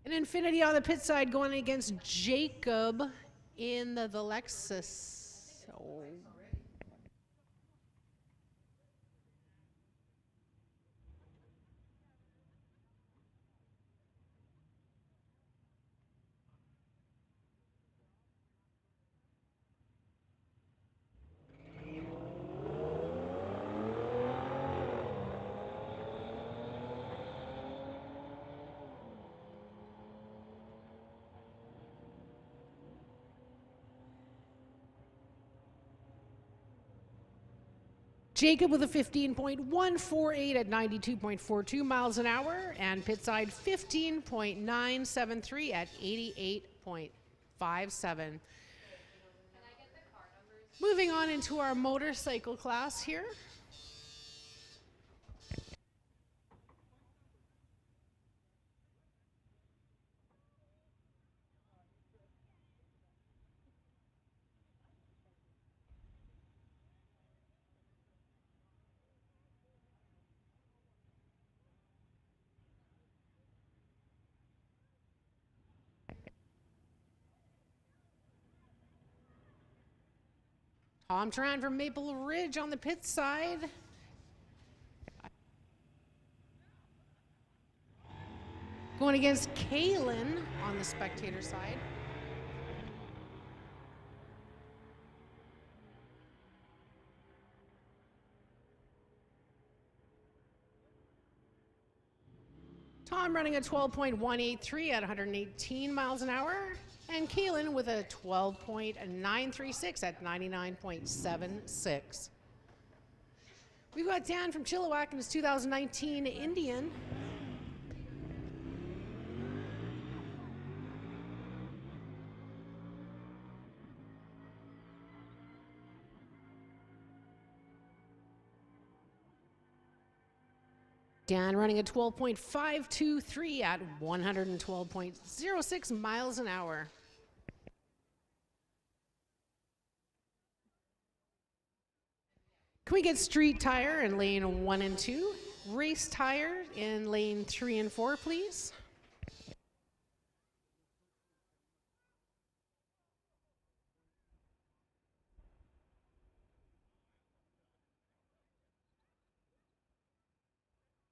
S1: An Infiniti on the pit side, going against Jacob in the Lexus. Oh. Jacob with a 15.148 at 92.42 miles an hour, and pit side 15.973 at 88.57. Moving on into our motorcycle class here. Tom Turan from Maple Ridge on the pit side. Going against Kalen on the spectator side. Tom running a 12.183 at 118 miles an hour. And Keelan with a 12.936 at 99.76. We've got Dan from Chilliwack in his 2019 Indian. Dan running a 12.523 at 112.06 miles an hour. Can we get street tire in lane 1 and 2? Race tire in lane 3 and 4, please.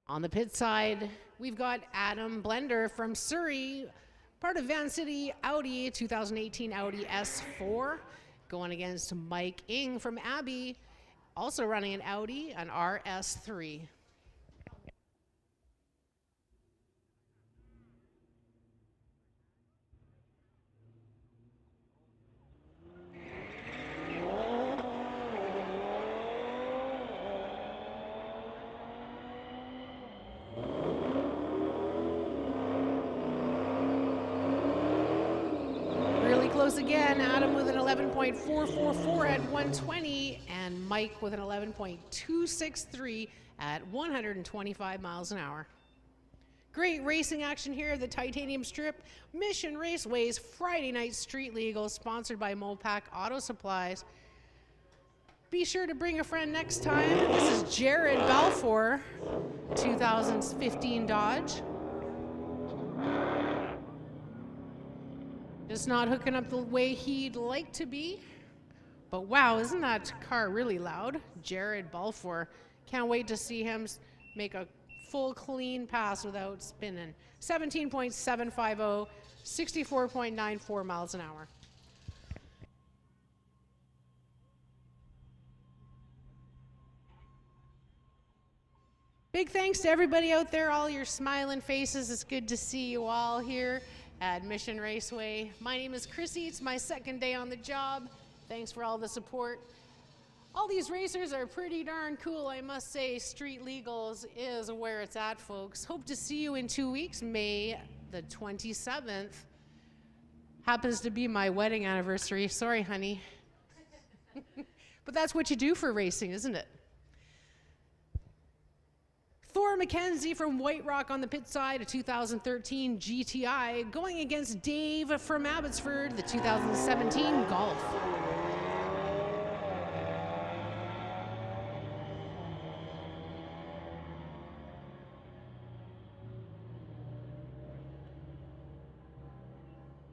S1: On the pit side, we've got Adam Blender from Surrey, part of Van City Audi, 2018 Audi S4, going against Mike Ing from Abbey, also running an Audi, an RS3. Close again, Adam with an 11.444 at 120, and Mike with an 11.263 at 125 miles an hour. Great racing action here at the Titanium Strip, Mission Raceway's Friday Night Street Legal, sponsored by Mopac Auto Supplies. Be sure to bring a friend next time. This is Jared Balfour, 2015 Dodge. Just not hooking up the way he'd like to be. But wow, isn't that car really loud? Jared Balfour. Can't wait to see him make a full clean pass without spinning. 17.750, 64.94 miles an hour. Big thanks to everybody out there, all your smiling faces. It's good to see you all here at Mission Raceway. My name is Chrissy. It's my second day on the job. Thanks for all the support. All these racers are pretty darn cool, I must say. Street Legals is where it's at, folks. Hope to see you in 2 weeks, May the 27th. Happens to be my wedding anniversary. Sorry, honey. But that's what you do for racing, isn't it? Thor McKenzie from White Rock on the pit side, a 2013 GTI, going against Dave from Abbotsford, the 2017 Golf.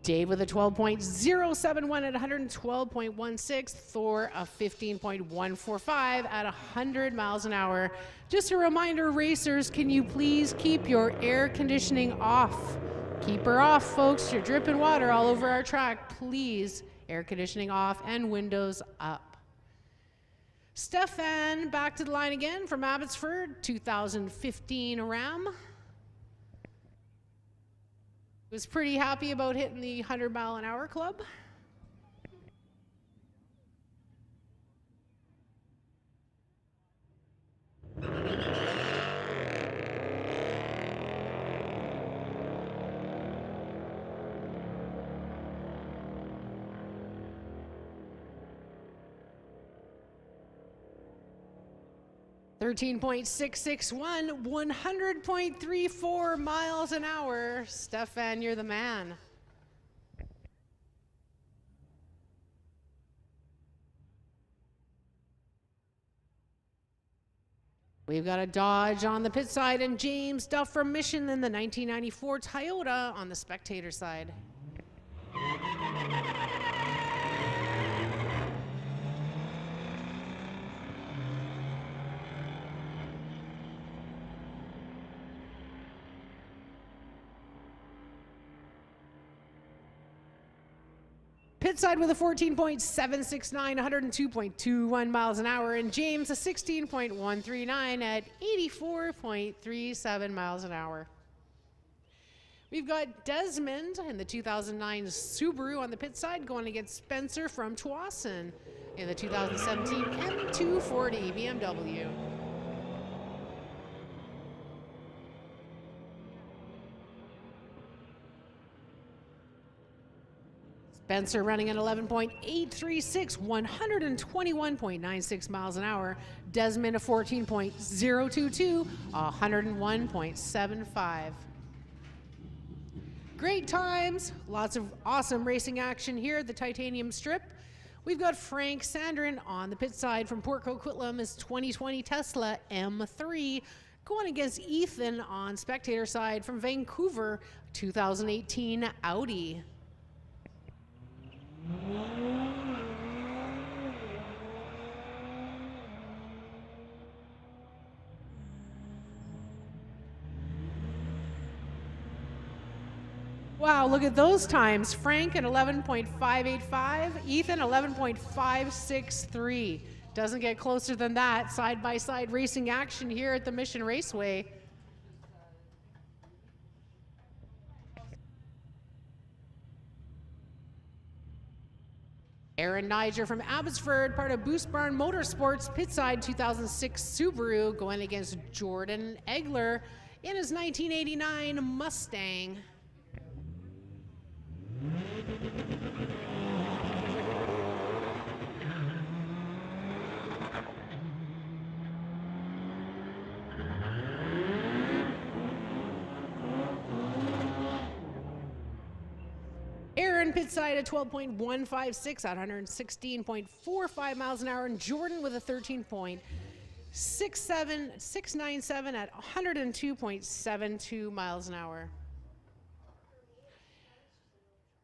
S1: Dave with a 12.071 at 112.16. Thor a 15.145 at 100 miles an hour. Just a reminder, racers, can you please keep your air conditioning off? Keep her off, folks. You're dripping water all over our track. Please, air conditioning off and windows up. Stefan back to the line again from Abbotsford, 2015 Ram. Was pretty happy about hitting the 100-mile-an-hour club. 13.661, 100.34 miles an hour. Stefan, you're the man. We've got a Dodge on the pit side and James Duff from Mission in the 1994 Toyota on the spectator side. Pit side with a 14.769, 102.21 miles an hour, and James a 16.139 at 84.37 miles an hour. We've got Desmond in the 2009 Subaru on the pit side going against Spencer from Tuason in the 2017 M240 BMW. Spencer running at 11.836, 121.96 miles an hour. Desmond a 14.022, 101.75. Great times, lots of awesome racing action here at the Titanium Strip. We've got Frank Sandrin on the pit side from Port Coquitlam, his 2020 Tesla M3, going against Ethan on spectator side from Vancouver, 2018 Audi. Wow, look at those times. Frank at 11.585, Ethan 11.563. Doesn't get closer than that. Side-by-side racing action here at the Mission Raceway. Aaron Niger from Abbotsford, part of Boost Barn Motorsports, Pitside 2006 Subaru, going against Jordan Egler in his 1989 Mustang. Aaron pitside at 12.156 at 116.45 miles an hour, and Jordan with a 13.697 at 102.72 miles an hour.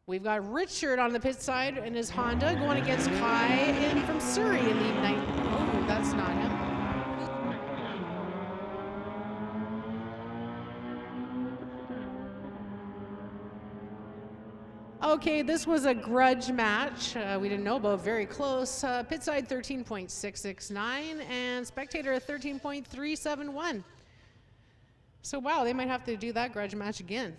S1: We've got Richard on the pit side in his Honda going against Kai in from Surrey in the night. Oh, that's not him. Okay, this was a grudge match. We didn't know about, very close. Pit side 13.669 and spectator 13.371. So wow, they might have to do that grudge match again.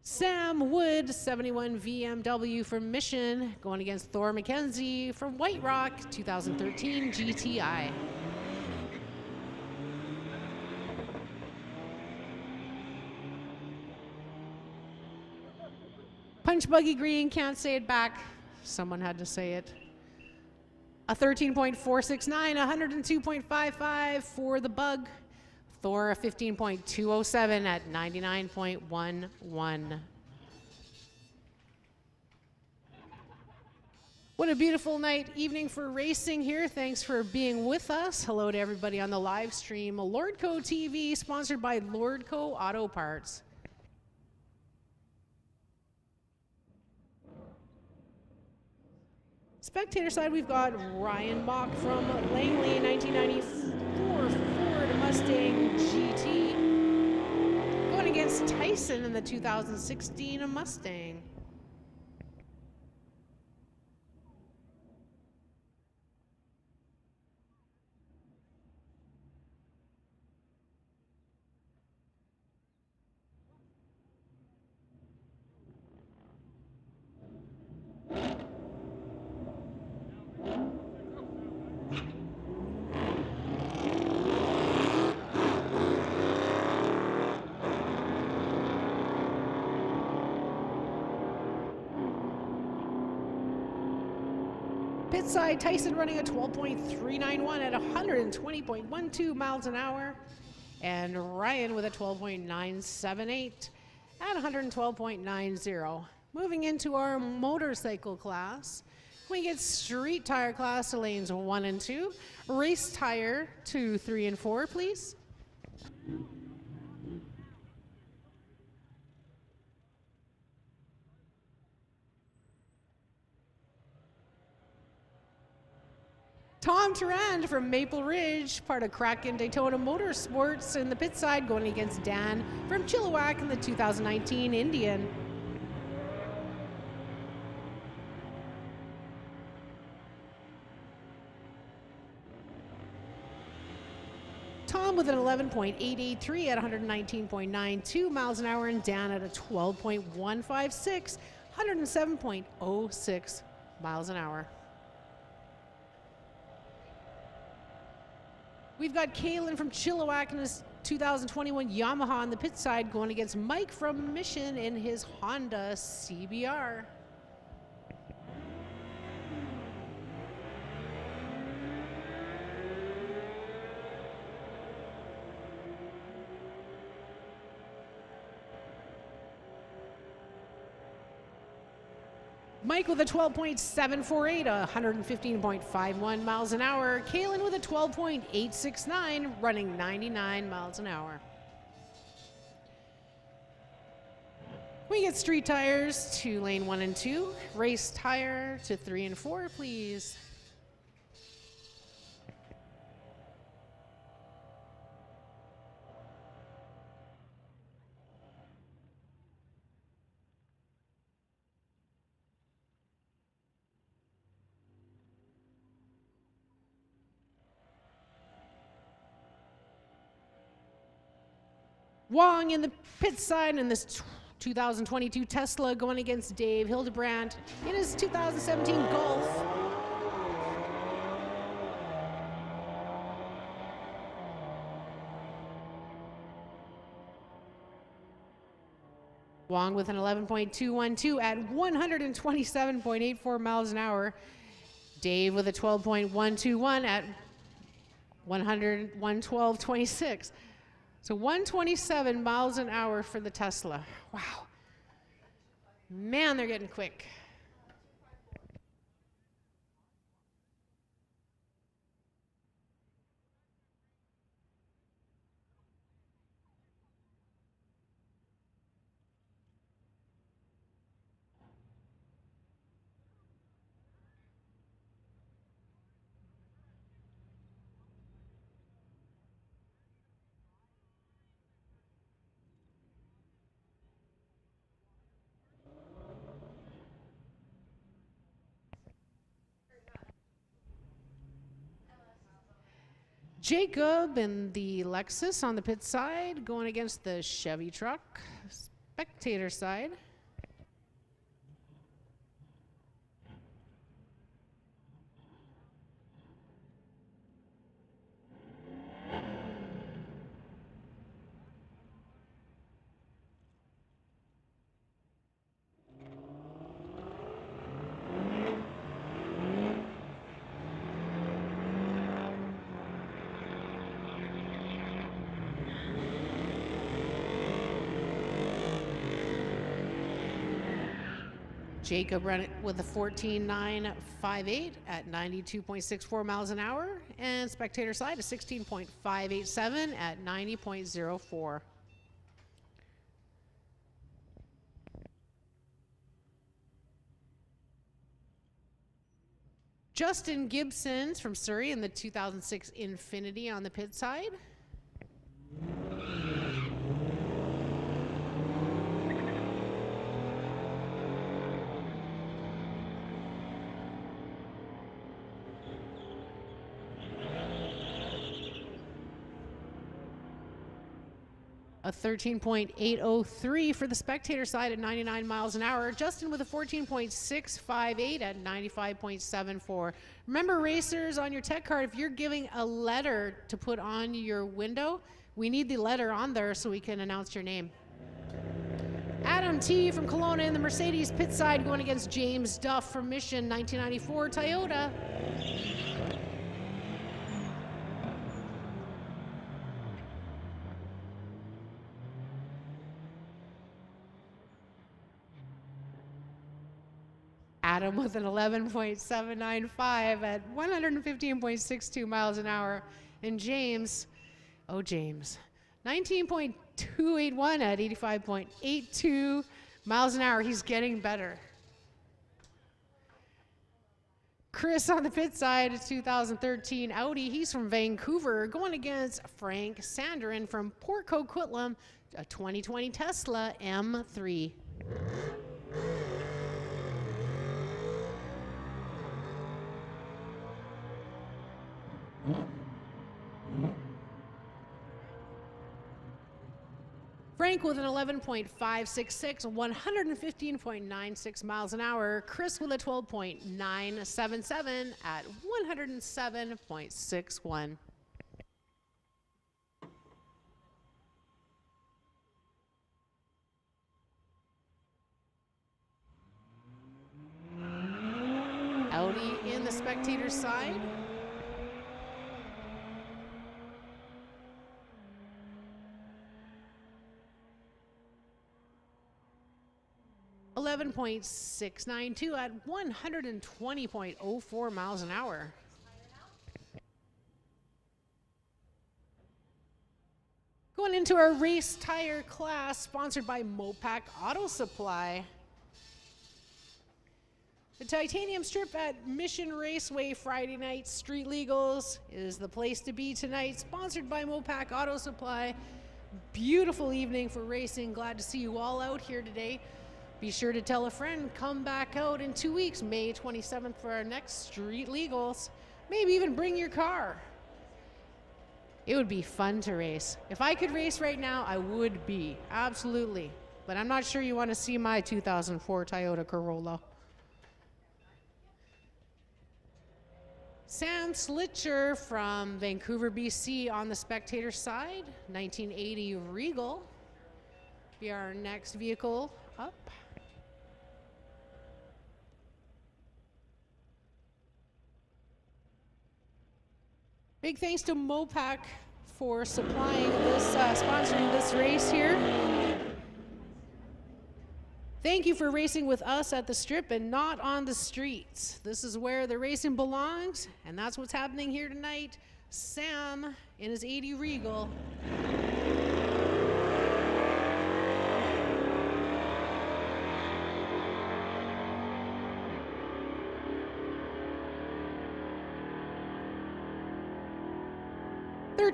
S1: Sam Wood, 71 VMW from Mission, going against Thor McKenzie from White Rock, 2013 GTI. Punch Buggy Green, can't say it back. Someone had to say it. A 13.469, 102.55 for the Bug. Thor a 15.207 at 99.11. What a beautiful night, evening for racing here. Thanks for being with us. Hello to everybody on the live stream. Lordco TV, sponsored by Lordco Auto Parts. Spectator side, we've got Ryan Bach from Langley, 1994 Ford Mustang GT, going against Tyson in the 2016 Mustang. pit side, Tyson running a 12.391 at 120.12 miles an hour. And Ryan with a 12.978 at 112.90. Moving into our motorcycle class, we get street tire class to lanes 1 and 2. Race tire 2, 3, and 4, please. Tom Tarand from Maple Ridge, part of Kraken Daytona Motorsports in the pit side, going against Dan from Chilliwack in the 2019 Indian. Tom with an 11.883 at 119.92 miles an hour, and Dan at a 12.156, 107.06 miles an hour. We've got Kalen from Chilliwack in his 2021 Yamaha on the pit side, going against Mike from Mission in his Honda CBR. Mike with a 12.748, 115.51 miles an hour. Kalen with a 12.869, running 99 miles an hour. We get street tires to lane 1 and 2. Race tire to 3 and 4, please. Wong in the pit side in this 2022 Tesla, going against Dave Hildebrandt in his 2017 Golf. Wong with an 11.212 at 127.84 miles an hour. Dave with a 12.121 at 112.26. So 127 miles an hour for the Tesla. Wow. Man, they're getting quick. Jacob in the Lexus on the pit side, going against the Chevy truck, spectator side. Jacob ran it with a 14.958 at 92.64 miles an hour, and spectator side a 16.587 at 90.04. Justin Gibson's from Surrey in the 2006 Infinity on the pit side. A 13.803 for the spectator side at 99 miles an hour. Justin with a 14.658 at 95.74. Remember, racers, on your tech card, if you're giving a letter to put on your window, we need the letter on there so we can announce your name. Adam Adam T. from Kelowna in the Mercedes pit side going against James Duff from Mission 1994 Toyota. Adam with an 11.795 at 115.62 miles an hour. And James, oh James, 19.281 at 85.82 miles an hour. He's getting better. Chris on the pit side, a 2013 Audi. He's from Vancouver, going against Frank Sanderin from Port Coquitlam, a 2020 Tesla M3. Frank with an 11.566, 115.96 miles an hour. Chris with a 12.977 at 107.61. Audi in the spectator side. 11.692 at 120.04 miles an hour. Going into our race tire class, sponsored by Mopac Auto Supply. The Titanium Strip at Mission Raceway Friday night Street Legals is the place to be tonight, sponsored by Mopac Auto Supply. Beautiful evening for racing. Glad to see you all out here today. Be sure to tell a friend, come back out in 2 weeks, May 27th for our next Street Legals. Maybe even bring your car. It would be fun to race. If I could race right now, I would be, absolutely. But I'm not sure you want to see my 2004 Toyota Corolla. Sam Slitcher from Vancouver, BC on the spectator side, 1980 Regal. Be our next vehicle up. Big thanks to Mopac for supplying this, sponsoring this race here. Thank you for racing with us at the strip and not on the streets. This is where the racing belongs, and that's what's happening here tonight. Sam in his 80 Regal.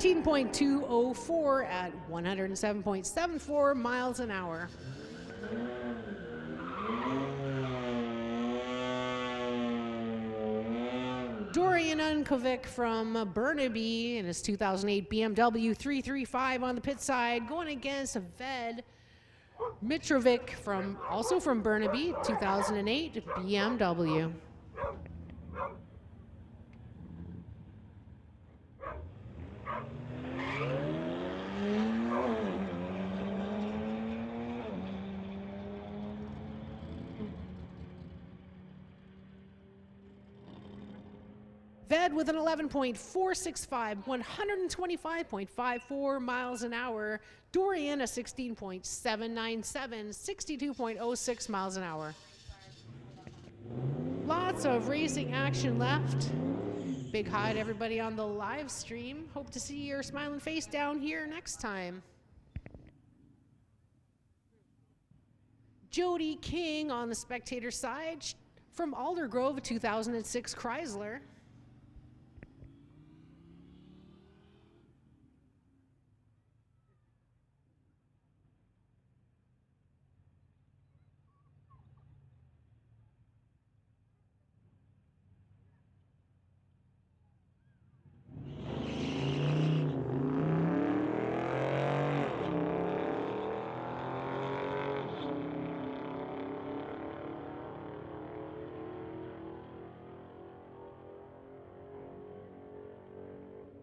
S1: .204 at 107.74 miles an hour. Dorian Unkovic from Burnaby in his 2008 BMW 335 on the pit side, going against Ved Mitrovic also from Burnaby, 2008 BMW. Ved with an 11.465, 125.54 miles an hour. Dorian a 16.797, 62.06 miles an hour. Lots of racing action left. Big hi to everybody on the live stream. Hope to see your smiling face down here next time. Jody King on the spectator side from Aldergrove, 2006 Chrysler.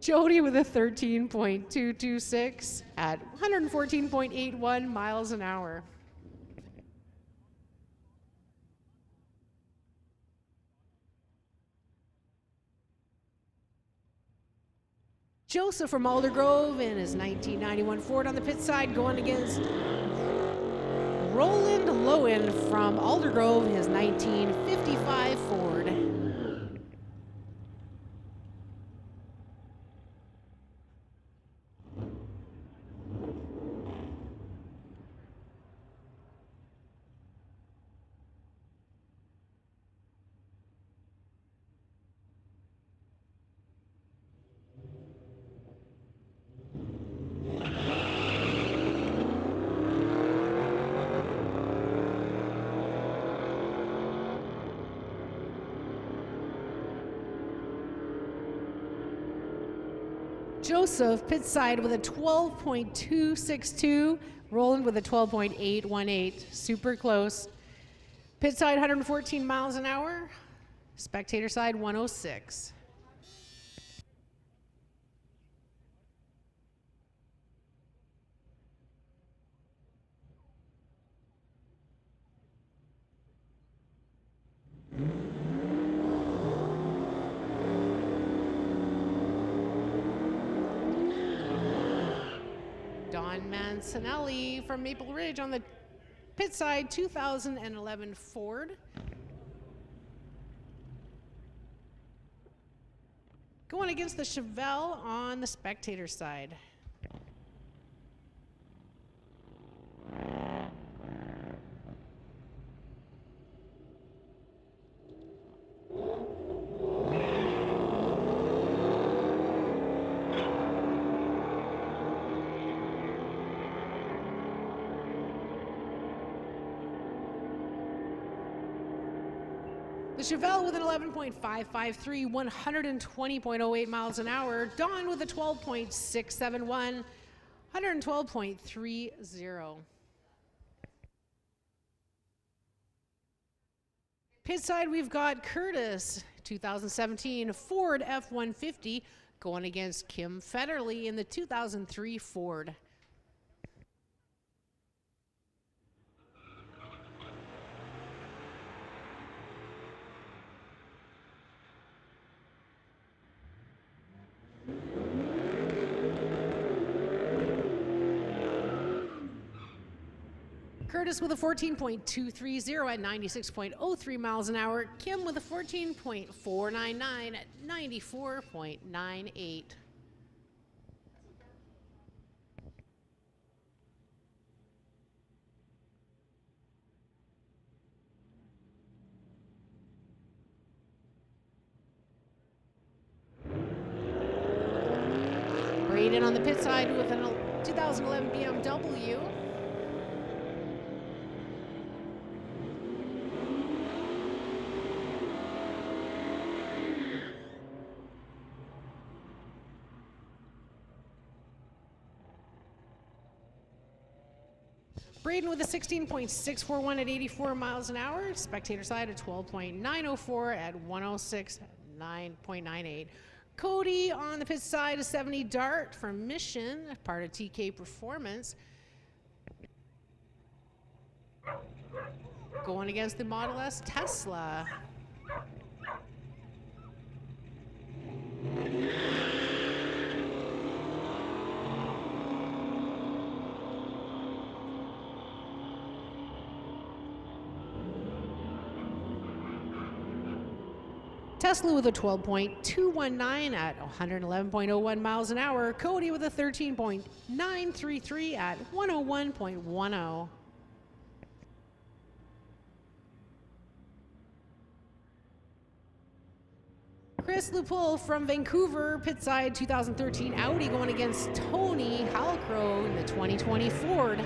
S1: Jody with a 13.226 at 114.81 miles an hour. Joseph from Aldergrove in his 1991 Ford on the pit side, going against Roland Lowen from Aldergrove, his 1955 Ford. Joseph pit side with a 12.262, Roland with a 12.818, super close. Pit side 114 miles an hour, spectator side 106. Don Mancinelli from Maple Ridge on the pit side, 2011 Ford. Going against the Chevelle on the spectator side. The Chevelle with an 11.553, 120.08 miles an hour. Dawn with a 12.671, 112.30. Pit side, we've got Curtis, 2017 Ford F-150, going against Kim Federley in the 2003 Ford. Curtis with a 14.230 at 96.03 miles an hour. Kim with a 14.499 at 94.98. Braden on the pit side with a 2011 BMW. Braden with a 16.641 at 84 miles an hour. Spectator side at 12.904 at 106.9.98. Cody on the pit side, a 70 Dart from Mission, part of TK Performance. Going against the Model S Tesla. Tesla with a 12.219 at 111.01 miles an hour. Cody with a 13.933 at 101.10. Chris Lupul from Vancouver, pit side 2013 Audi, going against Tony Halcrow in the 2020 Ford.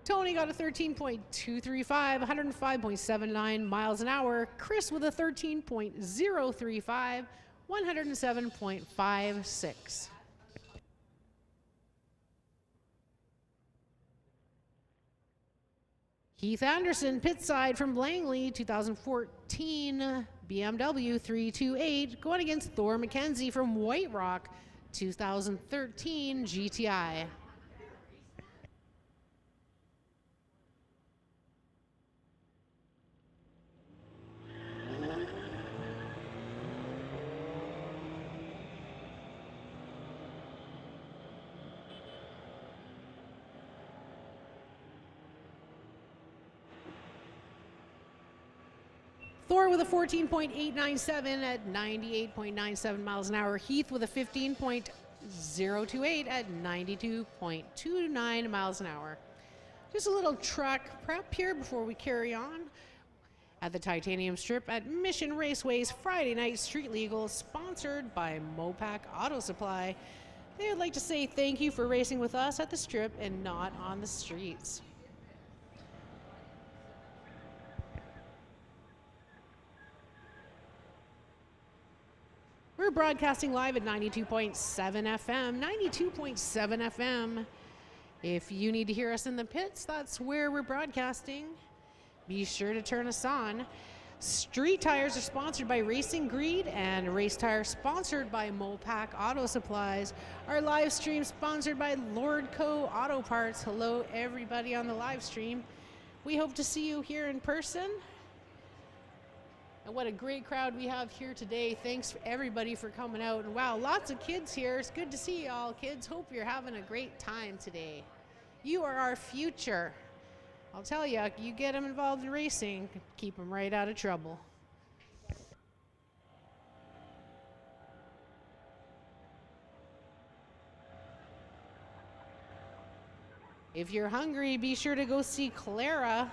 S1: Tony got a 13.235, 105.79 miles an hour. Chris with a 13.035, 107.56. Keith Anderson, pit side from Langley, 2014 BMW 328, going against Thor McKenzie from White Rock, 2013 GTI. Thor with a 14.897 at 98.97 miles an hour. Heath with a 15.028 at 92.29 miles an hour. Just a little track prep here before we carry on. At the Titanium Strip at Mission Raceway's Friday Night Street Legal, sponsored by Mopac Auto Supply. They would like to say thank you for racing with us at the Strip and not on the streets. We're broadcasting live at 92.7 FM, 92.7 FM. If you need to hear us in the pits, that's where we're broadcasting. Be sure to turn us on. Street tires are sponsored by Racing Greed, and race tires sponsored by Mopac Auto Supplies. Our live stream sponsored by Lordco Auto Parts. Hello everybody on the live stream. We hope to see you here in person. And what a great crowd we have here today. Thanks everybody for coming out. And wow, lots of kids here. It's good to see you all, kids. Hope you're having a great time today. You are our future. I'll tell you, you get them involved in racing, keep them right out of trouble. If you're hungry, be sure to go see Clara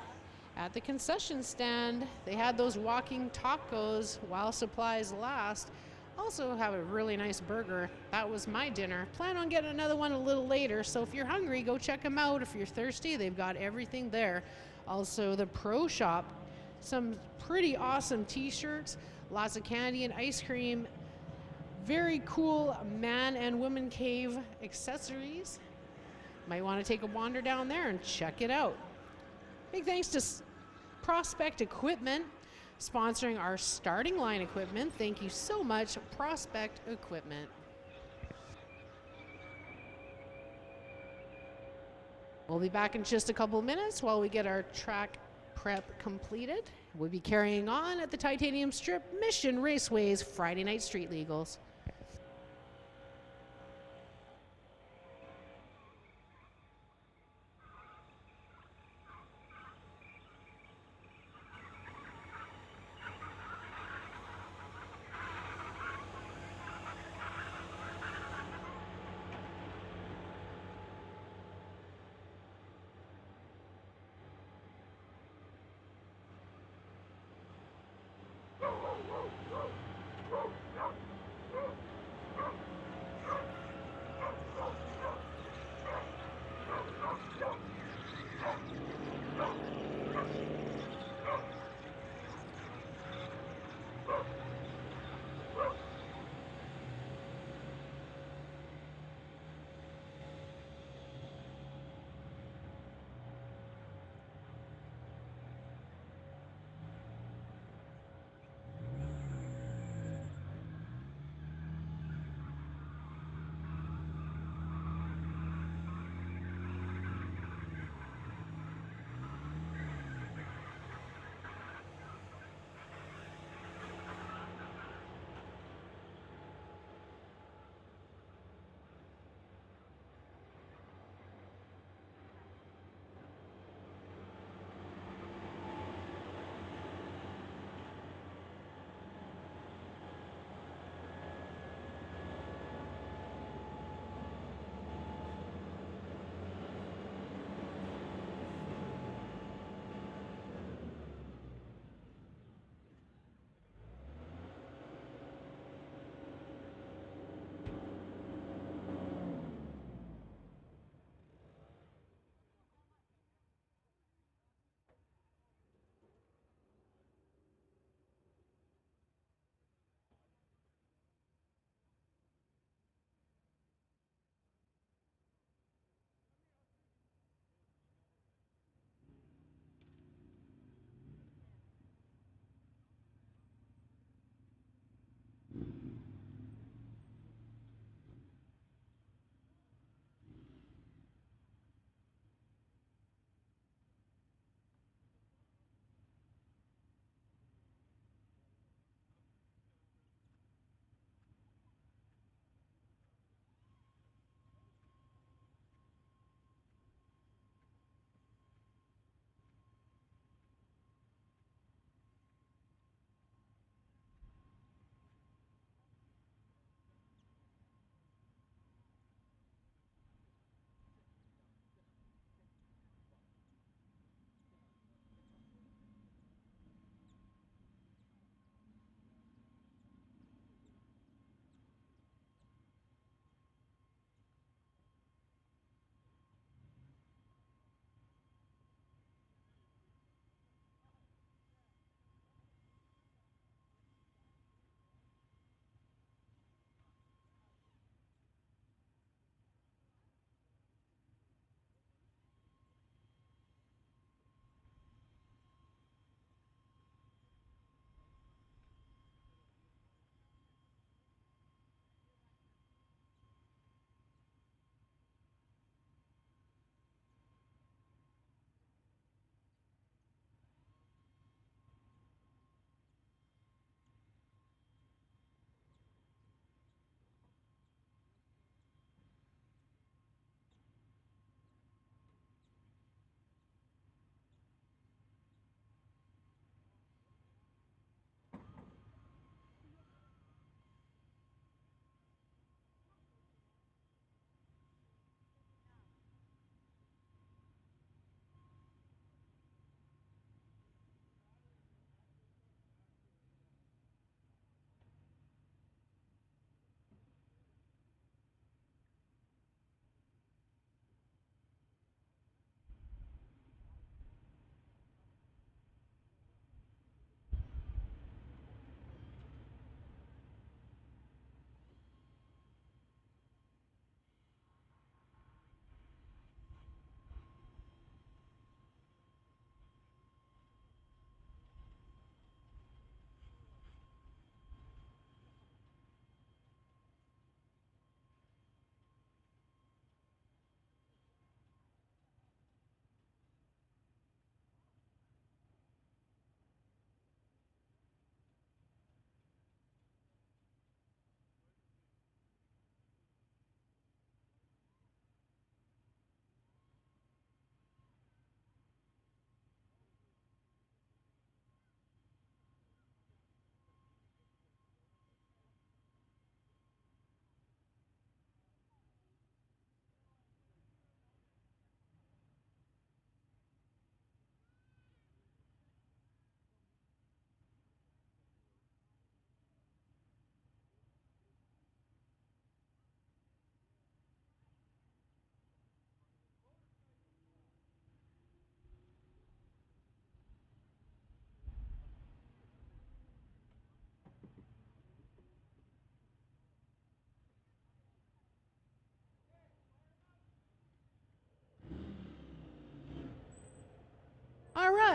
S1: at the concession stand. They had those walking tacos while supplies last. Also have a really nice burger. That was my dinner. Plan on getting another one a little later, so if you're hungry, go check them out. If you're thirsty, they've got everything there. Also the Pro Shop, some pretty awesome t-shirts, lots of candy and ice cream, very cool man and woman cave accessories. Might want to take a wander down there and check it out. Big thanks to Prospect Equipment, sponsoring our starting line equipment. Thank you so much, Prospect Equipment. We'll be back in just a couple of minutes while we get our track prep completed. We'll be carrying on at the Titanium Strip, Mission Raceway's Friday Night Street Legals.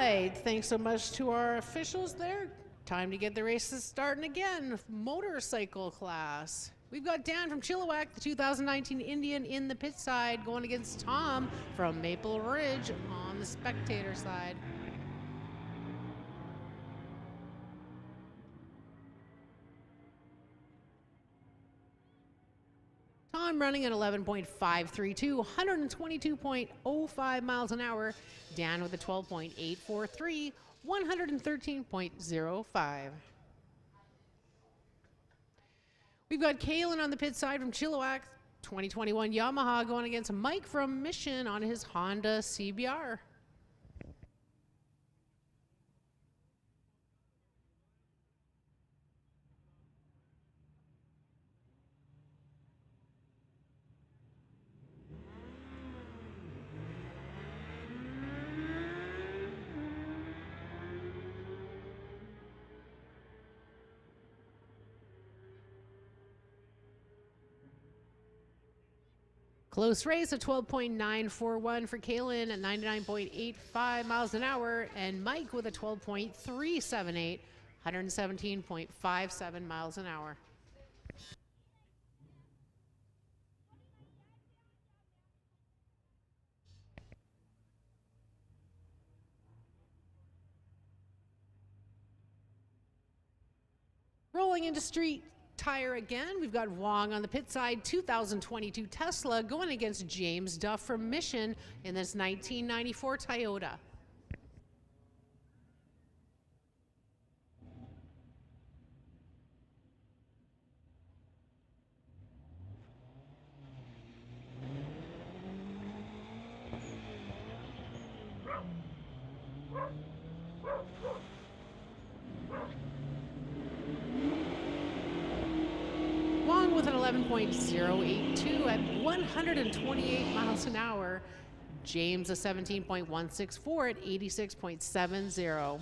S1: right, thanks so much to our officials there. Time to get the races starting again. Motorcycle class. We've got Dan from Chilliwack, the 2019 Indian, in the pit side, going against Tom from Maple Ridge on the spectator side. Tom running at 11.532, 122.05 miles an hour. Dan with a 12.843, 113.05. We've got Kalen on the pit side from Chilliwack, 2021 Yamaha, going against Mike from Mission on his Honda CBR. Close race of 12.941 for Kalen at 99.85 miles an hour, and Mike with a 12.378, 117.57 miles an hour. Rolling into street tire again, we've got Wong on the pit side, 2022 Tesla, going against James Duff from Mission in this 1994 Toyota. With an 11.082 at 128 miles an hour. James a 17.164 at 86.70.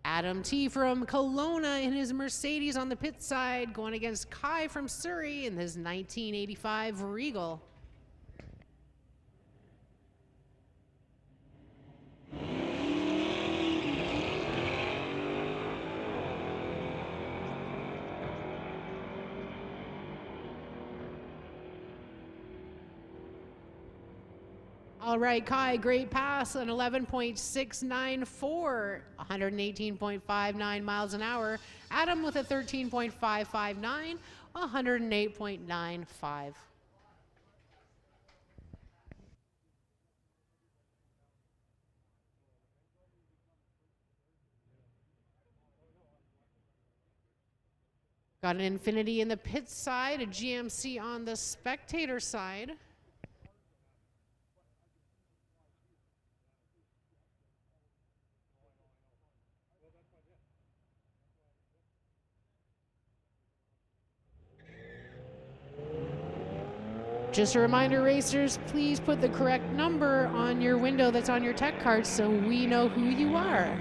S1: Adam T from Kelowna in his Mercedes on the pit side, going against Kai from Surrey in his 1985 Regal. All right, Kai, great pass, an 11.694, 118.59 miles an hour. Adam with a 13.559, 108.95. Got an Infinity in the pit side, a GMC on the spectator side. Just a reminder, racers, please put the correct number on your window that's on your tech card so we know who you are.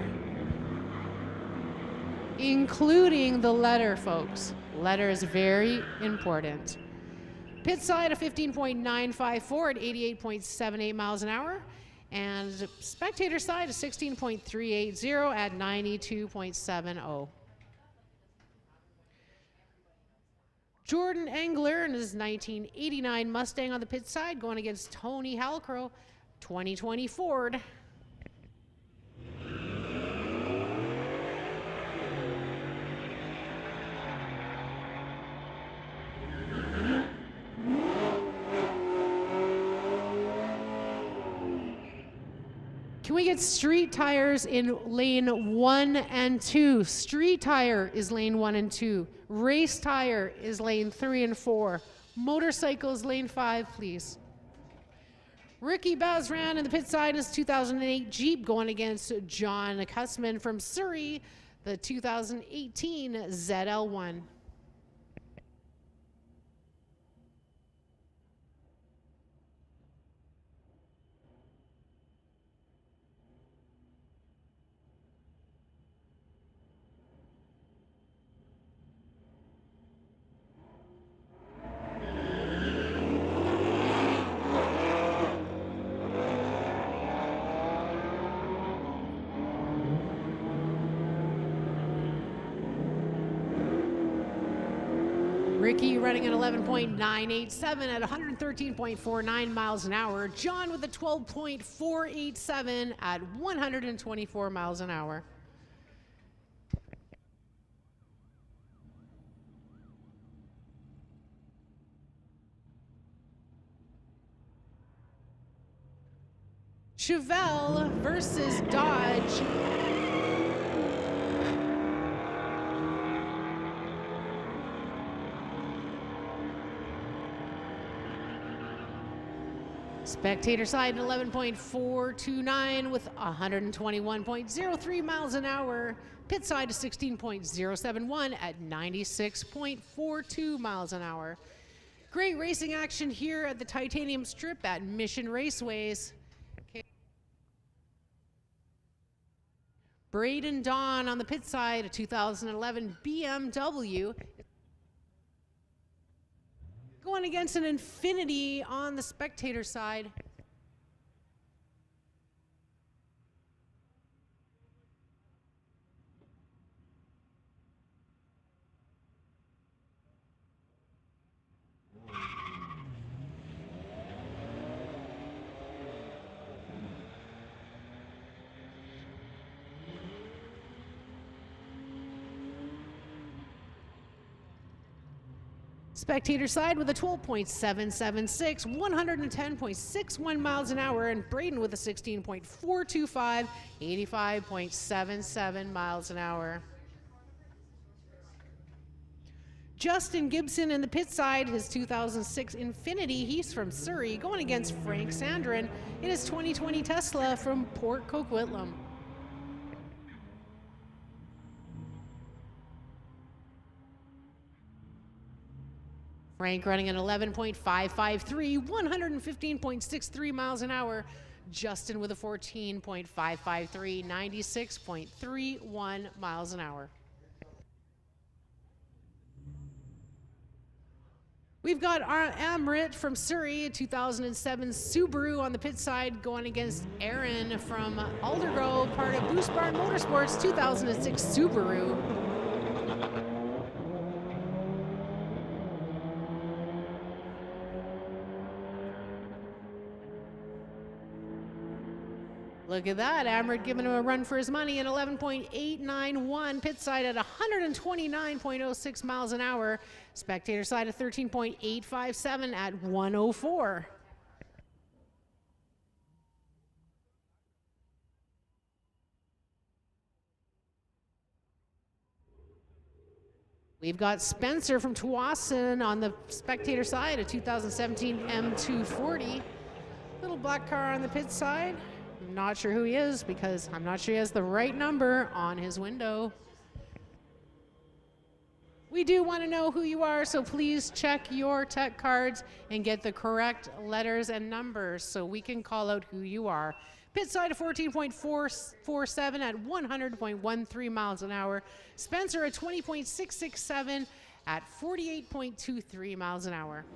S1: Including the letter, folks. Letter is very important. Pit side a 15.954 at 88.78 miles an hour. And spectator side a 16.380 at 92.70. Jordan Engler in his 1989 Mustang on the pit side, going against Tony Halcrow, 2020 Ford. Can we get street tires in lane 1 and 2? Street tire is lane 1 and 2. Race tire is lane 3 and 4. Motorcycles lane 5, please. Ricky Bazran in the pit side is 2008 Jeep, going against John Cussman from Surrey, the 2018 ZL1. Ricky running at 11.987 at 113.49 miles an hour. John with a 12.487 at 124 miles an hour. Chevelle versus Dodge. Spectator side at 11.429 with 121.03 miles an hour. Pit side to 16.071 at 96.42 miles an hour. Great racing action here at the Titanium Strip at Mission Raceways. Braden Dawn on the pit side, a 2011 BMW. Going against an Infinity on the spectator side. Spectator side with a 12.776, 110.61 miles an hour, and Braden with a 16.425, 85.77 miles an hour. Justin Gibson in the pit side, his 2006 Infinity, he's from Surrey, going against Frank Sandrin in his 2020 Tesla from Port Coquitlam. Frank running at 11.553, 115.63 miles an hour. Justin with a 14.553, 96.31 miles an hour. We've got our Amrit from Surrey, a 2007 Subaru on the pit side, going against Aaron from Aldergrove, part of Boost Barn Motorsports, 2006 Subaru. Look at that, Amrit giving him a run for his money at 11.891, pit side at 129.06 miles an hour, spectator side at 13.857 at 104. We've got Spencer from Tawasin on the spectator side, a 2017 M240. Little black car on the pit side. I'm not sure who he is because I'm not sure he has the right number on his window. We do want to know who you are, so please check your tech cards and get the correct letters and numbers so we can call out who you are. Pit side of 14.447 at 100.13 miles an hour. Spencer at 20.667 at 48.23 miles an hour.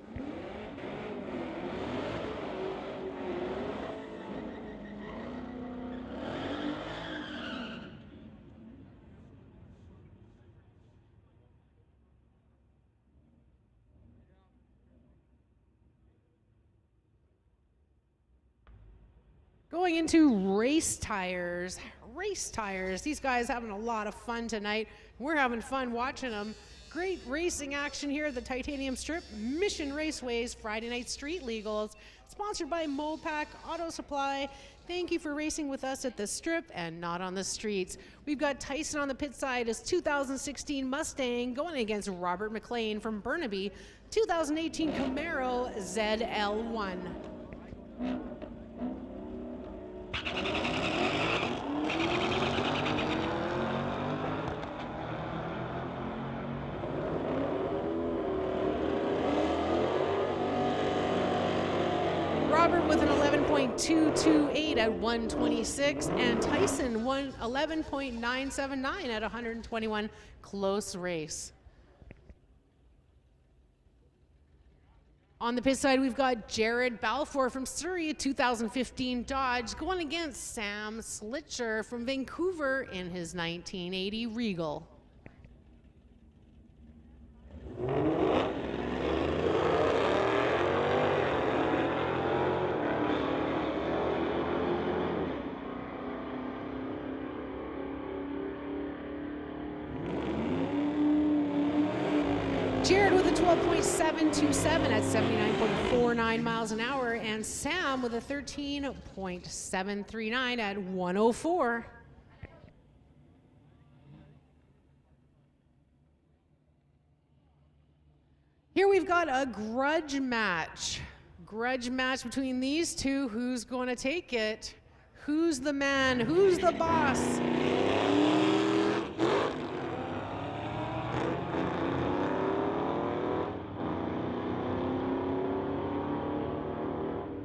S1: Going into race tires. These guys having a lot of fun tonight. We're having fun watching them. Great racing action here at the Titanium Strip, Mission Raceways, Friday Night Street Legals, sponsored by Mopac Auto Supply. Thank you for racing with us at the Strip and not on the streets. We've got Tyson on the pit side, his 2016 Mustang, going against Robert Mclean from Burnaby, 2018 Camaro Zl1. Robert with an 11.228 at 126, and Tyson 11.979 at 121. Close race. On the pit side, we've got Jared Balfour from Surrey, 2015 Dodge, going against Sam Slitcher from Vancouver in his 1980 Regal. Jared with a 12.727 at 79.49 miles an hour, and Sam with a 13.739 at 104. Here we've got a grudge match. Grudge match between these two. Who's going to take it? Who's the man? Who's the boss?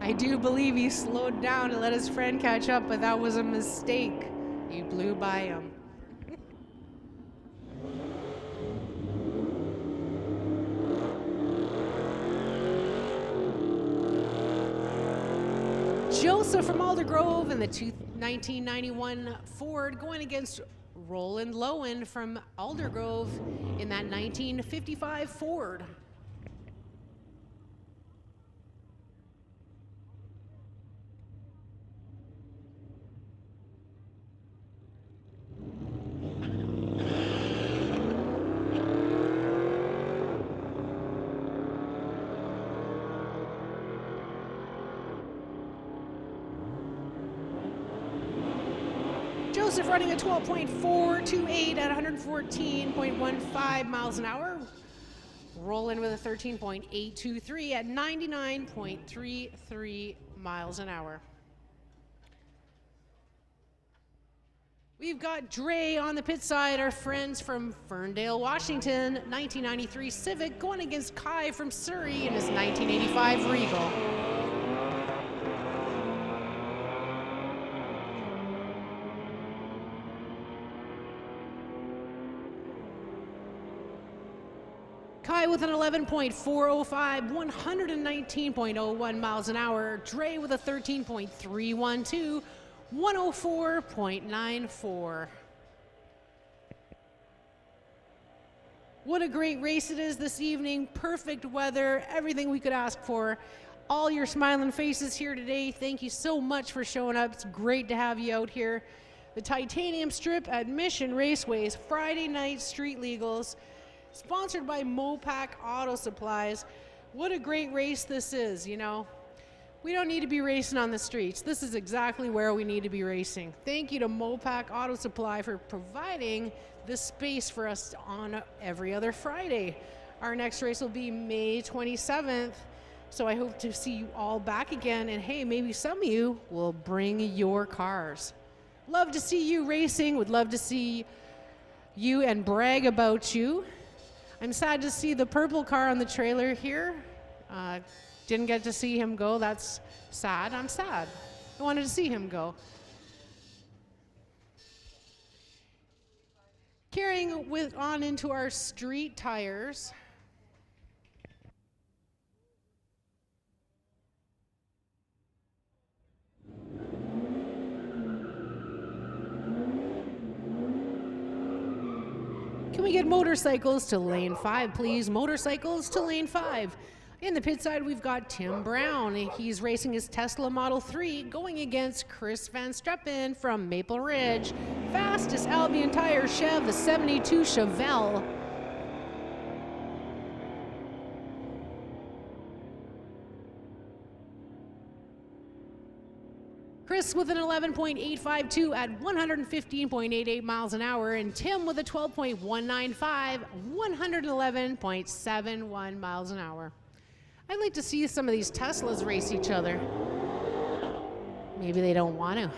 S1: I do believe he slowed down to let his friend catch up, but that was a mistake. He blew by him. Joseph from Aldergrove in the 1991 Ford going against Roland Lowen from Aldergrove in that 1955 Ford. Joseph running a 12.428 at 114.15 miles an hour. Roland with a 13.823 at 99.33 miles an hour. We've got Dre on the pit side, our friends from Ferndale, Washington, 1993 Civic going against Kai from Surrey in his 1985 Regal. Kai with an 11.405, 119.01 miles an hour. Dre with a 13.312, 104.94. What a great race it is this evening. Perfect weather, everything we could ask for. All your smiling faces here today. Thank you so much for showing up. It's great to have you out here. The Titanium Strip at Mission Raceway's Friday night street legals, sponsored by Mopac Auto Supplies. What a great race this is, you know. We don't need to be racing on the streets. This is exactly where we need to be racing. Thank you to Mopac Auto Supply for providing this space for us on every other Friday. Our next race will be May 27th, so I hope to see you all back again, and hey, maybe some of you will bring your cars. Love to see you racing, would love to see you and brag about you. I'm sad to see the purple car on the trailer here. Didn't get to see him go. That's sad. I'm sad. I wanted to see him go. Carrying on into our street tires. Can we get motorcycles to lane 5, please? Motorcycles to lane 5. In the pit side, we've got Tim Brown. He's racing his Tesla Model 3 going against Chris Van Streppen from Maple Ridge. Fastest Albion Tire Chev, the 72 Chevelle. Chris with an 11.852 at 115.88 miles an hour, and Tim with a 12.195, 111.71 miles an hour. I'd like to see some of these Teslas race each other. Maybe they don't want to.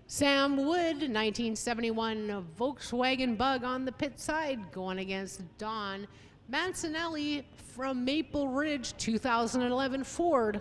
S1: Sam Wood, 1971 Volkswagen Bug on the pit side, going against Don Mancinelli from Maple Ridge, 2011 Ford.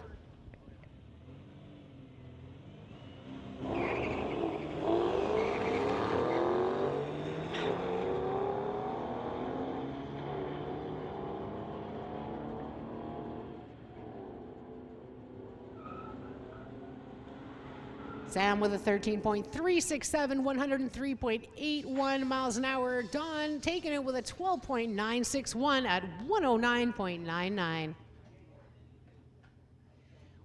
S1: Sam with a 13.367, 103.81 miles an hour. Don taking it with a 12.961 at 109.99.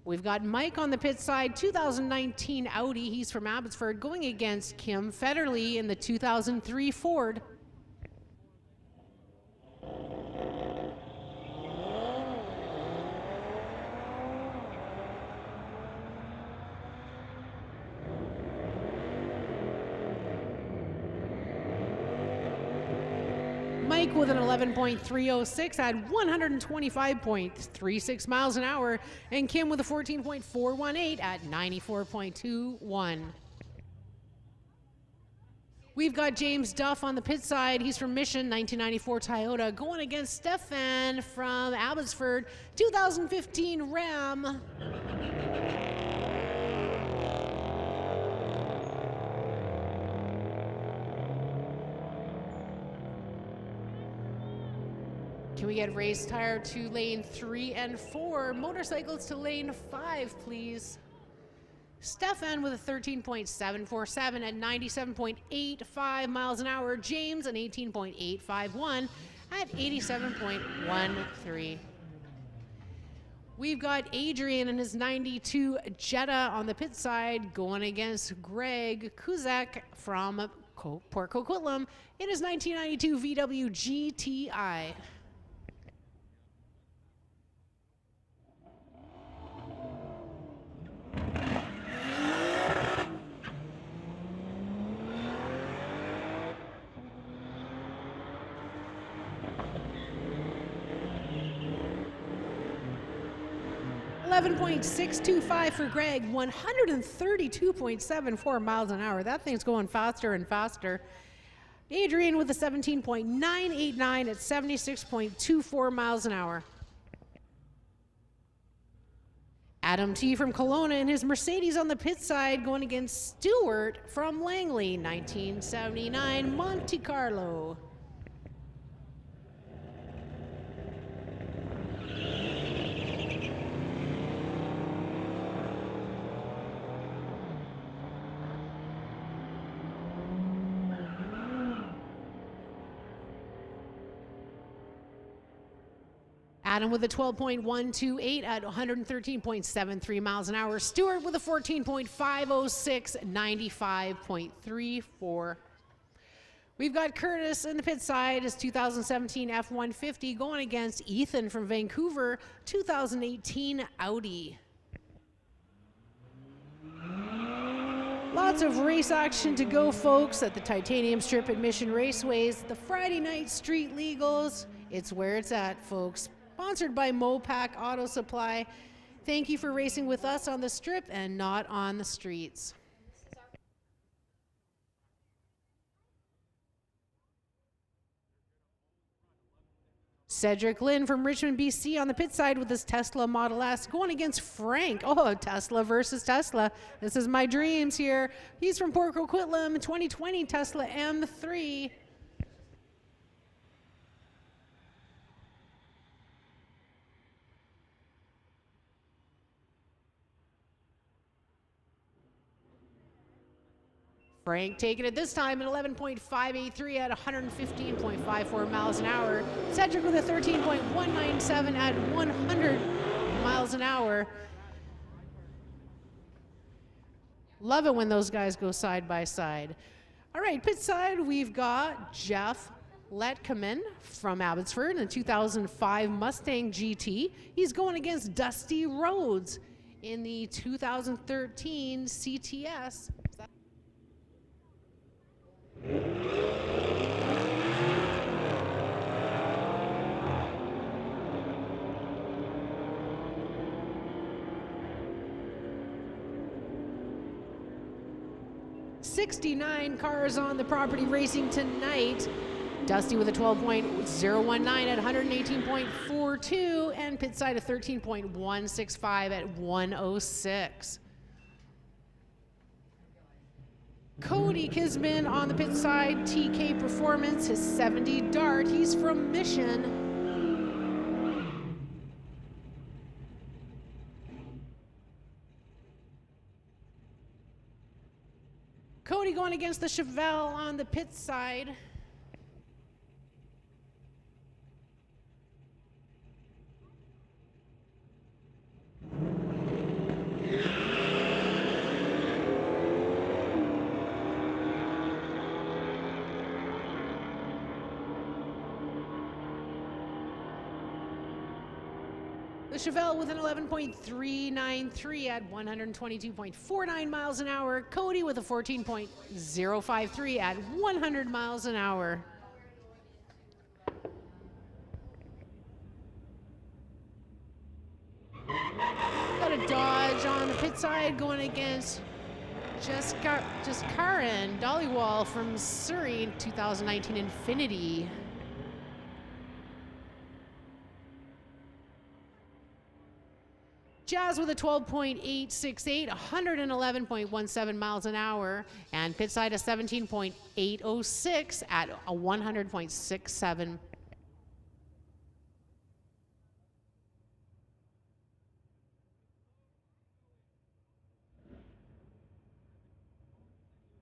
S1: We've got Mike on the pit side, 2019 Audi. He's from Abbotsford, going against Kim Federley in the 2003 Ford. Mike with an 11.306 at 125.36 miles an hour. And Kim with a 14.418 at 94.21. We've got James Duff on the pit side. He's from Mission, 1994 Toyota, going against Stefan from Abbotsford, 2015 Ram. Can we get race tire to lane 3 and 4? Motorcycles to lane 5, please. Stefan with a 13.747 at 97.85 miles an hour. James an 18.851 at 87.13. We've got Adrian and his 92 Jetta on the pit side going against Greg Kuzak from Port Coquitlam in his 1992 VW GTI. 11.625 for Greg, 132.74 miles an hour. That thing's going faster and faster. Adrian with a 17.989 at 76.24 miles an hour. Adam T. from Kelowna in his Mercedes on the pit side going against Stewart from Langley, 1979 Monte Carlo. Adam with a 12.128 at 113.73 miles an hour. Stewart with a 14.506, 95.34. We've got Curtis in the pit side, his 2017 F-150 going against Ethan from Vancouver, 2018 Audi. Lots of race action to go, folks, at the Titanium Strip at Mission Raceways. The Friday night street legals, it's where it's at, folks. Sponsored by Mopac Auto Supply. Thank you for racing with us on the strip and not on the streets. Cedric Lynn from Richmond, BC on the pit side with his Tesla Model S going against Frank. Oh, Tesla versus Tesla. This is my dreams here. He's from Port Coquitlam, 2020 Tesla M3. Frank taking it this time at 11.583 at 115.54 miles an hour. Cedric with a 13.197 at 100 miles an hour. Love it when those guys go side by side. All right, pit side, we've got Jeff Letkeman from Abbotsford in a 2005 Mustang GT. He's going against Dusty Rhodes in the 2013 CTS. 69 cars on the property racing tonight. Dusty with a 12.019 at 118.42 and pit side a 13.165 at 106. Cody Kisman on the pit side, TK Performance, his 70 Dart. He's from Mission. Cody going against the Chevelle on the pit side. The Chevelle with an 11.393 at 122.49 miles an hour. Cody with a 14.053 at 100 miles an hour. got a Dodge on the pit side going against just Karen Dollywall from Surrey 2019 Infinity. Jazz with a 12.868, 111.17 miles an hour, and pit side a 17.806 at a 100.67.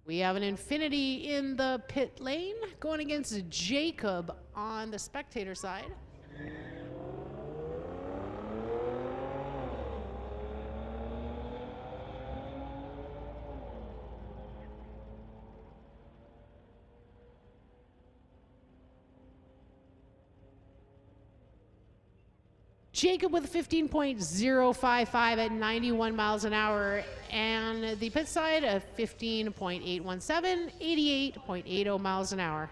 S1: We have an Infinity in the pit lane going against Jacob on the spectator side. Jacob with 15.055 at 91 miles an hour, and the pit side of 15.817, 88.80 miles an hour.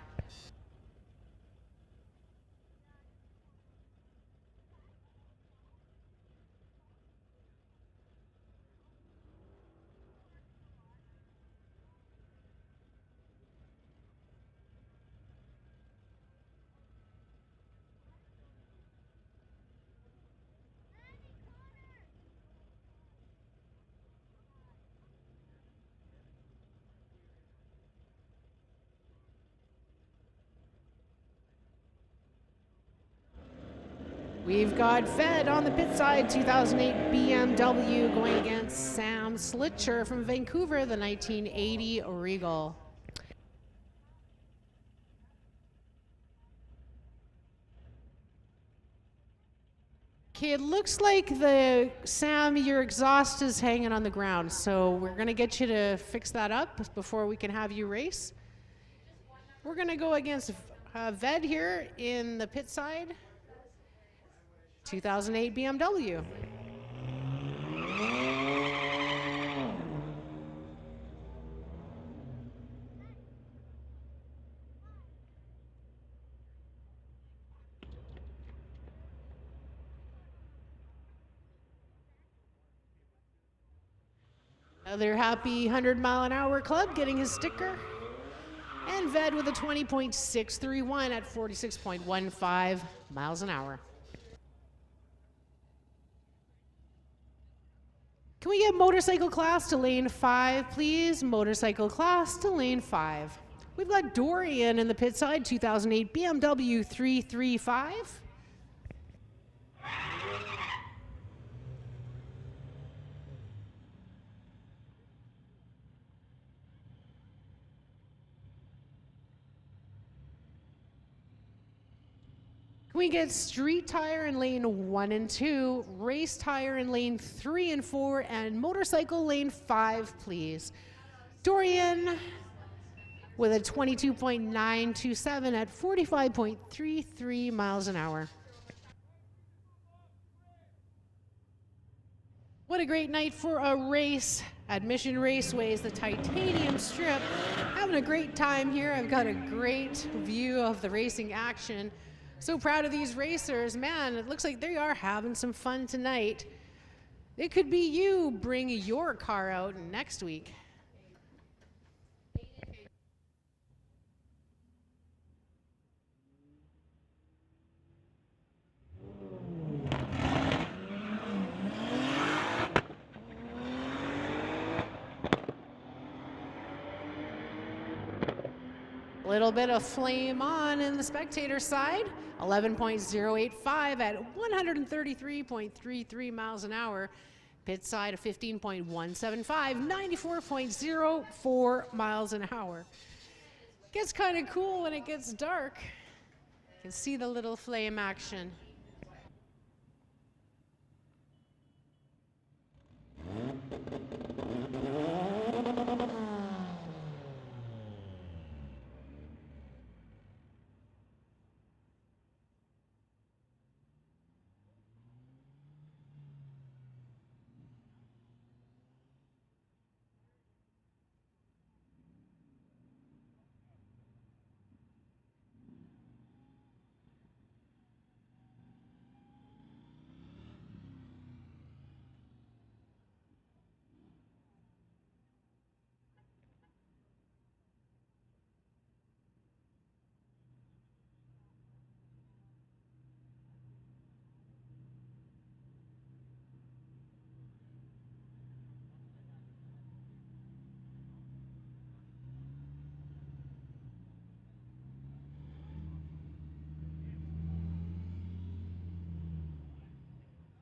S1: We've got Fed on the pit side, 2008 BMW going against Sam Slitcher from Vancouver, the 1980 Regal. Okay, it looks like Sam, your exhaust is hanging on the ground, so we're gonna get you to fix that up before we can have you race. We're gonna go against Ved here in the pit side. 2008 BMW. Another happy 100-mile-an-hour club getting his sticker. And Ved with a 20.631 at 46.15 miles an hour. Can we get motorcycle class to lane 5, please? Motorcycle class to lane 5. We've got Dorian in the pit side, 2008 BMW 335. We get street tire in lane 1 and 2, race tire in lane 3 and 4, and motorcycle lane 5, please. Dorian with a 22.927 at 45.33 miles an hour. What a great night for a race at Mission Raceways, the Titanium Strip. Having a great time here. I've got a great view of the racing action. So proud of these racers. Man, it looks like they are having some fun tonight. It could be you bring your car out next week. Little bit of flame on in the spectator side, 11.085 at 133.33 miles an hour. Pit side of 15.175, 94.04 miles an hour. Gets kind of cool when it gets dark. You can see the little flame action.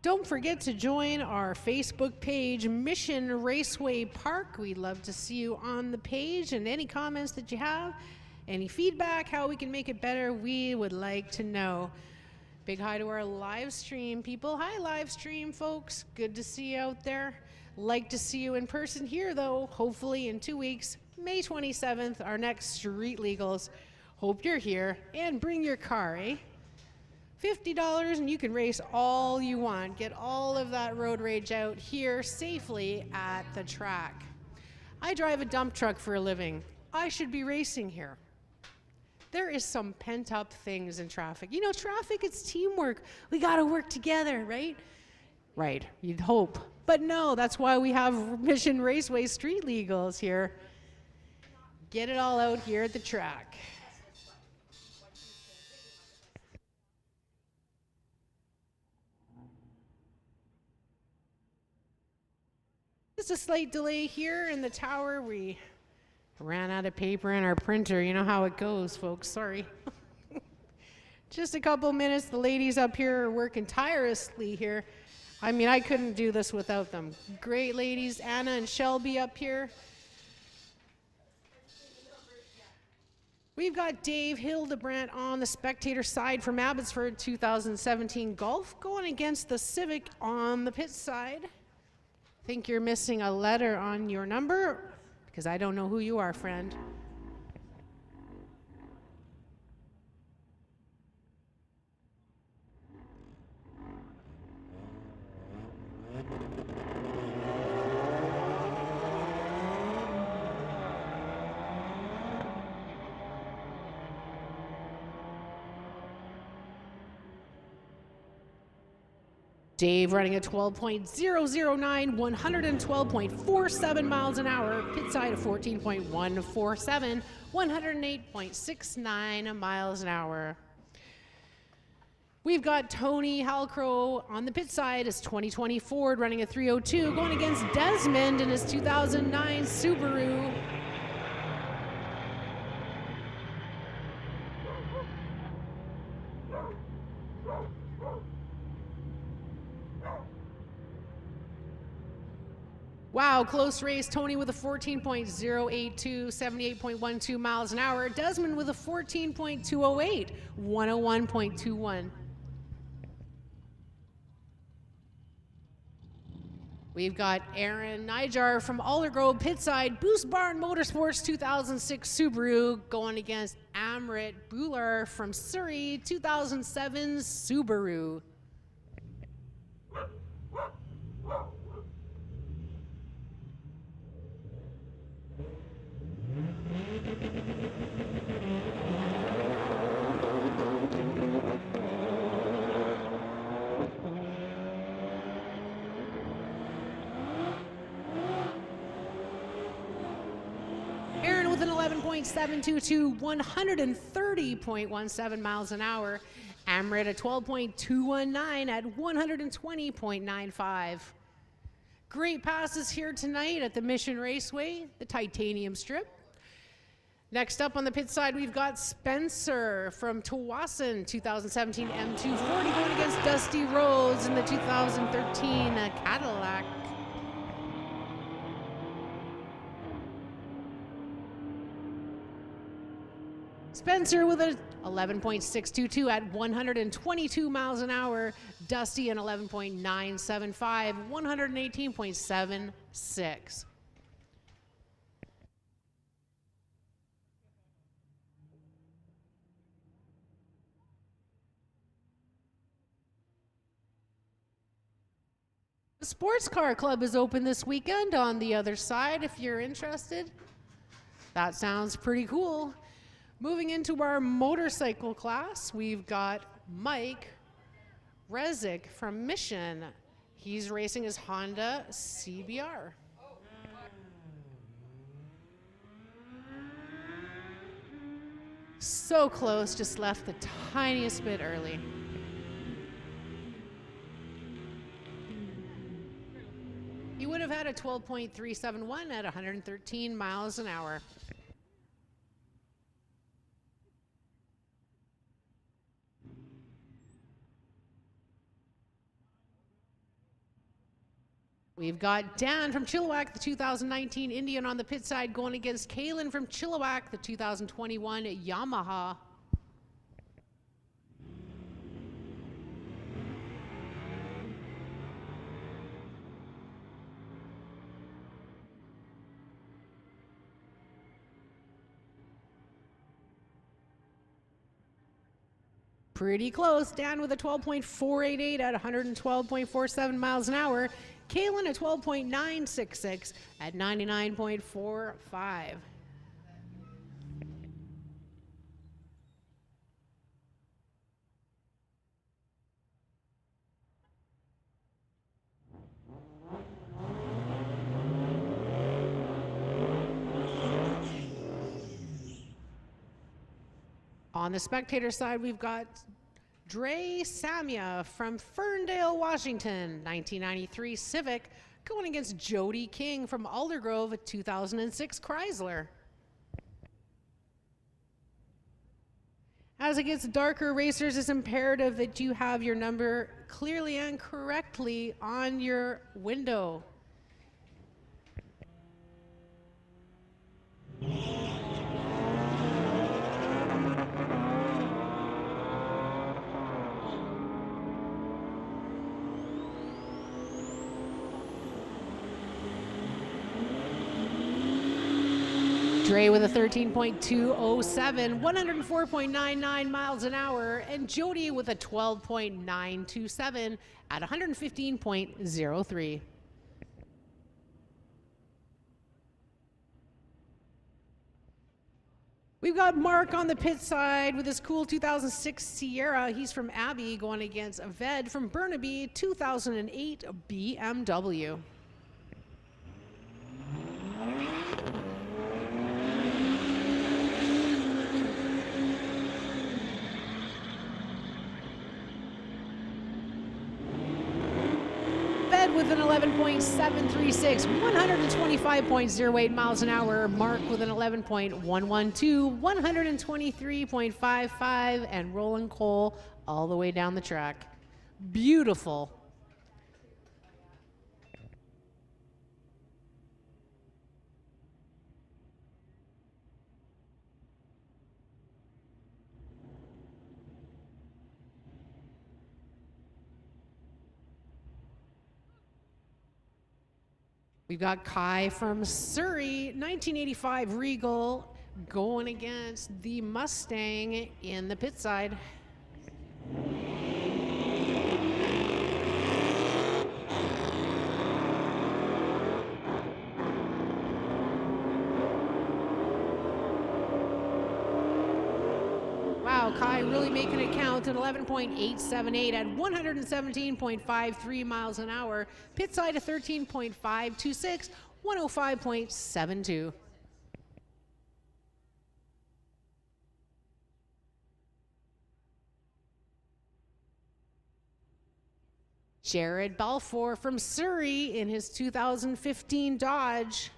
S1: Don't forget to join our Facebook page, Mission Raceway Park. We'd love to see you on the page, and any comments that you have, any feedback, how we can make it better, we would like to know. Big hi to our live stream people. Hi, live stream folks. Good to see you out there. Like to see you in person here, though, hopefully in 2 weeks, May 27th, our next Street Legals. Hope you're here, and bring your car, eh? $50 and you can race all you want. Get all of that road rage out here safely at the track. I drive a dump truck for a living. I should be racing here. There is some pent up things in traffic. You know, traffic, it's teamwork. We gotta work together, right? Right, you'd hope. But no, that's why we have Mission Raceway Street Legals here. Get it all out here at the track. Just a slight delay here in the tower. We ran out of paper in our printer. You know how it goes, folks. Sorry. Just a couple minutes. The ladies up here are working tirelessly here. I mean, I couldn't do this without them. Great ladies, Anna and Shelby up here. We've got Dave Hildebrandt on the spectator side from Abbotsford 2017 Golf, going against the Civic on the pit side. Think you're missing a letter on your number? Because I don't know who you are, friend. Dave running at 12.009, 112.47 miles an hour. Pit side of 14.147, 108.69 miles an hour. We've got Tony Halcrow on the pit side, his 2020 Ford running at 302, going against Desmond in his 2009 Subaru. Wow, close race. Tony with a 14.082, 78.12 miles an hour. Desmond with a 14.208, 101.21. We've got Aaron Nijar from Aldergrove Pitside, Boost Barn Motorsports 2006 Subaru, going against Amrit Bular from Surrey 2007 Subaru. Aaron with an 11.722, 130.17 miles an hour. Amrit at 12.219 at 120.95. Great passes here tonight at the Mission Raceway, the Titanium Strip. Next up on the pit side, we've got Spencer from Tawasin, 2017 M240, going against Dusty Rhodes in the 2013 Cadillac. Spencer with a 11.622 at 122 miles an hour. Dusty an 11.975, 118.76. The Sports Car Club is open this weekend on the other side if you're interested. That sounds pretty cool. Moving into our motorcycle class, we've got Mike Rezik from Mission. He's racing his Honda CBR. So close, just left the tiniest bit early. He would have had a 12.371 at 113 miles an hour. We've got Dan from Chilliwack, the 2019 Indian on the pit side, going against Kaylin from Chilliwack, the 2021 Yamaha. Pretty close. Dan with a 12.488 at 112.47 miles an hour. Kaylin a 12.966 at 99.45. On the spectator side, we've got Dre Samia from Ferndale, Washington, 1993 Civic, going against Jody King from Aldergrove, a 2006 Chrysler. As it gets darker, racers, it's imperative that you have your number clearly and correctly on your window. Dre with a 13.207, 104.99 miles an hour, and Jody with a 12.927 at 115.03. We've got Mark on the pit side with his cool 2006 Sierra. He's from Abbey, going against Ved from Burnaby, 2008 BMW. With an 11.736, 125.08 miles an hour. Mark with an 11.112, 123.55, and Roland Cole all the way down the track. Beautiful. We've got Kai from Surrey, 1985 Regal, going against the Mustang in the pit side. Wow, Kai really making it count at 11.878 at 117.53 miles an hour. Pit side at 13.526, 105.72. Jared Balfour from Surrey in his 2015 Dodge.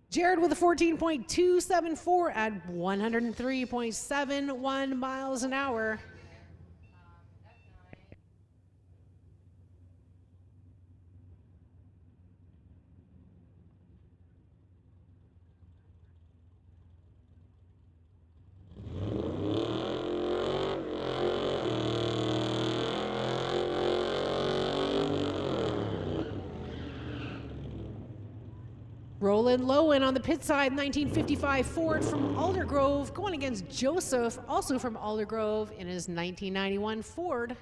S1: Jared with a 14.274 at 103.71 miles an hour. Roland Lowen on the pit side, 1955 Ford from Aldergrove, going against Joseph, also from Aldergrove, in his 1991 Ford.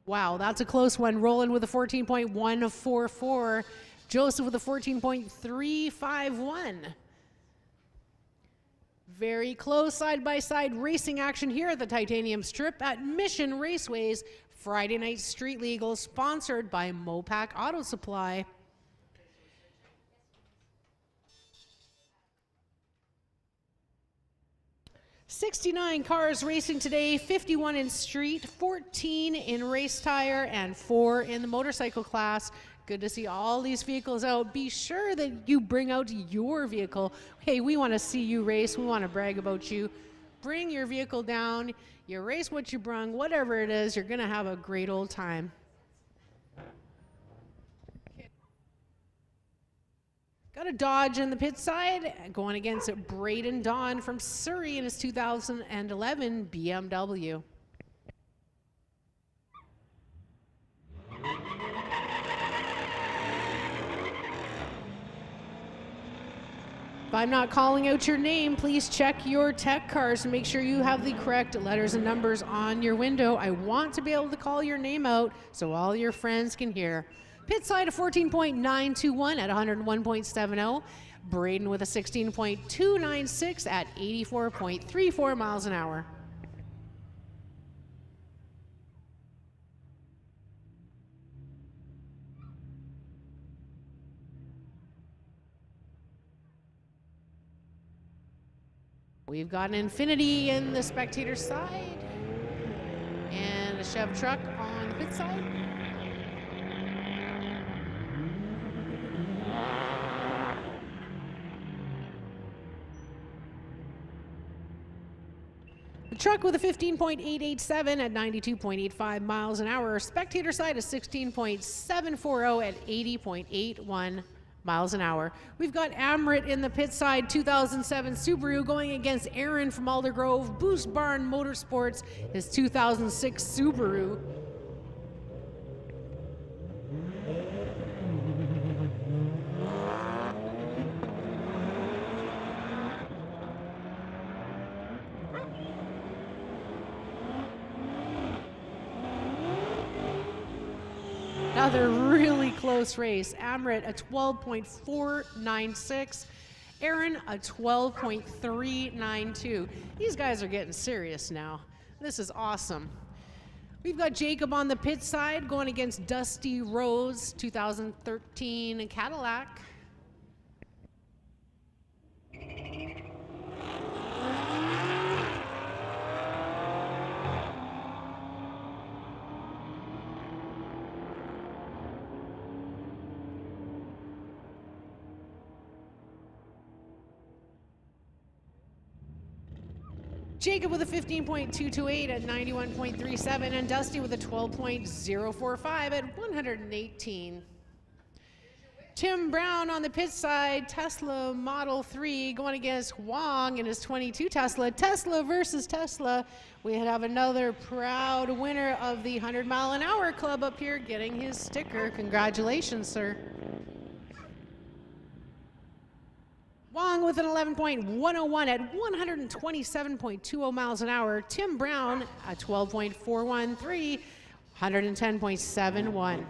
S1: Wow, that's a close one. Roland with a 14.144. Joseph with a 14.351. Very close side-by-side racing action here at the Titanium Strip at Mission Raceways Friday Night Street Legal, sponsored by Mopac Auto Supply. "69 cars racing today, 51 in street, 14 in race tire, and 4 in the motorcycle class. Good to see all these vehicles out. Be sure that you bring out your vehicle. Hey, we want to see you race. We want to brag about you. Bring your vehicle down. You race what you brung, whatever it is, you're going to have a great old time." Got a Dodge in the pit side, going against Braden Don from Surrey in his 2011 BMW. If I'm not calling out your name, please check your tech cards to make sure you have the correct letters and numbers on your window. I want to be able to call your name out so all your friends can hear. Pit side a 14.921 at 101.70. Braden with a 16.296 at 84.34 miles an hour. We've got an Infinity in the spectator side and a Chev truck on the pit side. The truck with a 15.887 at 92.85 miles an hour. Spectator side is 16.740 at 80.81 miles an hour. We've got Amrit in the pit side, 2007 Subaru, going against Aaron from Aldergrove, Boost Barn Motorsports, his 2006 Subaru. Another really close race. Amrit a 12.496. Aaron a 12.392. These guys are getting serious now. This is awesome. We've got Jacob on the pit side going against Dusty Rose, 2013 Cadillac. Jacob with a 15.228 at 91.37, and Dusty with a 12.045 at 118. Tim Brown on the pit side, Tesla Model 3 going against Wong in his 22 Tesla. Tesla versus Tesla. We have another proud winner of the 100 mile an hour club up here getting his sticker. Congratulations, sir. Wong with an 11.101 at 127.20 miles an hour. Tim Brown at 12.413, 110.71.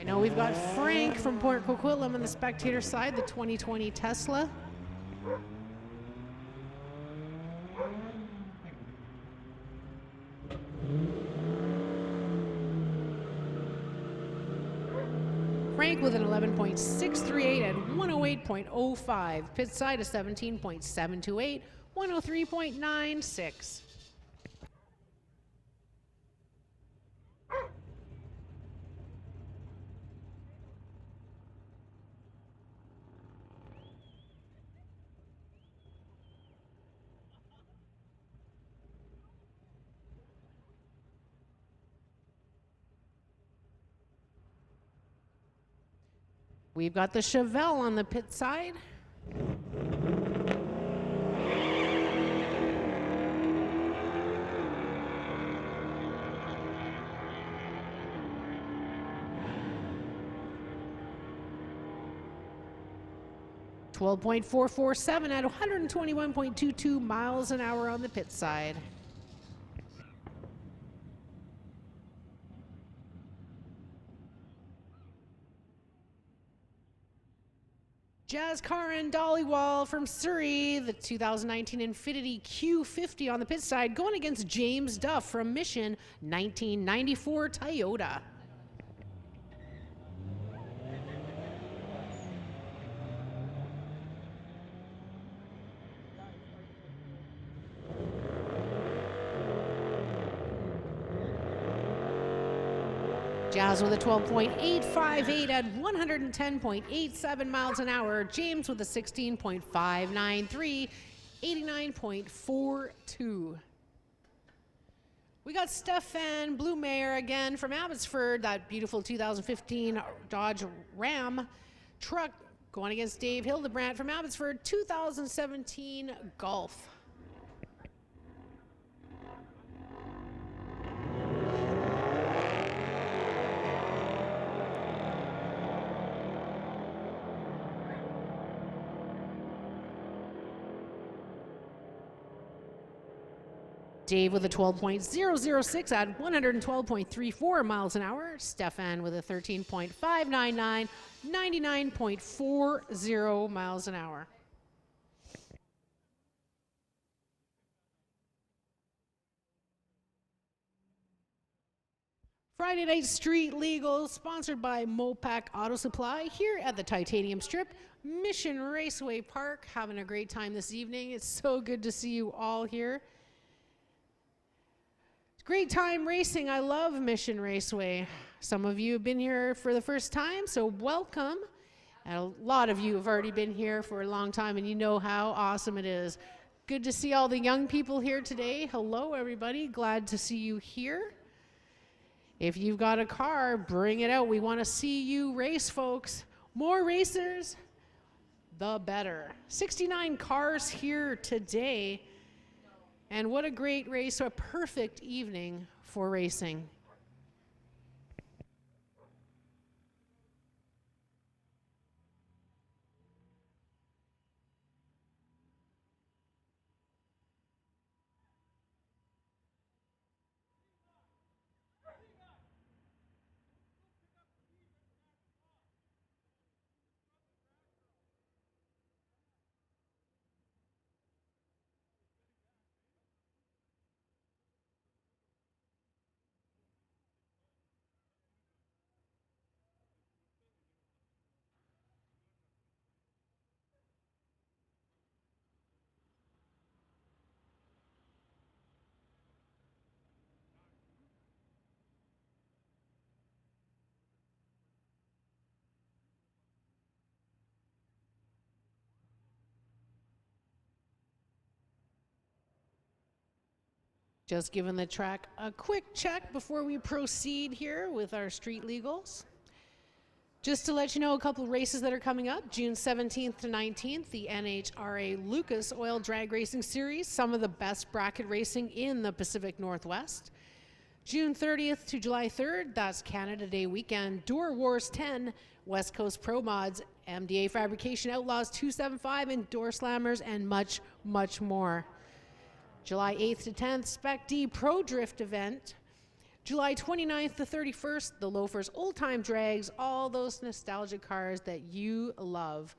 S1: I know we've got Frank from Port Coquitlam on the spectator side, the 2020 Tesla. Frank with an 11.638 at 108.05. Pit side is 17.728, 103.96. We've got the Chevelle on the pit side. 12.447 at 121.22 miles an hour on the pit side. Jazz Karan Dollywall from Surrey, the 2019 Infiniti Q50 on the pit side, going against James Duff from Mission 1994 Toyota. Jazz with a 12.858 at 110.87 miles an hour. James with a 16.593, 89.42. We got Stefan Blumeyer again from Abbotsford, that beautiful 2015 Dodge Ram truck, going against Dave Hildebrandt from Abbotsford, 2017 Golf. Dave with a 12.006 at 112.34 miles an hour. Stefan with a 13.599, 99.40 miles an hour. Friday Night Street Legal, sponsored by Mopac Auto Supply here at the Titanium Strip, Mission Raceway Park. Having a great time this evening. It's so good to see you all here. Great time racing. I love Mission Raceway. Some of you have been here for the first time, so welcome. And a lot of you have already been here for a long time, and you know how awesome it is. Good to see all the young people here today. Hello, everybody. Glad to see you here. If you've got a car, bring it out. We want to see you race, folks. More racers, the better. 69 cars here today. And what a great race, a perfect evening for racing. Just giving the track a quick check before we proceed here with our street legals. Just to let you know a couple of races that are coming up. June 17th to 19th, the NHRA Lucas Oil Drag Racing Series, some of the best bracket racing in the Pacific Northwest. June 30th to July 3rd, that's Canada Day weekend, Door Wars 10, West Coast Pro Mods, MDA Fabrication Outlaws 275, and Door Slammers, and much, much more. July 8th to 10th, Spec D Pro Drift event. July 29th to 31st, the Loafers Old Time Drags, all those nostalgic cars that you love.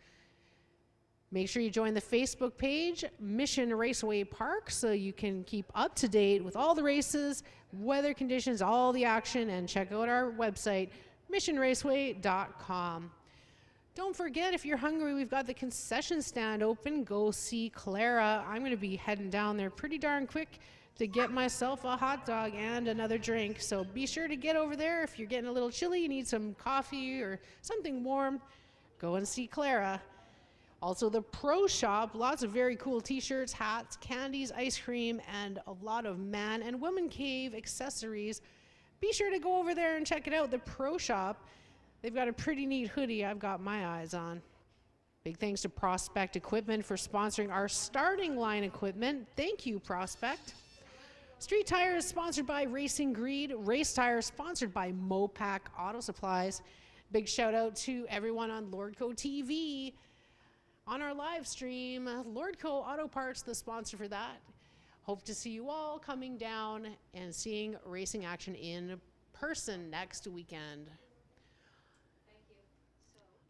S1: Make sure you join the Facebook page, Mission Raceway Park, so you can keep up to date with all the races, weather conditions, all the action, and check out our website, missionraceway.com. Don't forget, if you're hungry, we've got the concession stand open. Go see Clara. I'm going to be heading down there pretty darn quick to get myself a hot dog and another drink. So be sure to get over there. If you're getting a little chilly, you need some coffee or something warm, go and see Clara. Also, the Pro Shop, lots of very cool t-shirts, hats, candies, ice cream, and a lot of man and woman cave accessories. Be sure to go over there and check it out, the Pro Shop. They've got a pretty neat hoodie I've got my eyes on. Big thanks to Prospect Equipment for sponsoring our starting line equipment. Thank you, Prospect. Street Tire is sponsored by Racing Greed. Race Tire is sponsored by Mopac Auto Supplies. Big shout out to everyone on Lordco TV. on our live stream. Lordco Auto Parts, the sponsor for that. Hope to see you all coming down and seeing racing action in person next weekend.
S2: Thank you.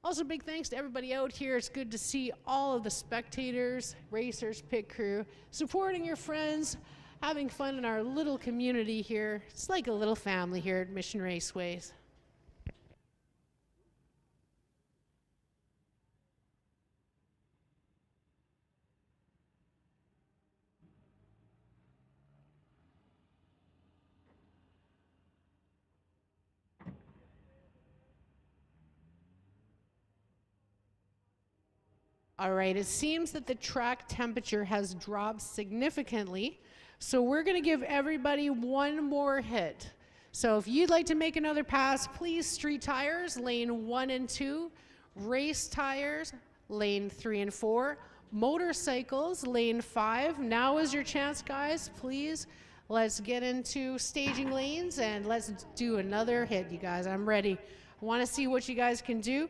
S1: Also, big thanks to everybody out here. It's good to see all of the spectators, racers, pit crew, supporting your friends, having fun in our little community here. It's like a little family here at Mission Raceways. All right, it seems that the track temperature has dropped significantly, so we're gonna give everybody one more hit. So if you'd like to make another pass, please street tires, lane 1 and 2, race tires, lane 3 and 4, motorcycles, lane 5. Now is your chance, guys, please. Let's get into staging lanes and let's do another hit, you guys. I'm ready. I wanna see what you guys can do.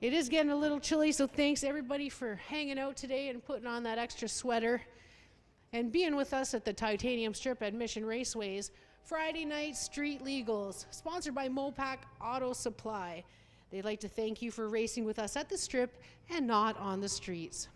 S1: It is getting a little chilly, so thanks everybody for hanging out today and putting on that extra sweater and being with us at the Titanium Strip at Mission Raceways. Friday night street legals, sponsored by Mopac Auto Supply. They'd like to thank you for racing with us at the strip and not on the streets.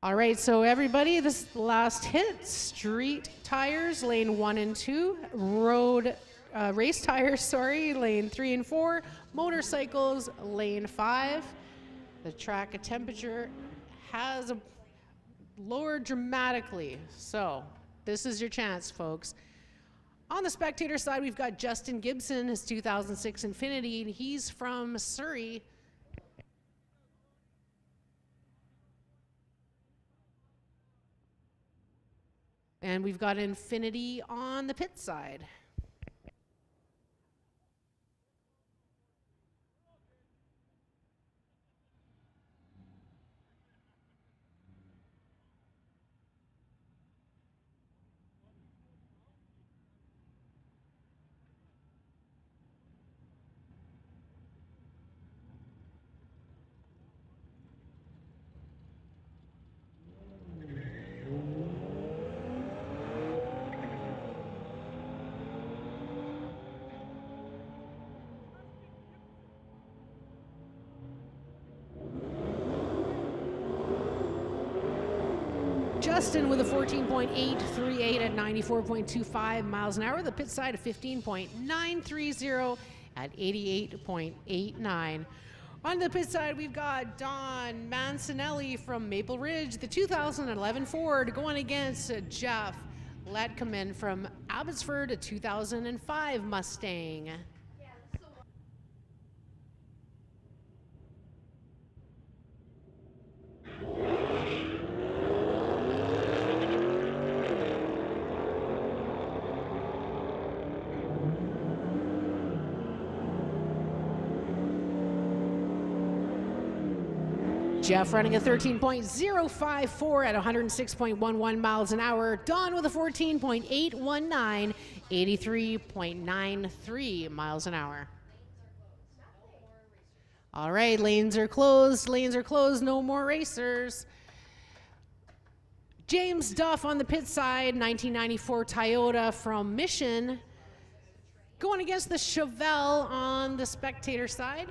S1: All right, so everybody, this is the last hit. Street tires, lane 1 and 2. Race tires, sorry, lane 3 and 4. Motorcycles, lane 5. The track temperature has lowered dramatically. So this is your chance, folks. On the spectator side, we've got Justin Gibson, his 2006 Infiniti, and he's from Surrey. And we've got Infiniti on the pit side. Justin with a 14.838 at 94.25 miles an hour. The pit side of 15.930 at 88.89. On the pit side, we've got Don Mancinelli from Maple Ridge, the 2011 Ford, going against Jeff Letkeman from Abbotsford, a 2005 Mustang. Jeff running a 13.054 at 106.11 miles an hour. Don with a 14.819, 83.93 miles an hour. All right, lanes are closed. Lanes are closed. No more racers. James Duff on the pit side, 1994 Toyota from Mission. Going against the Chevelle on the spectator side.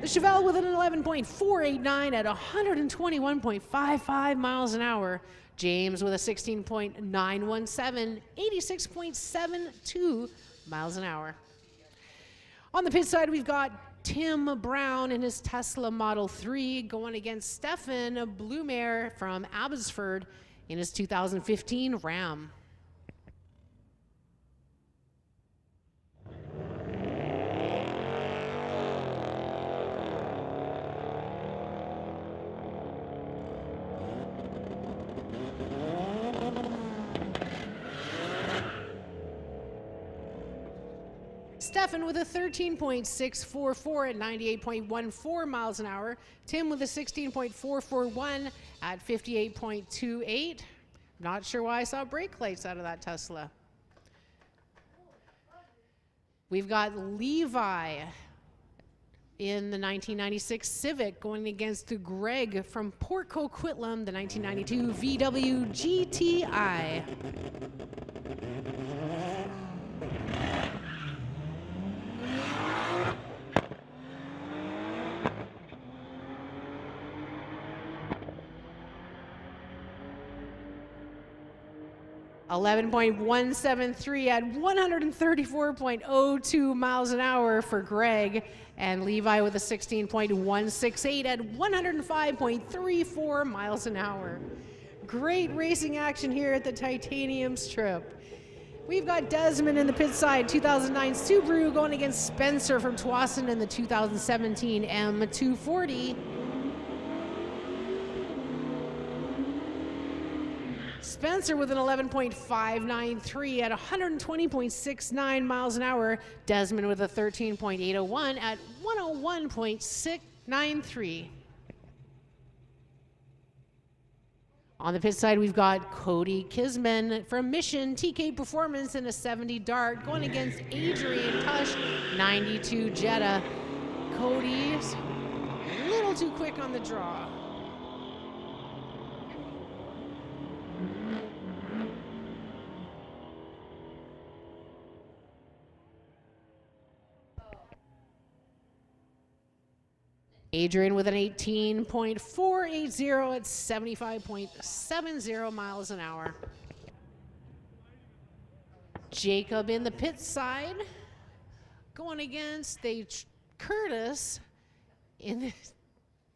S1: The Chevelle with an 11.489 at 121.55 miles an hour. James with a 16.917, 86.72 miles an hour. On the pit side, we've got Tim Brown in his Tesla Model 3 going against Stefan Blumer from Abbotsford in his 2015 Ram. Stefan with a 13.644 at 98.14 miles an hour. Tim with a 16.441 at 58.28. Not sure why I saw brake lights out of that Tesla. We've got Levi in the 1996 Civic going against Greg from Port Coquitlam, the 1992 VW GTI. 11.173 at 134.02 miles an hour for Greg, and Levi with a 16.168 at 105.34 miles an hour. Great racing action here at the Titanium Strip. We've got Desmond in the pit side, 2009 Subaru going against Spencer from Tsawwassen in the 2017 M240. Spencer with an 11.593 at 120.69 miles an hour. Desmond with a 13.801 at 101.693. On the pit side, we've got Cody Kisman from Mission TK Performance in a 70 Dart going against Adrian Tush, 92 Jetta. Cody's a little too quick on the draw. Adrian with an 18.480 at 75.70 miles an hour. Jacob in the pit side going against Curtis in the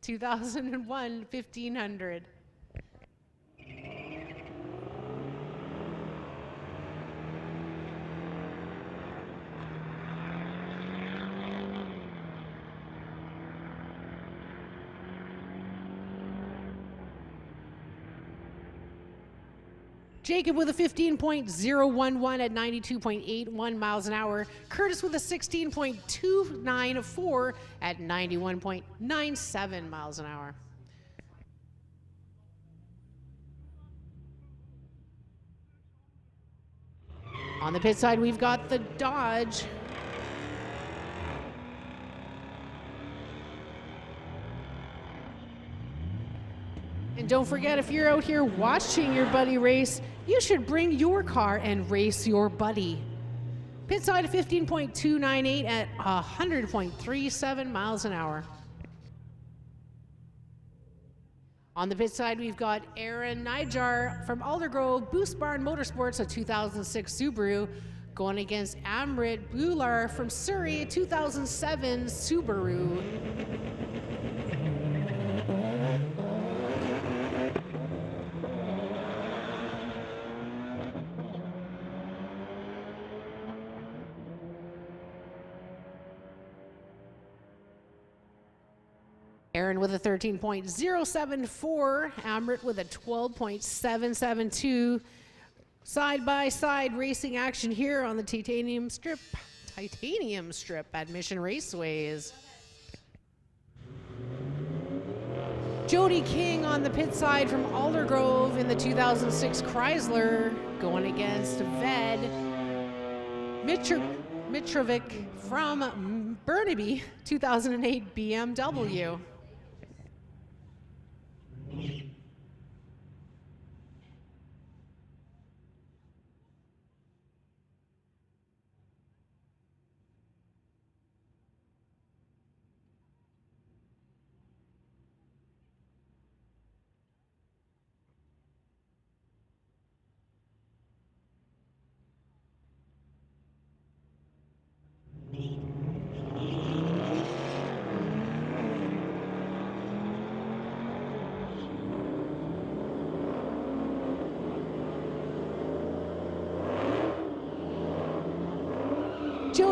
S1: 2001 1500. Jacob with a 15.011 at 92.81 miles an hour. Curtis with a 16.294 at 91.97 miles an hour. On the pit side, we've got the Dodge. And don't forget, if you're out here watching your buddy race, you should bring your car and race your buddy. Pit side of 15.298 at 100.37 miles an hour. On the pit side, we've got Aaron Nijar from Aldergrove Boost Barn Motorsports, a 2006 Subaru, going against Amrit Bular from Surrey, a 2007 Subaru. Aaron with a 13.074, Amrit with a 12.772. Side-by-side racing action here on the Titanium Strip at Mission Raceways. Jody King on the pit side from Aldergrove in the 2006 Chrysler, going against Ved Mitrovic from Burnaby, 2008 BMW.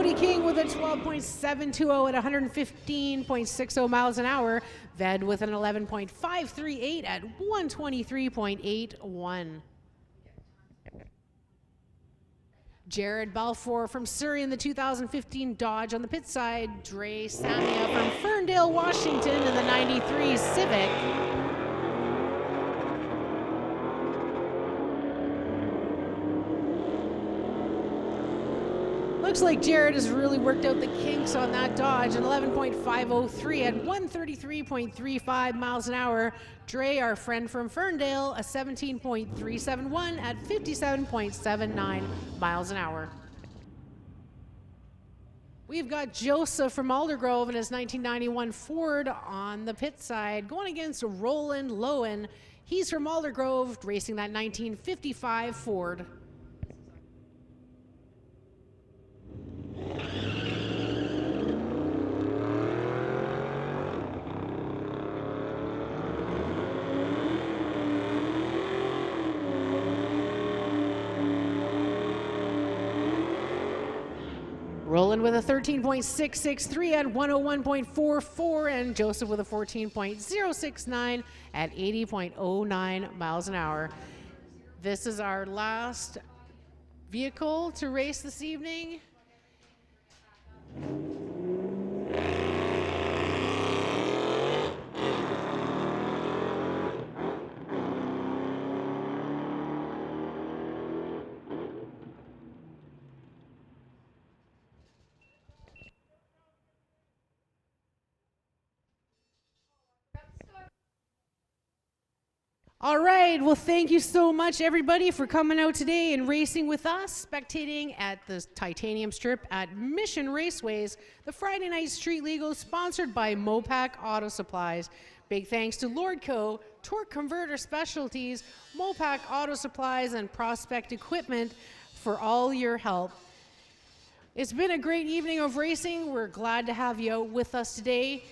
S1: Cody King with a 12.720 at 115.60 miles an hour. Ved with an 11.538 at 123.81. Jared Balfour from Surrey in the 2015 Dodge on the pit side. Dre Samia from Ferndale, Washington in the 93 Civic. Looks like Jared has really worked out the kinks on that Dodge, an 11.503 at 133.35 miles an hour. Dre, our friend from Ferndale, a 17.371 at 57.79 miles an hour. We've got Joseph from Aldergrove in his 1991 Ford on the pit side, going against Roland Lowen. He's from Aldergrove, racing that 1955 Ford. Roland with a 13.663 at 101.44, and Joseph with a 14.069 at 80.09 miles an hour. This is our last vehicle to race this evening. All right, well, thank you so much, everybody, for coming out today and racing with us, spectating at the Titanium Strip at Mission Raceways, the Friday Night Street Legal, sponsored by Mopac Auto Supplies. Big thanks to Lordco, Torque Converter Specialties, Mopac Auto Supplies, and Prospect Equipment for all your help. It's been a great evening of racing. We're glad to have you out with us today.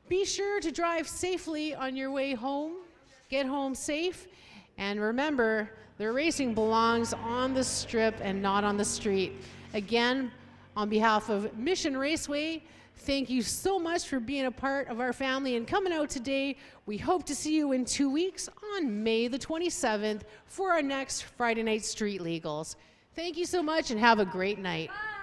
S1: Be sure to drive safely on your way home. Get home safe, and remember, the racing belongs on the strip and not on the street. Again, on behalf of Mission Raceway, thank you so much for being a part of our family and coming out today. We hope to see you in 2 weeks on May the 27th for our next Friday Night Street Legals. Thank you so much and have a great night.
S2: Bye.